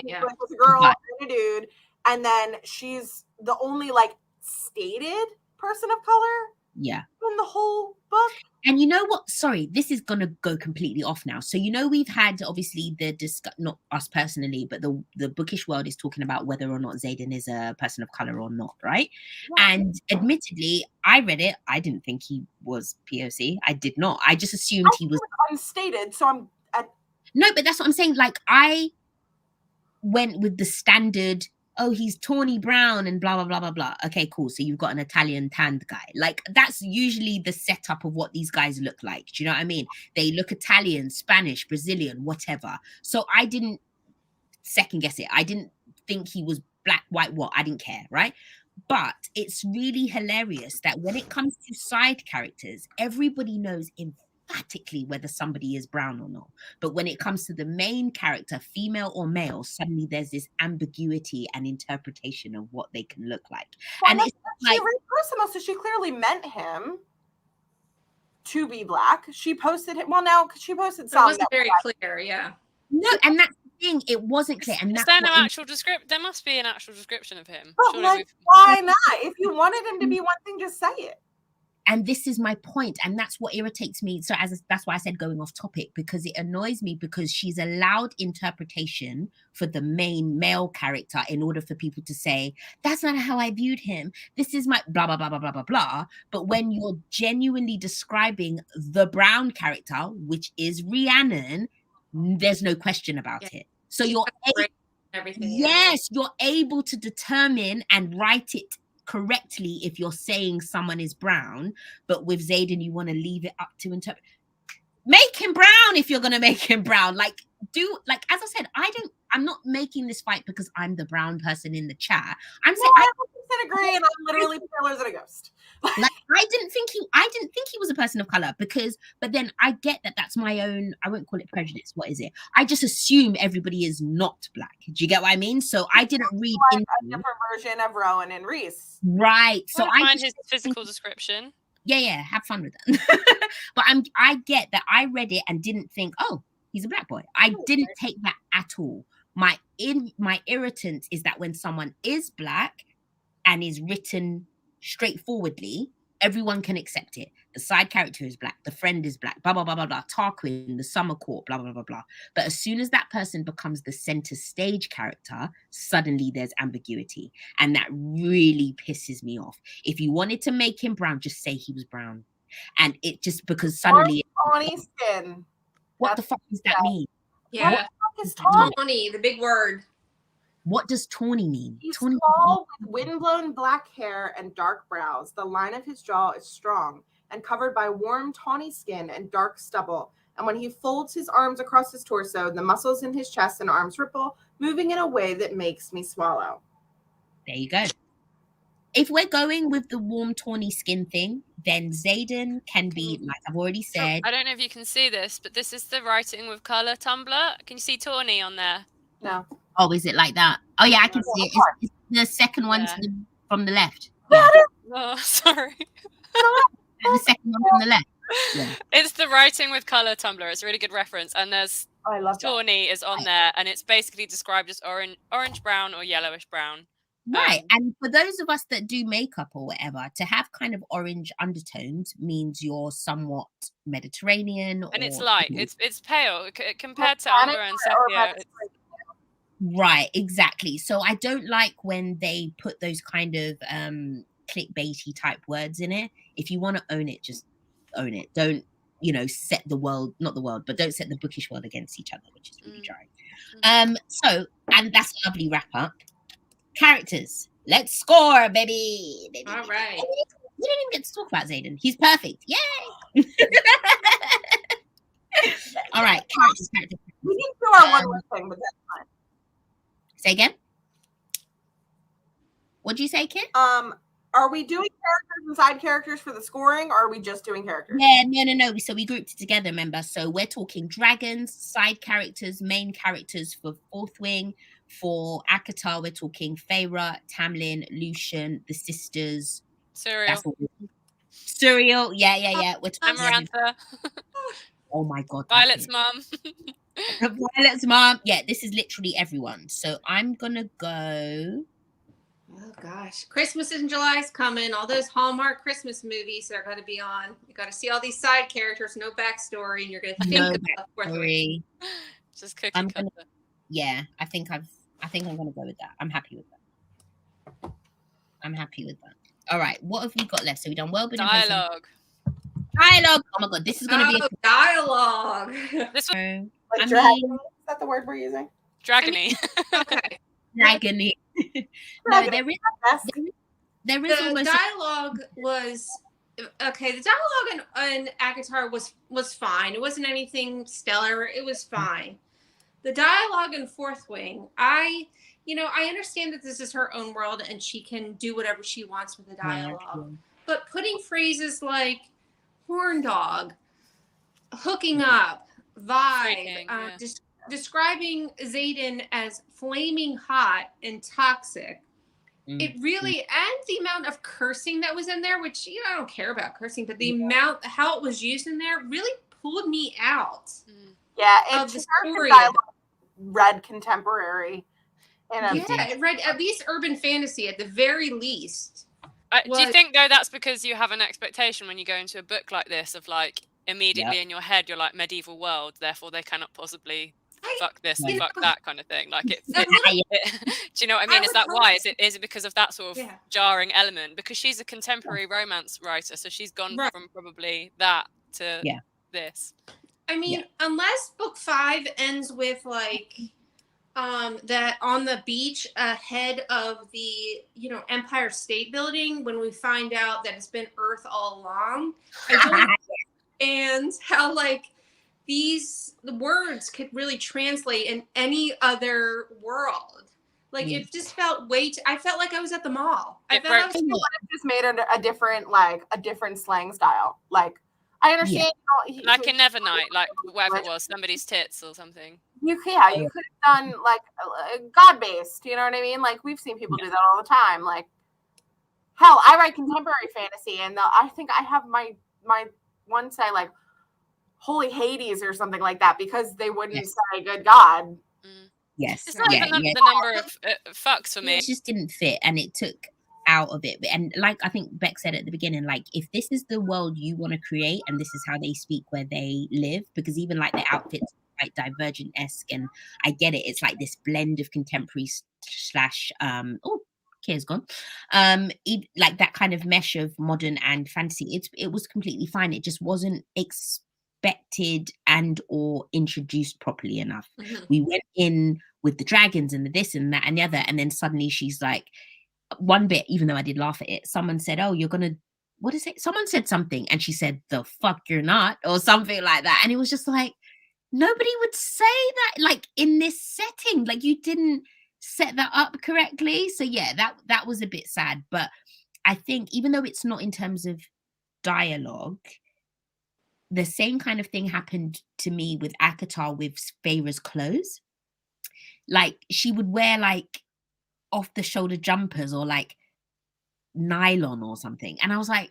yeah. With a girl and a dude, and then she's the only like stated person of color. Yeah. In the whole book. And you know what? Sorry, this is gonna go completely off now. So we've had obviously not us personally, but the bookish world is talking about whether or not Xaden is a person of color or not, right? Yeah. And admittedly, I read it. I didn't think he was POC. I did not. I just assumed he was unstated. So no, but that's what I'm saying. Like I went with the standard, oh, he's tawny brown and blah, blah, blah, blah, blah. Okay, cool. So you've got an Italian tanned guy. Like that's usually the setup of what these guys look like. Do you know what I mean? They look Italian, Spanish, Brazilian, whatever. So I didn't second guess it. I didn't think he was black, white, what? I didn't care, right? But it's really hilarious that when it comes to side characters, everybody knows emphatically whether somebody is brown or not. But when it comes to the main character, female or male, suddenly there's this ambiguity and interpretation of what they can look like. Well, and it's like personal, so she clearly meant him to be black. She posted it. Well, now she posted something. It wasn't very clear, yeah. No, and that's the thing. It wasn't clear. And is there no actual description? There must be an actual description of him. But like, why not? If you wanted him to be one thing, just say it. And this is my point, and that's what irritates me. So that's why I said going off topic, because it annoys me because she's allowed interpretation for the main male character in order for people to say, that's not how I viewed him. This is my blah, blah, blah, blah, blah, blah, blah. But when you're genuinely describing the brown character, which is Rhiannon, there's no question about it. So you're able to determine and write it correctly if you're saying someone is brown, but with Xaden, you want to leave it up to interpret. Make him brown if you're gonna make him brown. Like, as I said, I'm not making this fight because I'm the brown person in the chat. I'm saying I 100% agree, and I'm literally paler than a ghost. Like, I didn't think he was a person of color but then I get that that's my own, I won't call it prejudice. What is it? I just assume everybody is not black. Do you get what I mean? So I didn't read into a different version of Rowan and Reese. Right. So I find his physical description. Yeah, have fun with that. But I get that I read it and didn't think, oh, he's a black boy. I didn't take that at all. My irritant is that when someone is black and is written straightforwardly, everyone can accept it. The side character is black, the friend is black, blah, blah, blah, blah, blah. Tarquin, the summer court, blah, blah, blah, blah. But as soon as that person becomes the center stage character, suddenly there's ambiguity. And that really pisses me off. If you wanted to make him brown, just say he was brown. And it just because suddenly... Tawny skin. What the fuck does that mean? Yeah. What the fuck is tawny? Tawny, the big word. What does tawny mean? He's Tawny tall with windblown black hair and dark brows. The line of his jaw is strong and covered by warm tawny skin and dark stubble. And when he folds his arms across his torso, the muscles in his chest and arms ripple, moving in a way that makes me swallow. There you go. If we're going with the warm tawny skin thing, then Xaden can be, like I've already said. I don't know if you can see this, but this is the writing with color Tumblr. Can you see tawny on there? No. Oh, is it like that? Oh, yeah, I can see it. It's the second one from the left. Yeah. Oh, sorry. The second one from the left. Yeah. It's the writing with color Tumblr. It's a really good reference. And there's I love tawny is on there, and it's basically described as orange brown or yellowish brown. Right. And for those of us that do makeup or whatever, to have kind of orange undertones means you're somewhat Mediterranean. And it's light. It's pale compared to amber and sepia. Right, exactly. So I don't like when they put those kind of clickbaity type words in it. If you want to own it, just own it. Don't, set the world, not the world, but don't set the bookish world against each other, which is really dry. So, and that's a lovely wrap up. Characters. Let's score, baby. All right. We didn't even get to talk about Xaden. He's perfect. Yay! All right, characters. We need to do our one more thing, but that's fine. Say again? What'd you say, Kit? Are we doing characters and side characters for the scoring, or are we just doing characters? Yeah, no. So we grouped it together, remember? So we're talking dragons, side characters, main characters for Fourth Wing. For ACOTAR, we're talking Feyre, Tamlin, Lucian, the sisters. Suriel. Yeah. We're talking Amarantha. Oh my God. Violet's mum. Violet's mom. Yeah, this is literally everyone. So I'm gonna go. Oh gosh, Christmas in July is coming. All those Hallmark Christmas movies are going to be on. You got to see all these side characters, no backstory, and you're going to think about backstory. Just cookie cutter. Yeah, I think I'm gonna go with that. I'm happy with that. All right, what have we got left? So we done well. Dialogue. Oh my God, this is gonna be a dialogue. This one. Like dragon. Is that the word we're using? Dragony. Okay. Dragony. No, there is the dialogue was okay. The dialogue in ACOTAR was fine. It wasn't anything stellar. It was fine. The dialogue in Fourth Wing, I understand that this is her own world and she can do whatever she wants with the dialogue. But putting phrases like horn dog, hooking up, vibe, describing Xaden as flaming hot and toxic, it really, and the amount of cursing that was in there, which I don't care about cursing, but the amount, how it was used in there really pulled me out. Yeah, of the story. Read contemporary. It read at least urban fantasy at the very least. Do you think though that's because you have an expectation when you go into a book like this of like immediately in your head you're like medieval world, therefore they cannot possibly fuck this and fuck that kind of thing? Like do you know what I mean? Is that why? Is it because of that sort of jarring element? Because she's a contemporary romance writer, so she's gone from probably that to this. I mean, unless book 5 ends with like that on the beach ahead of the, Empire State Building, when we find out that it's been Earth all along, and how like the words could really translate in any other world. Like it just felt I felt like I was at the mall. I felt I was just made a different slang style. Like I understand, like a Nevernight, like whatever it was, somebody's tits or something. You could have done like God-based. You know what I mean? Like we've seen people do that all the time. Like hell, I write contemporary fantasy, and I think I have my one say like Holy Hades or something like that because they wouldn't say good God. Yes, it's not even the number of fucks for me. It just didn't fit, and it took out of it. And like I think Beck said at the beginning, like if this is the world you want to create and this is how they speak where they live, because even like the outfits like Divergent-esque, and I get it, it's like this blend of contemporary slash Kear's gone, like that kind of mesh of modern and fantasy. It was completely fine. It just wasn't expected and or introduced properly enough. We went in with the dragons and the this and that and the other, and then suddenly she's like, one bit, even though I did laugh at it, someone said, oh, you're gonna, what is it, someone said something and she said, the fuck you're not, or something like that, and it was just like, nobody would say that like in this setting. Like you didn't set that up correctly. So yeah, that was a bit sad. But I think even though it's not in terms of dialogue, the same kind of thing happened to me with ACOTAR with Feyre's clothes. Like she would wear like off the shoulder jumpers or like nylon or something, and I was like,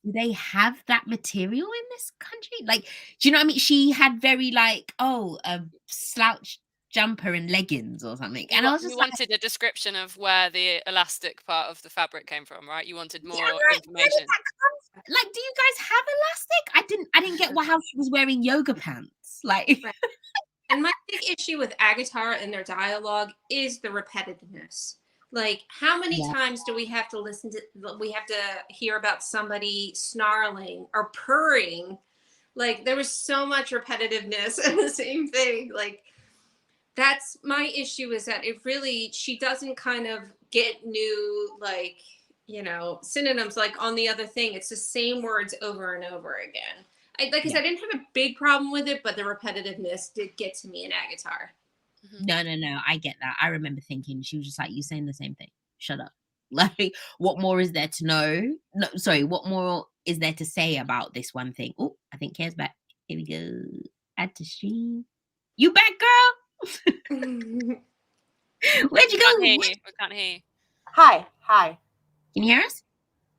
do they have that material in this country? Like, do you know what I mean? She had very like, a slouch jumper and leggings or something, and I was just you wanted a description of where the elastic part of the fabric came from, right? You wanted more information. Like, do you guys have elastic? I didn't get how she was wearing yoga pants. Like, and my big issue with ACOTAR and their dialogue is the repetitiveness. Like, how many times do we have to hear about somebody snarling or purring? Like, there was so much repetitiveness and the same thing. Like, that's my issue, is that she doesn't kind of get new, like, synonyms like on the other thing. It's the same words over and over again. I didn't have a big problem with it, but the repetitiveness did get to me in ACOTAR. No, I get that. I remember thinking, she was just like, you saying the same thing. Shut up. Like, what more is there to know? No, sorry, what more is there to say about this one thing? Oh, I think Kear's back. Here we go. Add to stream. You back, girl? Where'd you go? We can't hear you. Hi. Can you hear us?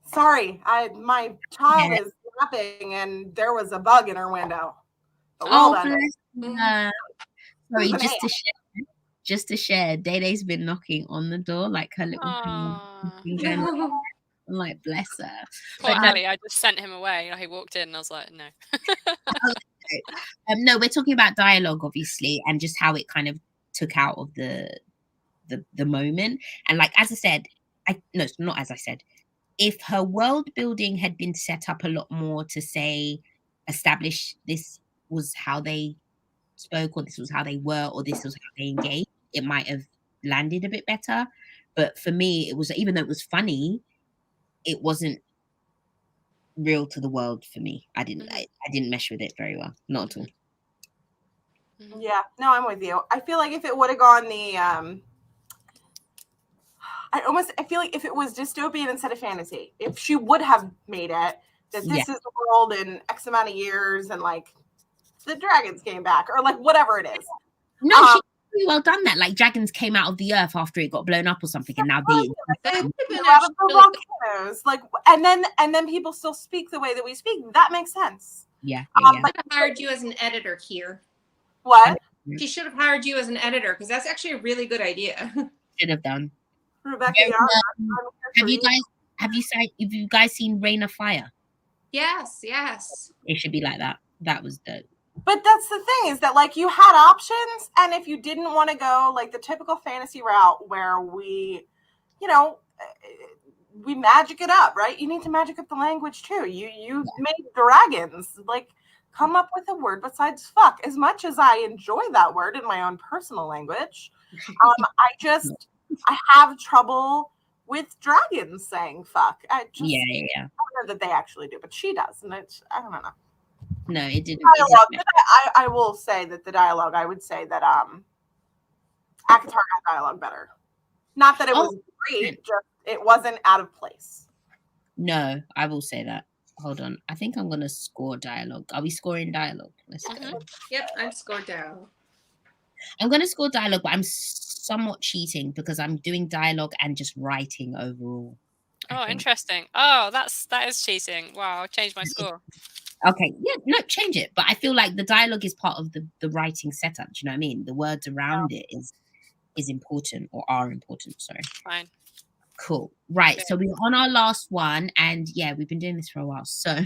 Sorry, my child is napping and there was a bug in her window. Sorry, just to share, Day-Day's been knocking on the door, like her little thing. I'm like, bless her. Poor Ellie, I just sent him away. He walked in and I was like, no. No, we're talking about dialogue, obviously, and just how it kind of took out of the moment. And like, as I said, not as I said, if her world building had been set up a lot more to say, establish this was how they spoke, or this was how they were, or this was how they engaged, it might have landed a bit better. But for me, it was, even though it was funny, it wasn't real to the world for me. I didn't mesh with it very well, not at all. Yeah, no, I'm with you. I feel like if it would have gone the I feel like if it was dystopian instead of fantasy, if she would have made it that this is the world in X amount of years and like the dragons came back or like whatever it is. No, she pretty well done that. Like dragons came out of the earth after it got blown up or something, and now they out of the volcanoes. Like, and then people still speak the way that we speak. That makes sense. Yeah. I should have hired you as an editor here. What? She should have hired you as an editor, because that's actually a really good idea. Should have done. Rebecca, have you guys seen Rain of Fire? Yes. It should be like that. That was dope. But that's the thing, is that like you had options, and if you didn't want to go like the typical fantasy route where we magic it up, right? You need to magic up the language too. You made dragons. Like, come up with a word besides fuck. As much as I enjoy that word in my own personal language, I have trouble with dragons saying fuck. I don't know that they actually do, but she does, and I don't know. No, it didn't. I will say that the dialogue, I would say that ACOTAR got dialogue better. Not that it was great, just it wasn't out of place. No, I will say that. Hold on. I think I'm going to score dialogue. Are we scoring dialogue? Let's go. Yep, I've scored dialogue. I'm going to score dialogue, but I'm somewhat cheating because I'm doing dialogue and just writing overall. Oh, interesting. Oh, that is cheating. Wow, I'll change my score. Okay, yeah, no, change it. But I feel like the dialogue is part of the writing setup. Do you know what I mean? The words around it is important, or are important. Sorry. Fine. Cool. Right. Okay. So we're on our last one, and yeah, we've been doing this for a while. So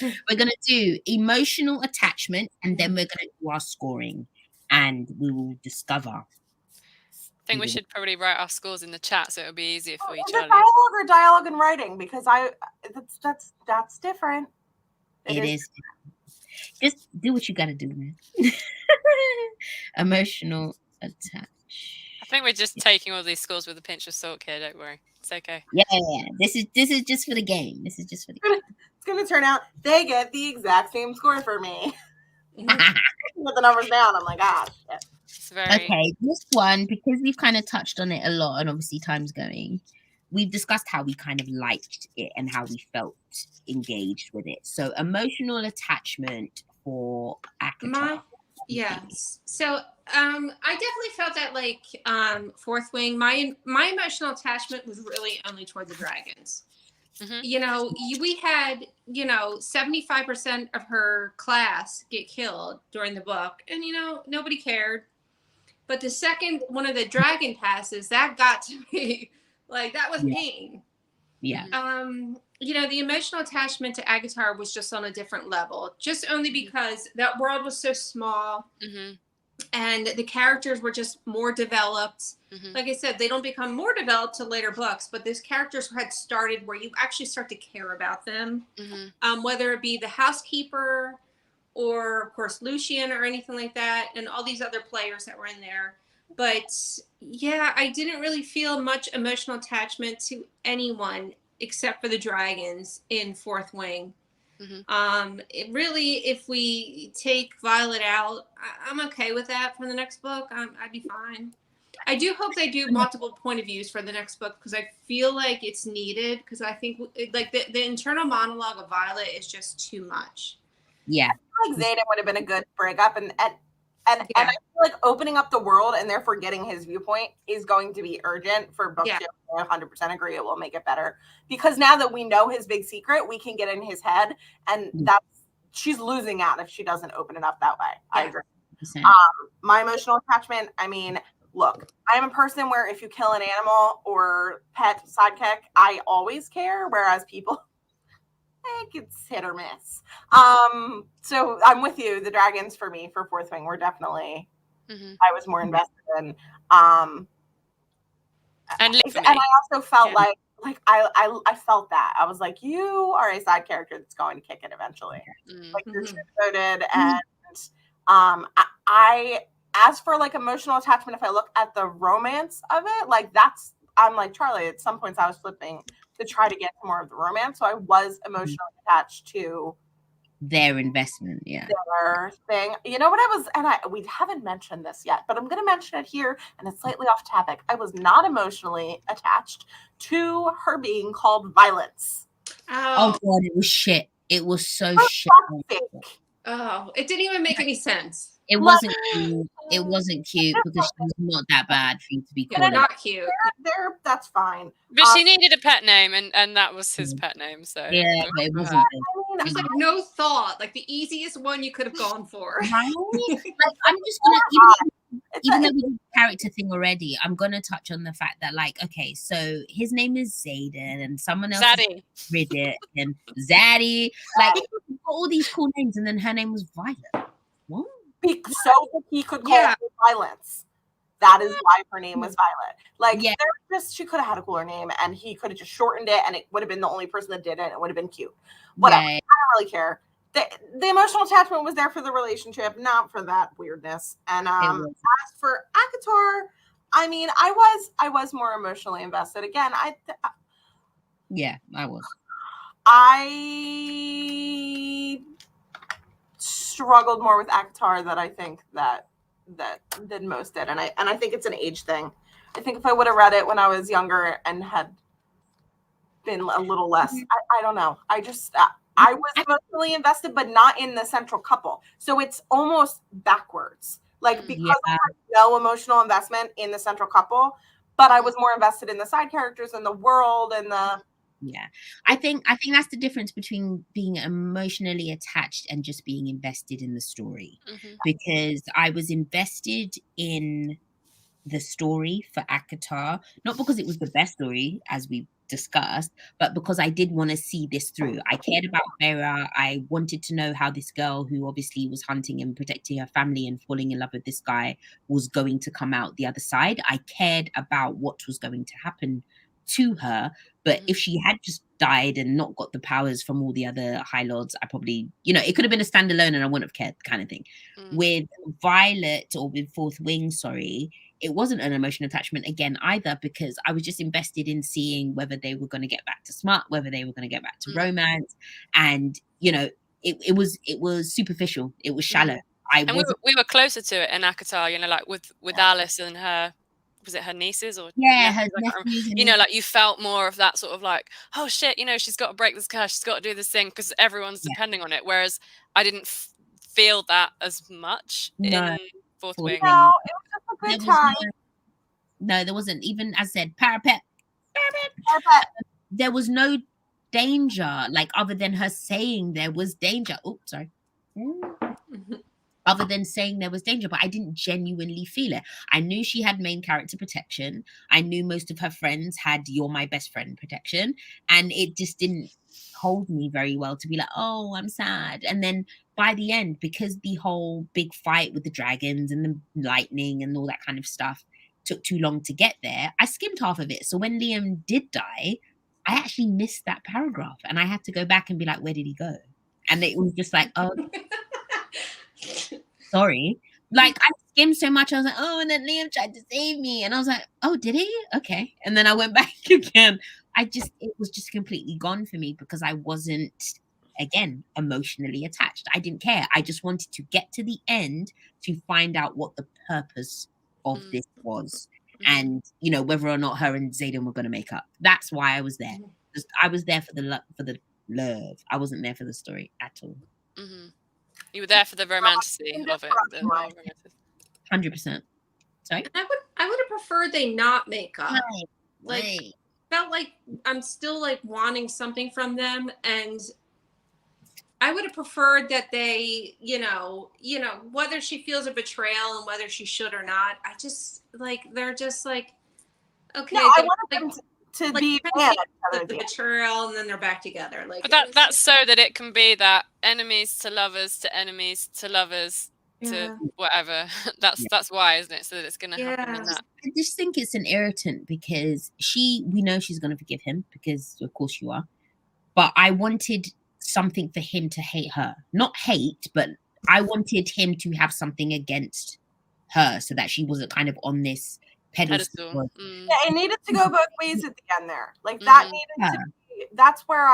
we're gonna do emotional attachment, and then we're gonna do our scoring, and we will discover. I think we should probably write our scores in the chat so it'll be easier for each other. Dialogue or dialogue and writing, because that's different. It is. Just do what you gotta do, man. Emotional attachment. I think we're just taking all these scores with a pinch of salt here. Don't worry, it's okay. Yeah. This is just for the game. This is just for the game. It's gonna turn out they get the exact same score for me. With the numbers down, I'm like, shit. Okay, this one, because we've kind of touched on it a lot, and obviously time's going. We've discussed how we kind of liked it and how we felt engaged with it. So emotional attachment for ACOTAR. Yes. So I definitely felt that like Fourth Wing, my emotional attachment was really only toward the dragons. Mm-hmm. You know, we had, 75% of her class get killed during the book, and nobody cared. But the second one of the dragon passes, that got to me. Like, that was pain. Yeah. The emotional attachment to ACOTAR was just on a different level, just only because that world was so small, and the characters were just more developed. Like I said, they don't become more developed till later books, but these characters had started where you actually start to care about them, whether it be the housekeeper or, of course, Lucian or anything like that, and all these other players that were in there. But yeah, I didn't really feel much emotional attachment to anyone except for the dragons in Fourth Wing. It really, if we take Violet out, I'm okay with that for the next book. I'd be fine. I do hope they do multiple point of views for the next book, because I feel like it's needed, because I think like the internal monologue of Violet is just too much. Yeah. I feel like Xaden would have been a good breakup, and I feel like opening up the world and therefore getting his viewpoint is going to be urgent for book 2. I 100% agree. It will make it better, because now that we know his big secret, we can get in his head, and she's losing out if she doesn't open it up that way. I agree. My emotional attachment, I mean, look, I am a person where if you kill an animal or pet sidekick, I always care, whereas people, it's hit or miss. So I'm with you. The dragons for me for Fourth Wing were definitely I was more invested in. And I also felt like I felt that. I was like, you are a side character that's going to kick it eventually. Like, you're devoted, and I as for like emotional attachment, if I look at the romance of it, like I'm like Charli, at some points I was flipping to try to get more of the romance. So I was emotionally attached to their investment, their thing. You know what I was, and we haven't mentioned this yet, but I'm going to mention it here, and it's slightly off topic. I was not emotionally attached to her being called Violence. Oh God, it was shit. It was so shit. Oh, it didn't even make any sense. It wasn't cute. It wasn't cute because she was not that bad for you to be called. They're not cute. That's fine. But she needed a pet name, and that was his pet name. So yeah, but it wasn't. There's like no thought. Like the easiest one you could have gone for. Right? Like, I'm just gonna even though we did the character thing already, I'm gonna touch on the fact that, like, okay, so his name is Xaden, and someone else Zaddy. Riddick and Zaddy. Like, all these cool names, and then her name was Violet. What? So that he could call her Violence. That is why her name was Violet. Like, she could have had a cooler name, and he could have just shortened it, and it would have been the only person that did it. And it would have been cute. Whatever. Right. I don't really care. the emotional attachment was there for the relationship, not for that weirdness. And as for ACOTAR, I mean, I was more emotionally invested. Again, I was. I struggled more with ACOTAR than I think that most did, and I think it's an age thing. I think if I would have read it when I was younger and had been a little less, I don't know. I just I was emotionally invested, but not in the central couple. So it's almost backwards. Like, because I had no emotional investment in the central couple, but I was more invested in the side characters and the world and the. Yeah, I think that's the difference between being emotionally attached and just being invested in the story. Because I was invested in the story for ACOTAR, not because it was the best story, as we discussed, but because I did want to see this through. I cared about Vera. I wanted to know how this girl, who obviously was hunting and protecting her family and falling in love with this guy, was going to come out the other side. I cared about what was going to happen to her. But if she had just died and not got the powers from all the other High Lords, I probably, it could have been a standalone and I wouldn't have cared, kind of thing. With Violet, or with Fourth Wing, sorry, it wasn't an emotional attachment again either, because I was just invested in seeing whether they were going to get back to smart, whether they were going to get back to romance. And, it was superficial. It was shallow. We were closer to it in ACOTAR, like with Alice and her, was it her nieces or her nephews, like you felt more of that sort of like, oh shit, she's got to break this curse, she's got to do this thing because everyone's depending on it, whereas I didn't feel that as much in Fourth Wing. No, it was just a good time. No, there wasn't. Even, as I said, parapet. There was no danger, like, other than her saying there was danger. Oh, sorry. Other than saying there was danger, but I didn't genuinely feel it. I knew she had main character protection. I knew most of her friends had "you're my best friend" protection, and it just didn't hold me very well to be like, oh, I'm sad. And then by the end, because the whole big fight with the dragons and the lightning and all that kind of stuff took too long to get there, I skimmed half of it. So when Liam did die, I actually missed that paragraph, and I had to go back and be like, where did he go? And it was just like, oh. Sorry. Like, I skimmed so much, I was like, oh, and then Liam tried to save me. And I was like, oh, did he? Okay. And then I went back again. It was just completely gone for me because I wasn't, again, emotionally attached. I didn't care. I just wanted to get to the end to find out what the purpose of this was. And, whether or not her and Xaden were going to make up. That's why I was there. I was there for the love. I wasn't there for the story at all. You were there for the romantasy of it. 100%. Sorry? I would have preferred they not make up. Right. Felt like I'm still like wanting something from them, and I would have preferred that they, whether she feels a betrayal and whether she should or not. I just they're just like, okay. No, I want them to be mad at the betrayal, and then they're back together. Like, but that's so that it can be that enemies to lovers to enemies to lovers to whatever. That's why, isn't it? So that it's going to happen in that. I just think it's an irritant because we know she's going to forgive him because of course you are. But I wanted something for him to hate her. Not hate, but I wanted him to have something against her so that she wasn't kind of on this pedestal. Yeah, it needed to go both ways at the end there. Like, that needed to be, that's where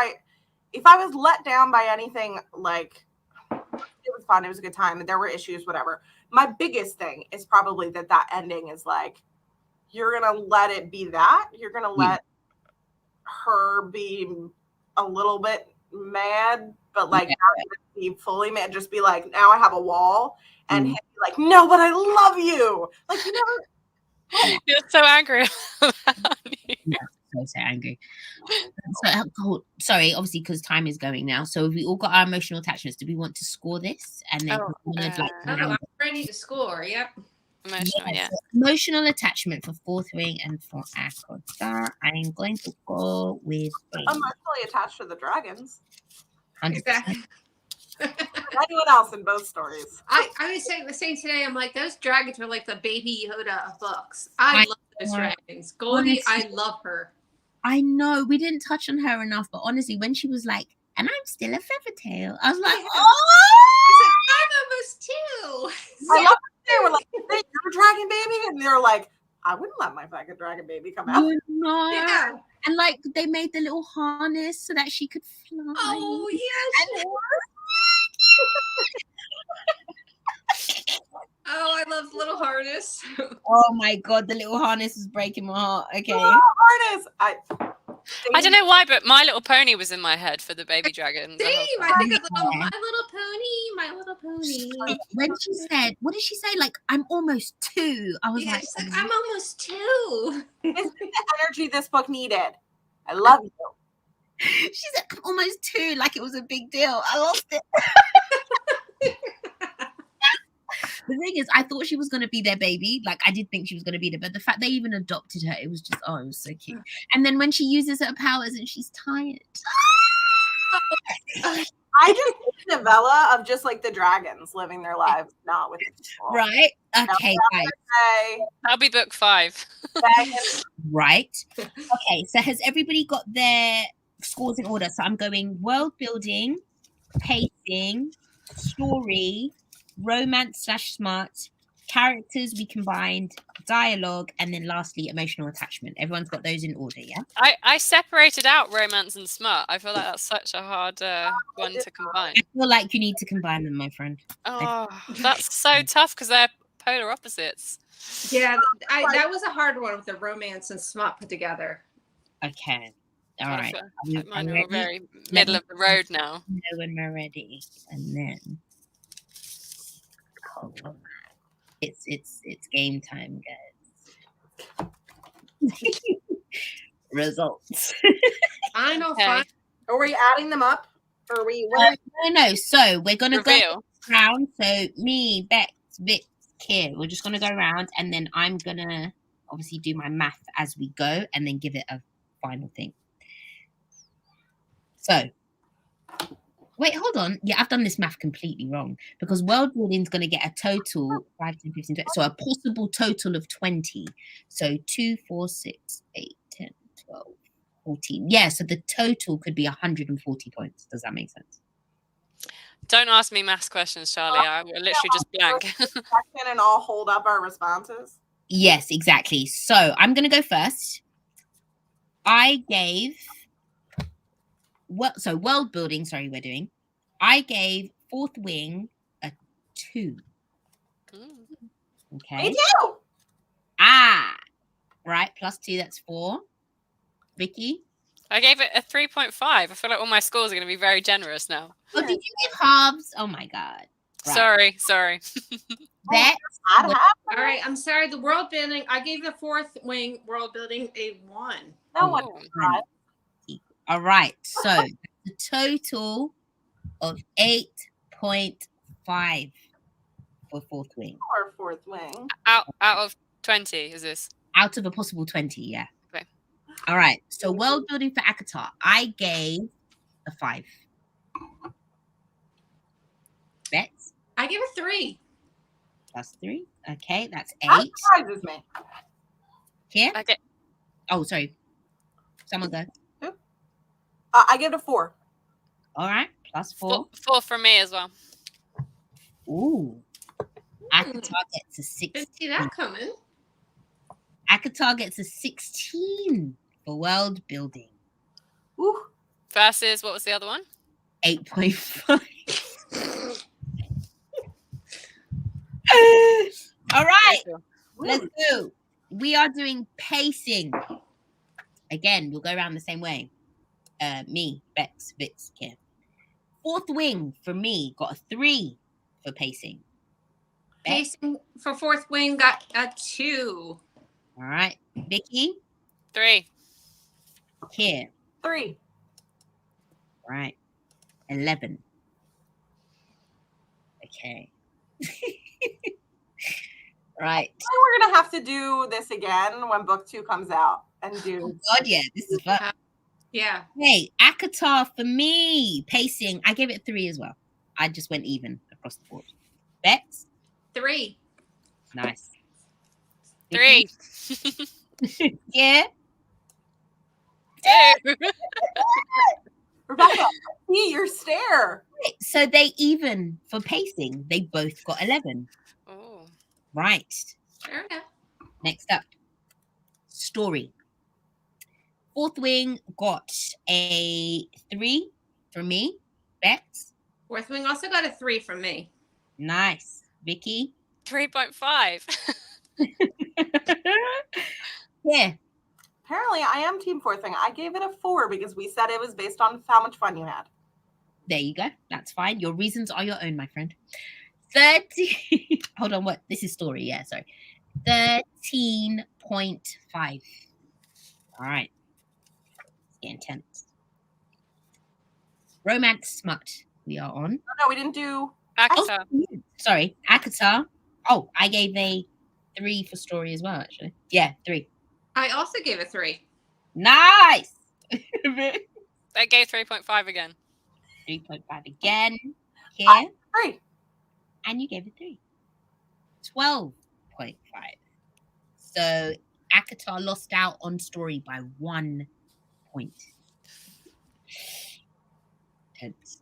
if I was let down by anything, like, it was fun, it was a good time, and there were issues, whatever. My biggest thing is probably that ending is like, you're gonna let it be that. You're gonna let her be a little bit mad, but like not be fully mad, just be like, now I have a wall, and him be like, no, but I love you. Like, you never. You're so angry. So angry. So, sorry, obviously, because time is going now. So we all got our emotional attachments. Do we want to score this? And then I'm ready to score. Yep. Emotional attachment for Fourth Wing and for ACOTAR. I'm going to go with emotionally attached to the dragons. 100%. Exactly. Anyone else in both stories? I was saying today, I'm like, those dragons are like the baby Yoda of books. I love those dragons. Goldie, honestly, I love her. I know we didn't touch on her enough, but honestly, when she was like and I'm still a Feathertail. I was like, Yeah. oh! I'm almost 2. I love that they were like, hey, you're a dragon baby? And they're like, I wouldn't let my fucking dragon baby come out. You know. Yeah. And like they made the little harness so that she could fly. Oh, yes. Oh, I love little harness. Oh my god, the little harness is breaking my heart. Okay. Artists. I don't know why, but My Little Pony was in my head for the baby dragon. Same. I think of My Little Pony. When she said, what did she say? Like, I'm almost 2. I was Yeah, like, she's like, I'm almost 2. This is the energy this book needed. I love you. she said, I'm almost 2, like it was a big deal. I lost it. The thing is, I thought she was going to be their baby. Like, I did think she was going to be there. But the fact they even adopted her, it was just, oh, it was so cute. And then when she uses her powers and she's tired. I just think novella of just like the dragons living their lives, not with people. Right? Okay, guys. That'll be book 5. Right. Okay, so has everybody got their scores in order? So I'm going world building, pacing, story, romance/smart, characters we combined, dialogue, and then lastly emotional attachment. Everyone's got those in order, yeah? I separated out romance and smart. I feel like that's such a hard one to combine. I feel like you need to combine them, my friend. Oh, that's so tough because they're polar opposites. Yeah, that was a hard one with the romance and smut put together. Okay. All right. Mine are very middle of the road now. Know when we're ready. And then it's game time, guys. Results. Final. Okay. Are we adding them up? Or are we? No. So we're gonna Reveal. go around. So me, Bex, Vix, Kear. We're just gonna go around, and then I'm gonna obviously do my math as we go, and then give it a final thing. So. Wait, hold on. Yeah, I've done this math completely wrong because world building is going to get a total 5, 10, 15, 20. So a possible total of 20. So 2, 4, 6, 8, 10, 12, 14. Yeah, so the total could be 140 points. Does that make sense? Don't ask me maths questions, Charlie. I will literally just blank. And I'll hold up our responses. Yes, exactly. So I'm going to go first. I gave... world building, we're doing. I gave Fourth Wing a 2. Okay. Me too. Right, +2, that's 4. Vicky? I gave it a 3.5. I feel like all my scores are going to be very generous now. Oh, did you give halves? Oh my god. Right. Sorry. That. All right, I'm sorry. The world building, I gave the Fourth Wing world building a 1. No one. All right, so the total of 8.5 for Fourth Wing. Or Fourth Wing. Out of 20, is this? Out of a possible 20, yeah. Okay. All right, so world building for ACOTAR, I gave a 5. Bets? I gave a 3. +3. Okay, that's 8. That surprises me. Here? Okay. Oh, sorry. Someone go. I give it a 4. All right, +4. 4 from me as well. Ooh. ACOTAR gets a 16. Didn't see that coming. ACOTAR gets a 16 for world building. Ooh. Versus, what was the other one? 8.5. All right, let's go. We are doing pacing. Again, we'll go around the same way. Me, Bex, Vix, Kear. Fourth Wing for me got a 3 for pacing. Bex? Pacing for Fourth Wing got a 2. All right, Vicky. 3. Kear. 3. All right, 11. Okay. Right. We're gonna have to do this again when book 2 comes out and do. Oh God, yeah, this is fun. Yeah. Hey, ACOTAR for me. Pacing, I gave it 3 as well. I just went even across the board. Bex? 3. Nice. 3. Yeah. 2. Rebecca, see your stare. So they even for pacing. They both got 11. Oh. Right. Fair enough. Next up, story. Fourth Wing got a 3 from me. Bex. Fourth Wing also got a 3 from me. Nice. Vicky. 3.5. Yeah. Apparently, I am Team Fourth Wing. I gave it a 4 because we said it was based on how much fun you had. There you go. That's fine. Your reasons are your own, my friend. 30. Hold on. What? This is story. Yeah. Sorry. 13.5. All right. It's getting intense. Romance smut. We are on. No, we didn't do. ACOTAR. Oh, sorry. ACOTAR. Oh, I gave a 3 for story as well, actually. Yeah, 3. I also gave a 3. Nice. I gave 3.5 again. 3.5 again. Here. 3. And you gave it 3. 12.5. So ACOTAR lost out on story by 1 point. Tense.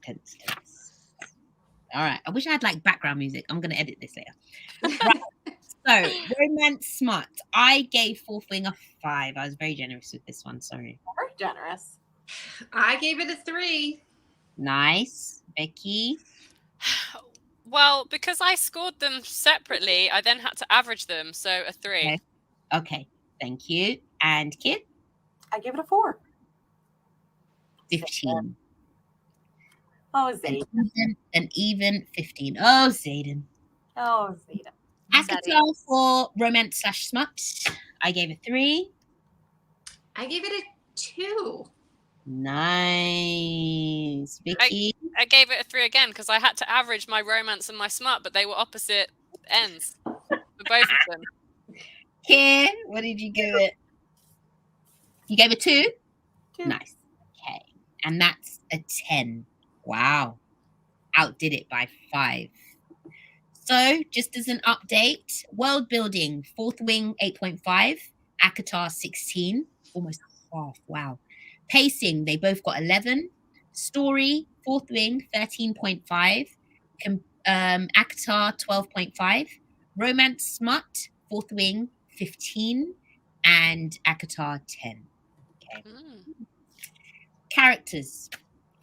All right. I wish I had like background music. I'm going to edit this later. Right. So, romance smut. I gave Fourth Wing a 5. I was very generous with this one. Sorry. Very generous. I gave it a 3. Nice. Becky. Well, because I scored them separately, I then had to average them. So a 3. Okay. Thank you. And Kit? I gave it a 4. 15. Oh, Zayden. An even 15. Oh, Zayden. Oh, Zayden. ACOTAR for romance / smut. I gave it 3. I gave it a 2. Nice. Vicky. I gave it a 3 again because I had to average my romance and my smut, but they were opposite ends for both of them. Kear, what did you give it? You gave it 2? 2. Nice. Okay. And that's a 10. Wow. Outdid it by 5. So, just as an update, world building, Fourth Wing 8.5, ACOTAR 16, almost half. Wow. Pacing, they both got 11. Story, Fourth Wing 13.5, ACOTAR 12.5. Romance smut, Fourth Wing 15, and ACOTAR 10. Okay. Characters,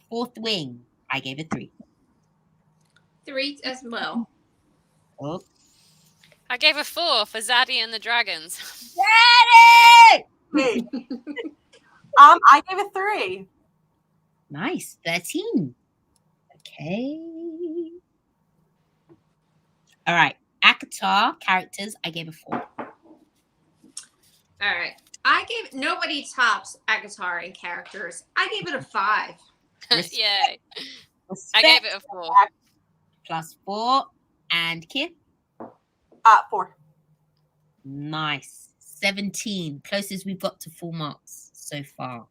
Fourth Wing, I gave it 3. 3 as well. Oh. I gave a 4 for Zaddy and the Dragons. Daddy! Wait. I gave it 3. Nice. 13. Okay. All right. ACOTAR characters, I gave a 4. All right. I gave nobody tops ACOTAR in characters. I gave it a 5. Yay. Respect. I gave it a 4. Plus 4. And Kear? 4. Nice. 17. Closest we've got to full marks so far.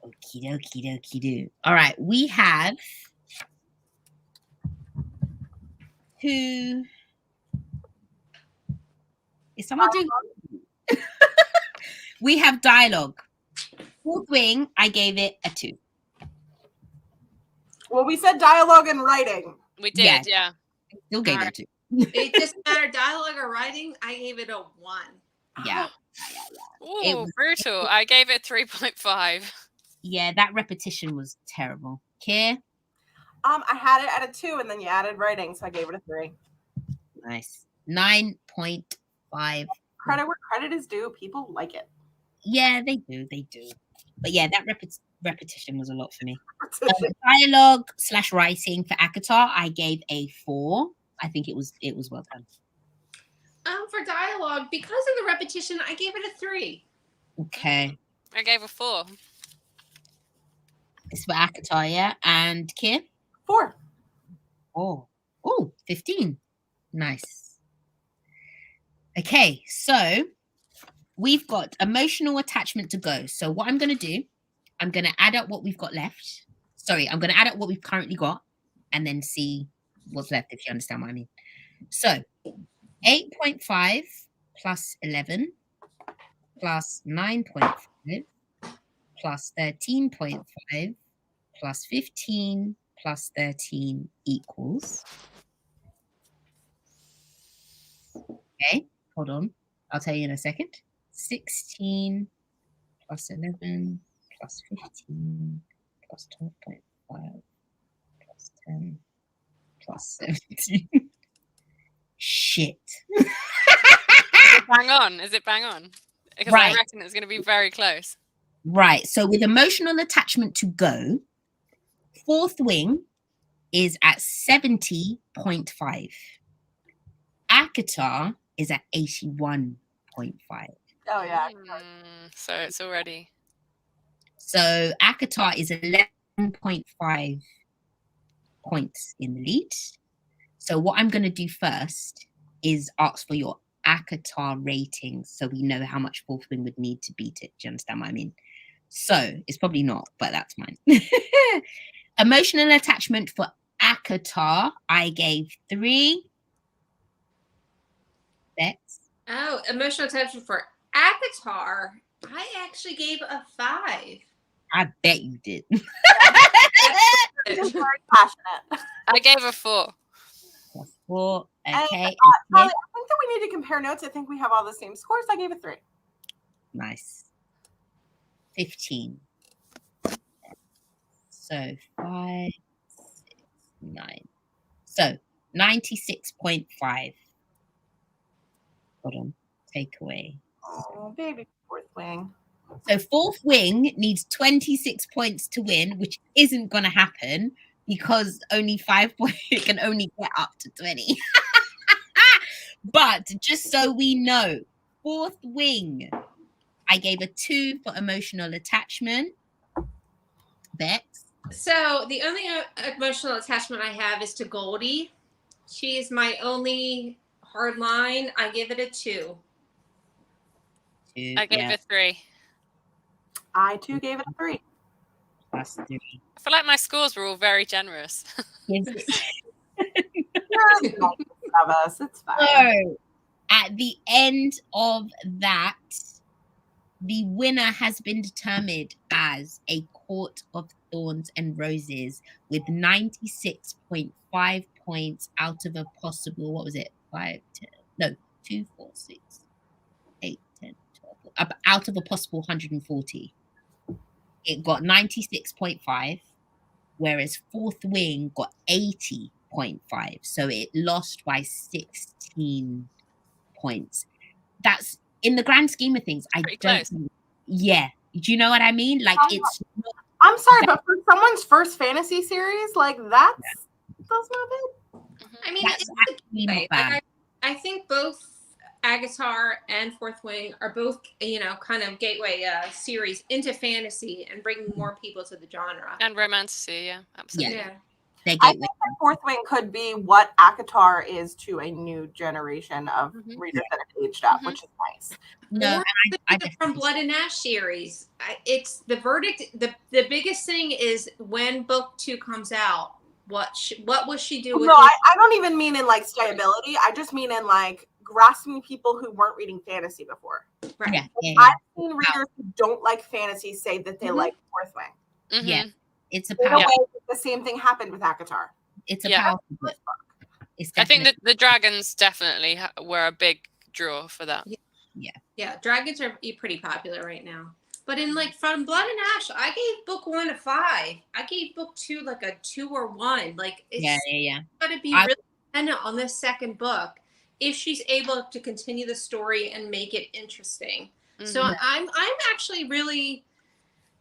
Okie dokie do. All right. We have who is someone doing? We have dialogue. Fourth Wing, I gave it a 2. Well, we said dialogue and writing. We did, yeah. Still gave it a 2. It doesn't matter, dialogue or writing, I gave it a 1. Yeah. Ooh, brutal. I gave it 3.5. Yeah, that repetition was terrible. Kear? I had it at a 2, and then you added writing, so I gave it a 3. Nice. 9.5. Credit where credit is due. People like it. Yeah, they do. But yeah, that repetition was a lot for me. Dialogue / writing for ACOTAR, I gave a 4. I think it was well done. For dialogue, because of the repetition, I gave it a 3. Okay. I gave a 4. It's for ACOTAR, yeah? And Kear? 4. Oh, 15. Nice. Okay, so we've got emotional attachment to go. So what I'm going to do, I'm going to add up what we've got left. Sorry, I'm going to add up what we've currently got and then see what's left, if you understand what I mean. So 8.5 plus 11 plus 9.5 plus 13.5 plus 15 plus 13 equals. Okay, hold on. I'll tell you in a second. 16 plus 11 plus 15 plus 12.5 plus 10 plus 17. Shit. Is it bang on? Is it bang on? Because Right. I reckon it's going to be very close. Right. So with emotional attachment to go, fourth wing is at 70.5. ACOTAR is at 81.5. Oh yeah. So it's already. So ACOTAR is 11.5 points in the lead. So what I'm going to do first is ask for your ACOTAR ratings so we know how much fourth wing would need to beat it. Do you understand what I mean? So it's probably not, but that's mine. Emotional attachment for ACOTAR, I gave 3. Bex? Oh, emotional attachment for ACOTAR, I actually gave a 5. I bet you did. Just very passionate. I gave a 4. That's 4. Okay. Charli, I think that we need to compare notes. I think we have all the same scores. I gave a 3. Nice. 15. So 5, 6, 9. So 96.5. Hold on. Take away. Oh, baby fourth wing. So fourth wing needs 26 points to win, which isn't going to happen because only 5 points can only get up to 20. But just so we know, fourth wing, I gave a 2 for emotional attachment. Bex? So the only emotional attachment I have is to Goldie. She is my only hard line. I give it a 2. I gave it 3. I too gave it a 3. Plus 3. I feel like my scores were all very generous. Of us, it's fine. So, at the end of that, the winner has been determined as A Court of Thorns and Roses with 96.5 points out of a possible, what was it? 5, 10, no, 2, 4, 6, 8, 10, 12, out of a possible 140. It got 96.5, whereas fourth wing got 80.5. So it lost by 16 points. That's in the grand scheme of things. Pretty close. Yeah. Do you know what I mean? Like it's. I'm sorry, but for someone's first fantasy series, like that's not bad. I mean, That's it's actually not bad. I think both ACOTAR and Fourth Wing are both, kind of gateway series into fantasy and bringing more people to the genre. And romance, yeah, absolutely. Yeah. I think that Fourth Wing could be what ACOTAR is to a new generation of readers that have aged up, which is nice. No, I from Blood and Ash series, it's the verdict. The biggest thing is when book 2 comes out, what will she do with it? I don't even mean in like stability. I just mean in like grasping people who weren't reading fantasy before. Right. Yeah. I've seen readers who don't like fantasy say that they like Fourth Wing. Yeah. It's a powerful. powerful. The same thing happened with ACOTAR. It's a powerful book. I think that the dragons definitely were a big draw for that. Yeah, dragons are pretty popular right now. But in like from Blood and Ash, I gave book 1 a 5. I gave book 2 like a 2 or 1. Like it's got to be really dependent on this second book if she's able to continue the story and make it interesting. So I'm actually really,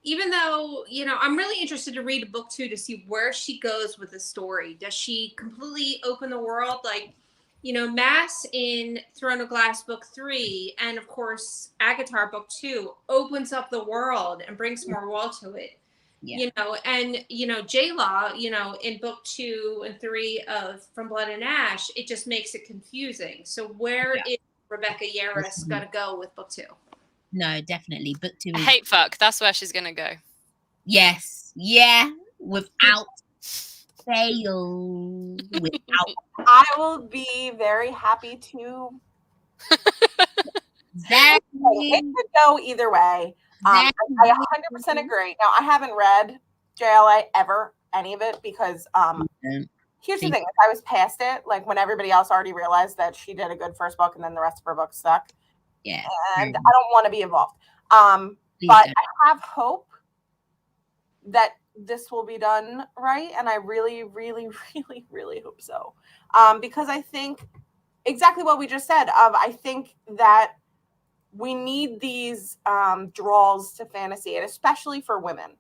even though I'm really interested to read book 2 to see where she goes with the story. Does she completely open the world like? Mass in Throne of Glass book 3 and of course ACOTAR book 2 opens up the world and brings more world to it. And J-Law, in book 2 and 3 of From Blood and Ash, it just makes it confusing. So where is Rebecca Yarros gonna go with book 2? No, definitely. Book 2 is hate fuck. That's where she's gonna go. Yes. Yeah. Without fail. I will be very happy to. Exactly. It could go either way. I 100% agree. Now, I haven't read JLA ever, any of it, because here's the thing. I was past it, like when everybody else already realized that she did a good first book and then the rest of her books suck. Yeah. And I don't want to be involved. But I have hope that this will be done right. And I really, really, really, really hope so. Because I think exactly what we just said. I think that we need these draws to fantasy, and especially for women,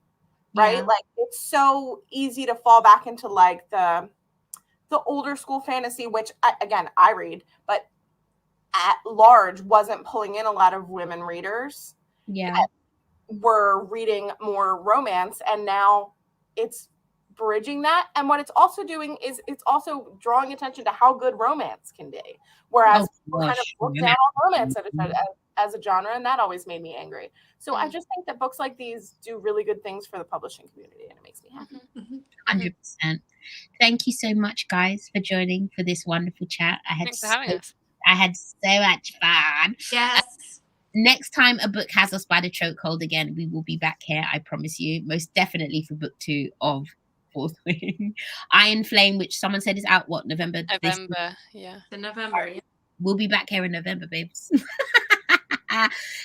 right? Yeah. Like it's so easy to fall back into like the older school fantasy, which I read, but at large wasn't pulling in a lot of women readers. Yeah. Were reading more romance, and now it's bridging that. And what it's also doing is it's also drawing attention to how good romance can be. Whereas people kind of look down on romance as a genre, and that always made me angry. So I just think that books like these do really good things for the publishing community, and it makes me happy. 100%. Thank you so much, guys, for joining for this wonderful chat. Thanks for having us. I had so much fun. Yes. Next time a book has us by the chokehold again, we will be back here, I promise you. Most definitely for book 2 of Fourth Wing. Iron Flame, which someone said is out, what, November? Yeah. The November, yeah. We'll be back here in November, babes.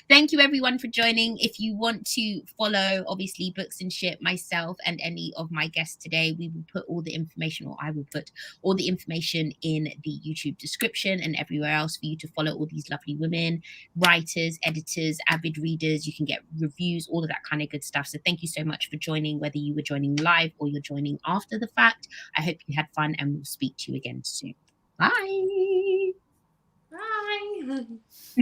Thank you everyone for joining. If you want to follow obviously Books and Shit, myself and any of my guests today, we will put all the information, or I will put all the information in the YouTube description and everywhere else for you to follow all these lovely women, writers, editors, avid readers. You can get reviews, all of that kind of good stuff. So thank you so much for joining, whether you were joining live or you're joining after the fact. I hope you had fun, and we'll speak to you again soon. Bye. Bye.